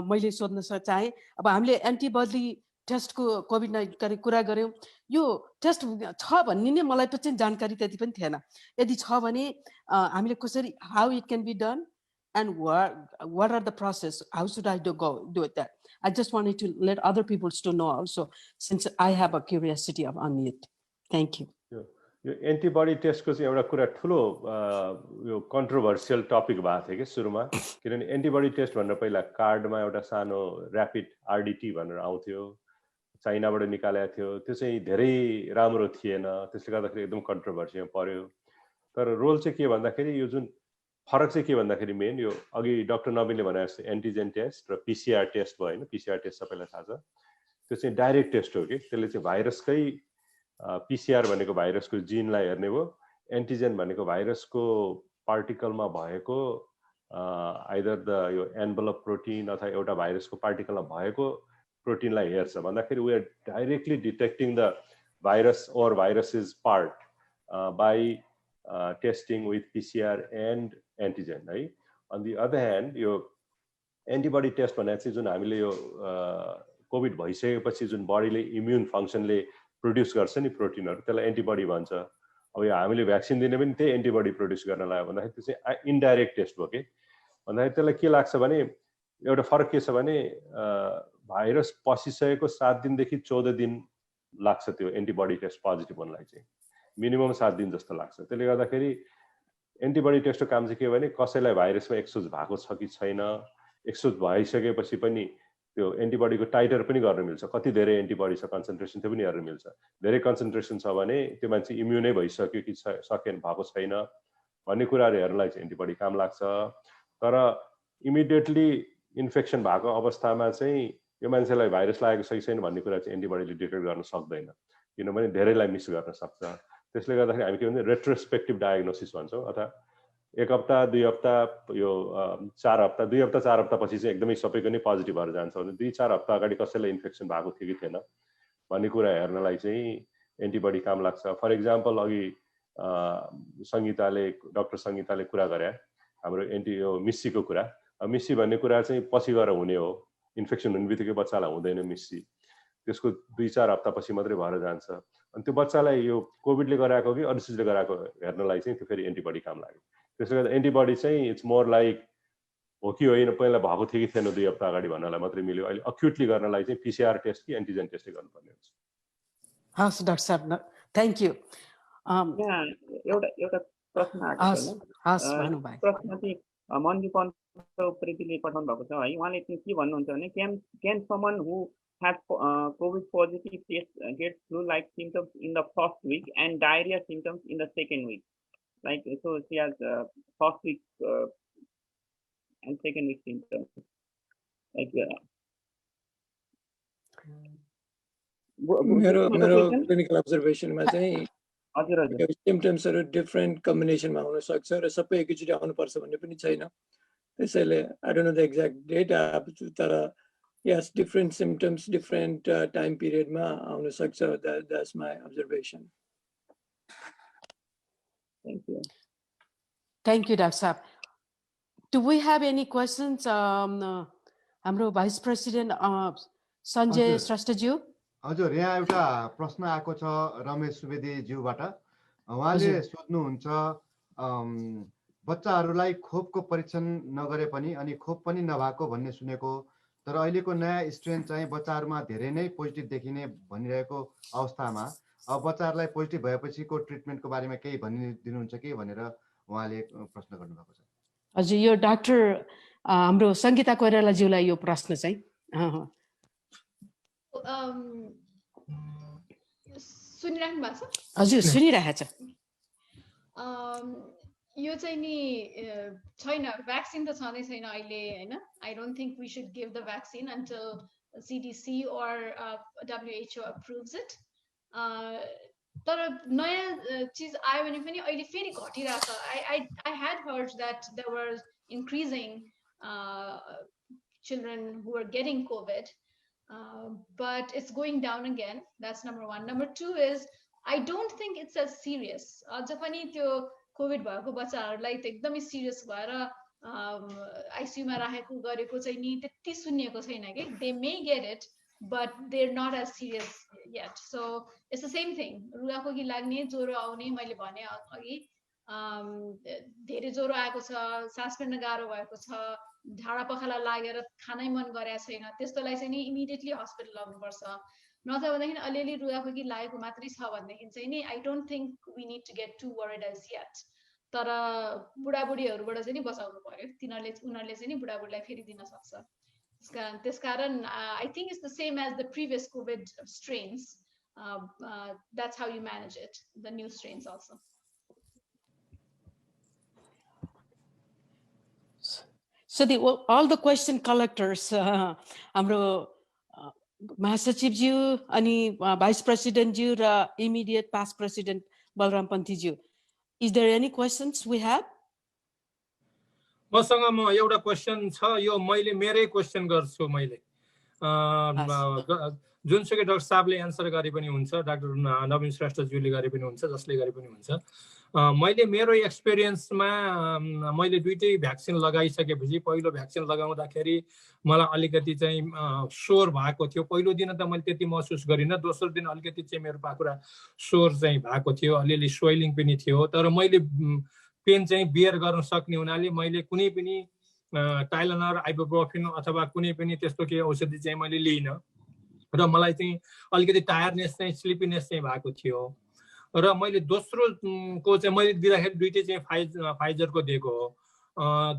S1: मैले सोध्न चाहे अब हामीले एन्टिबडी टेस्टको कोभिड-19 कुरा गर्यौं यो टेस्ट छ भन्ने नै मलाई चाहिँ जानकारी त्यति पनि थिएन यदि छ भने हामीले कसरी how it can be done and what are the process how should I do it that I just wanted to let other people to know also since I have a curiosity on it thank you
S2: यो antibody टेस्टको चाहिँ एउटा कुरा ठुलो यो controversial topic भएको थियो के सुरुमा किनभने एन्टिबडी टेस्ट भनेर पहिला कार्डमा एउटा सानो र्यापिड आरडीटी भनेर आउँथ्यो चाइनाबाट निकालेको थियो त्यो चाहिँ धेरै राम्रो थिएन त्यसले गर्दाखेरि एकदम कन्ट्रोभर्सीमा पर्यो तर रोल चाहिँ के भन्दाखेरि यो जुन फरक चाहिँ के भन्दाखेरि मेन यो अघि डाक्टर नवीनले भने जस्तो एन्टिजेन टेस्ट र पीसीआर टेस्ट भयो हैन पीसीआर टेस्ट सबैलाई थाहा छ त्यो चाहिँ डाइरेक्ट टेस्ट हो के त्यसले चाहिँ भाइरसकै पीसीआर भनेको भाइरसको जिनलाई हेर्ने हो एन्टिजेन भनेको भाइरसको पार्टिकलमा भएको आइदर द यो एन्भलप प्रोटिन अथवा एउटा भाइरसको पार्टिकलमा भएको प्रोटिनलाई हेर्छ भन्दाखेरि we are directly detecting the virus or virus is part by testing with PCR and antigen है on the other hand यो एन्टिबडी टेस्ट भने चाहिँ जुन हामीले यो कोभिड भइसकेपछि जुन बडीले इम्युन फंक्सनले प्रोड्युस गर्छ नि प्रोटिनहरु त्यसलाई एन्टिबडी भन्छ अब यो हामीले भ्याक्सिन दिने पनि त्यही एन्टिबडी प्रोड्युस गर्न लाग्यो भन्दाखेरि त्यो चाहिँ इन्डाइरेक्ट टेस्ट हो के भन्दाखेरि त्यसलाई के लाग्छ भने एउटा फरक के छ भने भाइरस पसिसकेको 7 दिनदेखि 14 दिन लाग्छ त्यो एन्टिबडी टेस्ट पोजिटिभ हुनलाई चाहिँ मिनिमम 7 दिन जस्तो लाग्छ त्यसले गर्दाखेरि एन्टिबडी टेस्टको काम चाहिँ के भने कसैलाई भाइरसमा एक्सपोज भएको छ कि छैन एक्सपोज भइसकेपछि पनि त्यो एन्टिबडीको टाइटर पनि गर्न मिल्छ कति धेरै एन्टिबडी छ कन्सन्ट्रेसन त्यो पनि हेर्न मिल्छ धेरै कन्सन्ट्रेसन छ भने त्यो मान्छे इम्युनै भइसक्यो कि सकेन भएको छैन भन्ने कुराहरु हेर्नलाई चाहिँ एन्टिबडी काम लाग्छ तर इमिडिएटली इन्फेक्सन भएको अवस्थामा चाहिँ यो मान्छेलाई भाइरस लागेको छ कि छैन भन्ने कुरा चाहिँ एन्टिबडीले डिटेक्ट गर्न सक्दैन किनभने धेरैलाई मिस गर्न सक्छ त्यसले गर्दाखेरि हामी के भन्छ रेट्रोस्पेक्टिभ डायग्नोसिस भन्छौं अथवा 1 हप्ता 2 हप्ता यो 4 हप्ता 2 हप्ता 4 हप्ता पछि चाहिँ एकदमै सबैको नै पोजिटिभ भएर जान्छ भने 2-4 हप्ता अगाडि कसैलाई इन्फेक्सन भएको थियो कि थिएन भन्ने कुरा हेर्नलाई चाहिँ एन्टिबडी काम लाग्छ फर एक्जाम्पल अघि डाक्टर संगीताले कुरा गरे हाम्रो यो मिस्सीको कुरा मिस्सी भन्ने कुरा चाहिँ पछि गएर हुने हो इन्फेक्सन हुनेबित्तिकै बच्चालाई हुँदैन मिस्सी त्यसको 2-4 हप्ता पछि मात्रै भएर जान्छ अनि त्यो बच्चालाई यो कोभिडले गराएको कि अरू चिजले गराएको हेर्नलाई चाहिँ त्यो फेरि एन्टिबडी काम लाग्यो त्यसले गर्दा एन्टिबडी चाहिँ इट्स मोर लाइक हो कि होइन पहिला भएको थियो कि थिएन 2 हप्ता अगाडि भन्नलाई मात्रै मिल्यो अहिले अक्युटली गर्नलाई चाहिँ पीसीआर टेस्ट कि एन्टिजेन टेस्टै गर्नुपर्ने हुन्छ
S1: हस् डाक्टर साहब थ्यांक यू
S6: एउटा प्रश्न आएको छ
S1: हस् भन्नु भयो
S6: प्रश्न चाहिँ मन्जु पन्त प्रीतिले पठाउनु भएको छ है उहाँले चाहिँ के भन्नुहुन्छ भने can someone who has COVID positive test gets flu-like symptoms in the first week and diarrhea symptoms in the second week. Like so, she has first week and second week symptoms. Like
S3: मेरो clinical अब्जर्भेसनमा चाहिँ
S6: हजुर हजुर
S3: सिम्पटम्सहरू different कम्बिनेसनमा हुन सक्छ र सबै एकैचोटि आउनुपर्छ भन्ने पनि छैन त्यसैले I don't know the exact date तर yes different symptoms different time period ma aun sakcha that's my observation.
S6: Thank you.
S1: Thank you, Dr. Saab. Do we have any questions? Hamro Vice President Sanjay Shresthaज्यू.
S7: हजुर यहाँ एउटा प्रश्न आएको छ रमेश सुवेदी ज्यूबाट उहाँले सोध्नुहुन्छ बच्चाहरूलाई खोपको परीक्षण नगरे पनि अनि खोप पनि नभएको भन्ने सुनेको तर अहिलेको नयाँ स्ट्रेन चाहिँ बच्चाहरूमा धेरै नै पोजिटिभ देखिने भनिरहेको अवस्थामा अब बच्चाहरूलाई पोजिटिभ भएपछिको ट्रिटमेन्टको बारेमा केही भनिदिनुहुन्छ कि भनेर उहाँले प्रश्न गर्नुभएको छ।
S1: हजुर यो डाक्टर हाम्रो सङ्गीता कोइरालाज्यूलाई यो प्रश्न चाहिँ
S4: सुनिराख्नु भएको छ?
S1: हजुर सुनिरहेछ।
S4: यो चाहिँ नि छैन भ्याक्सिन त छँदै छैन अहिले हैन I don't think we should give the vaccine until CDC or WHO approves it तर नयाँ चीज आयो भने पनि अहिले फेरि घटिरहेछ I had heard that there were increasing children who are getting COVID but it's going down again. That's number one. Number two is I don't think it's as serious. अझ पनि त्यो कोभिड भएको बच्चाहरूलाई त एकदमै सिरियस भएर आइसियुमा राखेको गरेको चाहिँ नि त्यति सुनिएको छैन कि they may get it but they are not as serious yet so it's the same thing रुगाखोकी लाग्ने ज्वरो आउने मैले भने अघि धेरै ज्वरो आएको छ सास फेर्न गाह्रो भएको छ झाडा पखाला लागेर खानै मन गरेको छैन त्यस्तोलाई चाहिँ नि इमिडिएटली हस्पिटल लग्नुपर्छ नत्र भन्दाखेरि अलिअलि रुगाखोकी लागेको मात्रै छ भनेदेखि चाहिँ नि I don't think we need to get to worried as yet तर बुढाबुढीहरूबाट चाहिँ नि बचाउनु पर्यो उनीहरूले चाहिँ नि बुढाबुढीलाई फेरि दिन सक्छ त्यसकारण I think it's the same as the previous COVID strains that's how you manage it, the new strains also.
S1: So all the question collectors हाम्रो महासचिवज्यू अनि भाइस प्रेसिडेन्टज्यू र इमिडिएट पास्ट प्रेसिडेन्ट बलराम पन्थीज्यू is there any questions we have?
S8: मसँग म एउटा question छ यो मैले मेरै क्वेशन गर्छु मैले जुनसुकै डाक्टर साहबले एन्सर गरे पनि हुन्छ डाक्टर नवीन श्रेष्ठज्यूले गरे पनि हुन्छ जसले गरे पनि हुन्छ मैले मेरो एक्सपिरियन्समा मैले दुईटै भ्याक्सिन लगाइसकेपछि पहिलो भ्याक्सिन लगाउँदाखेरि मलाई अलिकति चाहिँ स्वर भएको थियो पहिलो दिन त मैले त्यति महसुस गरिनँ दोस्रो दिन अलिकति चाहिँ मेरो पाखुरा स्वर चाहिँ भएको थियो अलिअलि स्वेलिङ पनि थियो तर मैले पेन चाहिँ बियर गर्न सक्ने हुनाले मैले कुनै पनि टाइलेनर आइबुप्रोफेन अथवा कुनै पनि त्यस्तो केही औषधि चाहिँ मैले लिइनँ र मलाई चाहिँ अलिकति टायर्डनेस चाहिँ स्लिपीनेस चाहिँ भएको थियो र मैले दोस्रो को चाहिँ मैले दिँदाखेरि दुईटै चाहिँ फाइजरको दिएको हो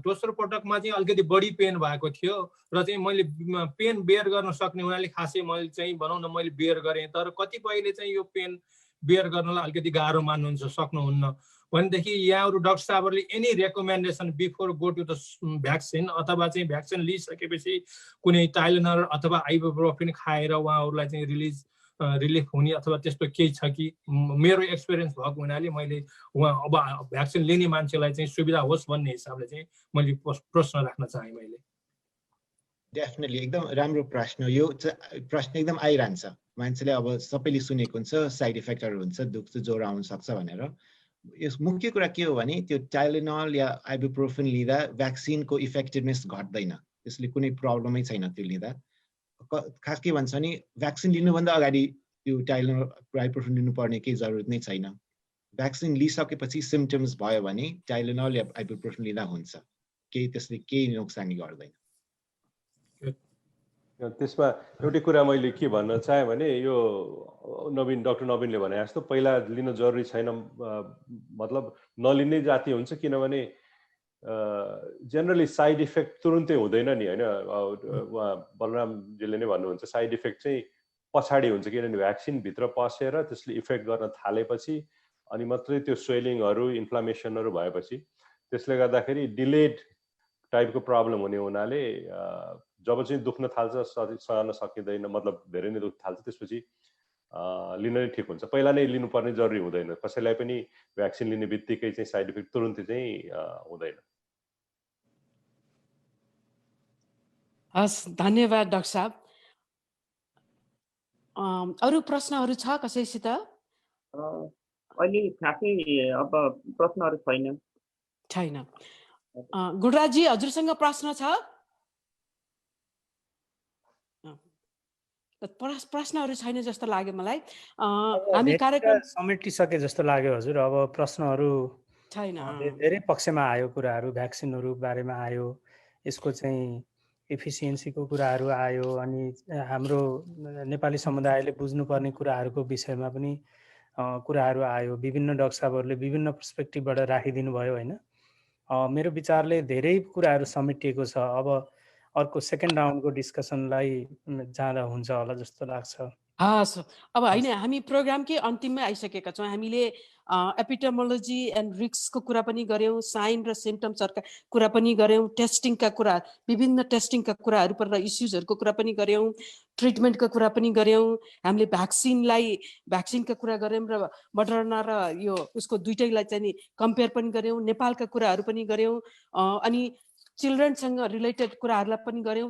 S8: दोस्रो पटकमा चाहिँ अलिकति बढी पेन भएको थियो र चाहिँ मैले पेन बेयर गर्न सक्ने हुनाले खासै मैले चाहिँ भनौँ न मैले बेयर गरेँ तर कतिपयले चाहिँ यो पेन बेयर गर्नलाई अलिकति गाह्रो मान्नुहुन्छ सक्नुहुन्न भनेदेखि यहाँहरू डाक्टर साहबहरूले any recommendation before go to the vaccine अथवा चाहिँ भ्याक्सिन लिइसकेपछि कुनै टाइलेनर अथवा आइबुप्रोफेन खाएर उहाँहरूलाई चाहिँ रिलिफ हुने अथवा त्यस्तो केही छ कि मेरो एक्सपिरियन्स भएको हुनाले मैले उहाँ अब भ्याक्सिन लिने मान्छेलाई चाहिँ सुविधा होस् भन्ने हिसाबले चाहिँ मैले प्रश्न राख्न चाहे मैले
S5: डेफिनेटली एकदम राम्रो प्रश्न यो प्रश्न एकदम आइरहन्छ मान्छेले अब सबैले सुनेको हुन्छ साइड इफेक्टहरू हुन्छ दुख्छ ज्वरो आउन सक्छ भनेर यस मुख्य कुरा के हो भने त्यो टाइलेनल या आइबुप्रोफेन लिँदा भ्याक्सिनको इफेक्टिभनेस घट्दैन त्यसले कुनै प्रब्लमै छैन त्यो लिँदा खास के भन्छ नि भ्याक्सिन लिनुभन्दा अगाडि त्यो टाइलेनल आइबुप्रोफेन लिनुपर्ने केही जरुरत नै छैन भ्याक्सिन लिइसकेपछि सिम्पटम्स भयो भने टाइलेनल या आइबुप्रोफेन लिँदा हुन्छ केही त्यसले केही नोक्सानी गर्दैन
S2: त्यसमा एउटै कुरा मैले के भन्न चाहे भने यो डाक्टर नवीनले भने जस्तो पहिला लिन जरुरी छैन मतलब नलिने जाति हुन्छ किनभने जेनरली साइड इफेक्ट तुरुन्तै हुँदैन नि हैन उहाँ बलरामजीले नै भन्नुहुन्छ साइड इफेक्ट चाहिँ पछाडी हुन्छ किनभने भ्याक्सिन भित्र पसेर त्यसले इफेक्ट गर्न थालेपछि अनि मात्रै त्यो स्वेलिङहरू इन्फ्लामेसनहरू भएपछि त्यसले गर्दाखेरि डिलेड टाइपको प्रब्लम हुने हुनाले जब चाहिँ दुख्न थाल्छ सहन सकिँदैन मतलब धेरै नै दुख्न थाल्छ त्यसपछि लिन नै ठिक हुन्छ। पहिला नै लिनुपर्ने जरुरी हुँदैन। कसैलाई पनि भ्याक्सिन लिने बित्तिकै चाहिँ साइड इफेक्ट तुरुन्तै चाहिँ हुँदैन।
S1: हस्, धन्यवाद डाक्टर साहब। अरू प्रश्नहरू छ कसैसित?
S6: अहिले खासै अब प्रश्नहरू छैन।
S1: छैन। गुणराजजी, हजुरसँग प्रश्न छ? प्रश्नहरू छैन जस्तो लाग्यो मलाई। हामी कार्यक्रम
S9: समेटिसके जस्तो लाग्यो हजुर। अब प्रश्नहरू
S1: छैन।
S9: धेरै पक्षमा आयो, कुराहरू भ्याक्सिनहरू बारेमा आयो, यसको चाहिँ एफिसियन्सीको कुराहरू आयो, अनि हाम्रो नेपाली समुदायले बुझ्नुपर्ने कुराहरूको विषयमा पनि कुराहरू आयो। विभिन्न डाक्टर साहबहरूले विभिन्न पर्सपेक्टिभबाट राखिदिनु भयो होइन। मेरो विचारले धेरै कुराहरू समेटिएको छ। अब अर्को सेकेन्ड राउन्डको डिस्कसनलाई जाँदा हुन्छ होला जस्तो लाग्छ।
S1: हस्, अब होइन, हामी प्रोग्रामकै अन्तिममै आइसकेका छौँ। हामीले एपिडेमियोलोजी एन्ड रिस्कको कुरा पनि गऱ्यौँ, साइन र सिम्टम्सहरूका कुरा पनि गऱ्यौँ, टेस्टिङका कुरा, विभिन्न टेस्टिङका कुराहरू पर इस्युजहरूको कुरा पनि गऱ्यौँ, ट्रिटमेन्टको कुरा पनि गऱ्यौँ। हामीले भ्याक्सिनका कुरा गऱ्यौँ र मोडर्ना र यो उसको दुइटैलाई चाहिँ नि कम्पेयर पनि गऱ्यौँ, नेपालका कुराहरू पनि गऱ्यौँ, अनि चिल्ड्रेनसँग रिलेटेड कुराहरूलाई पनि गऱ्यौँ।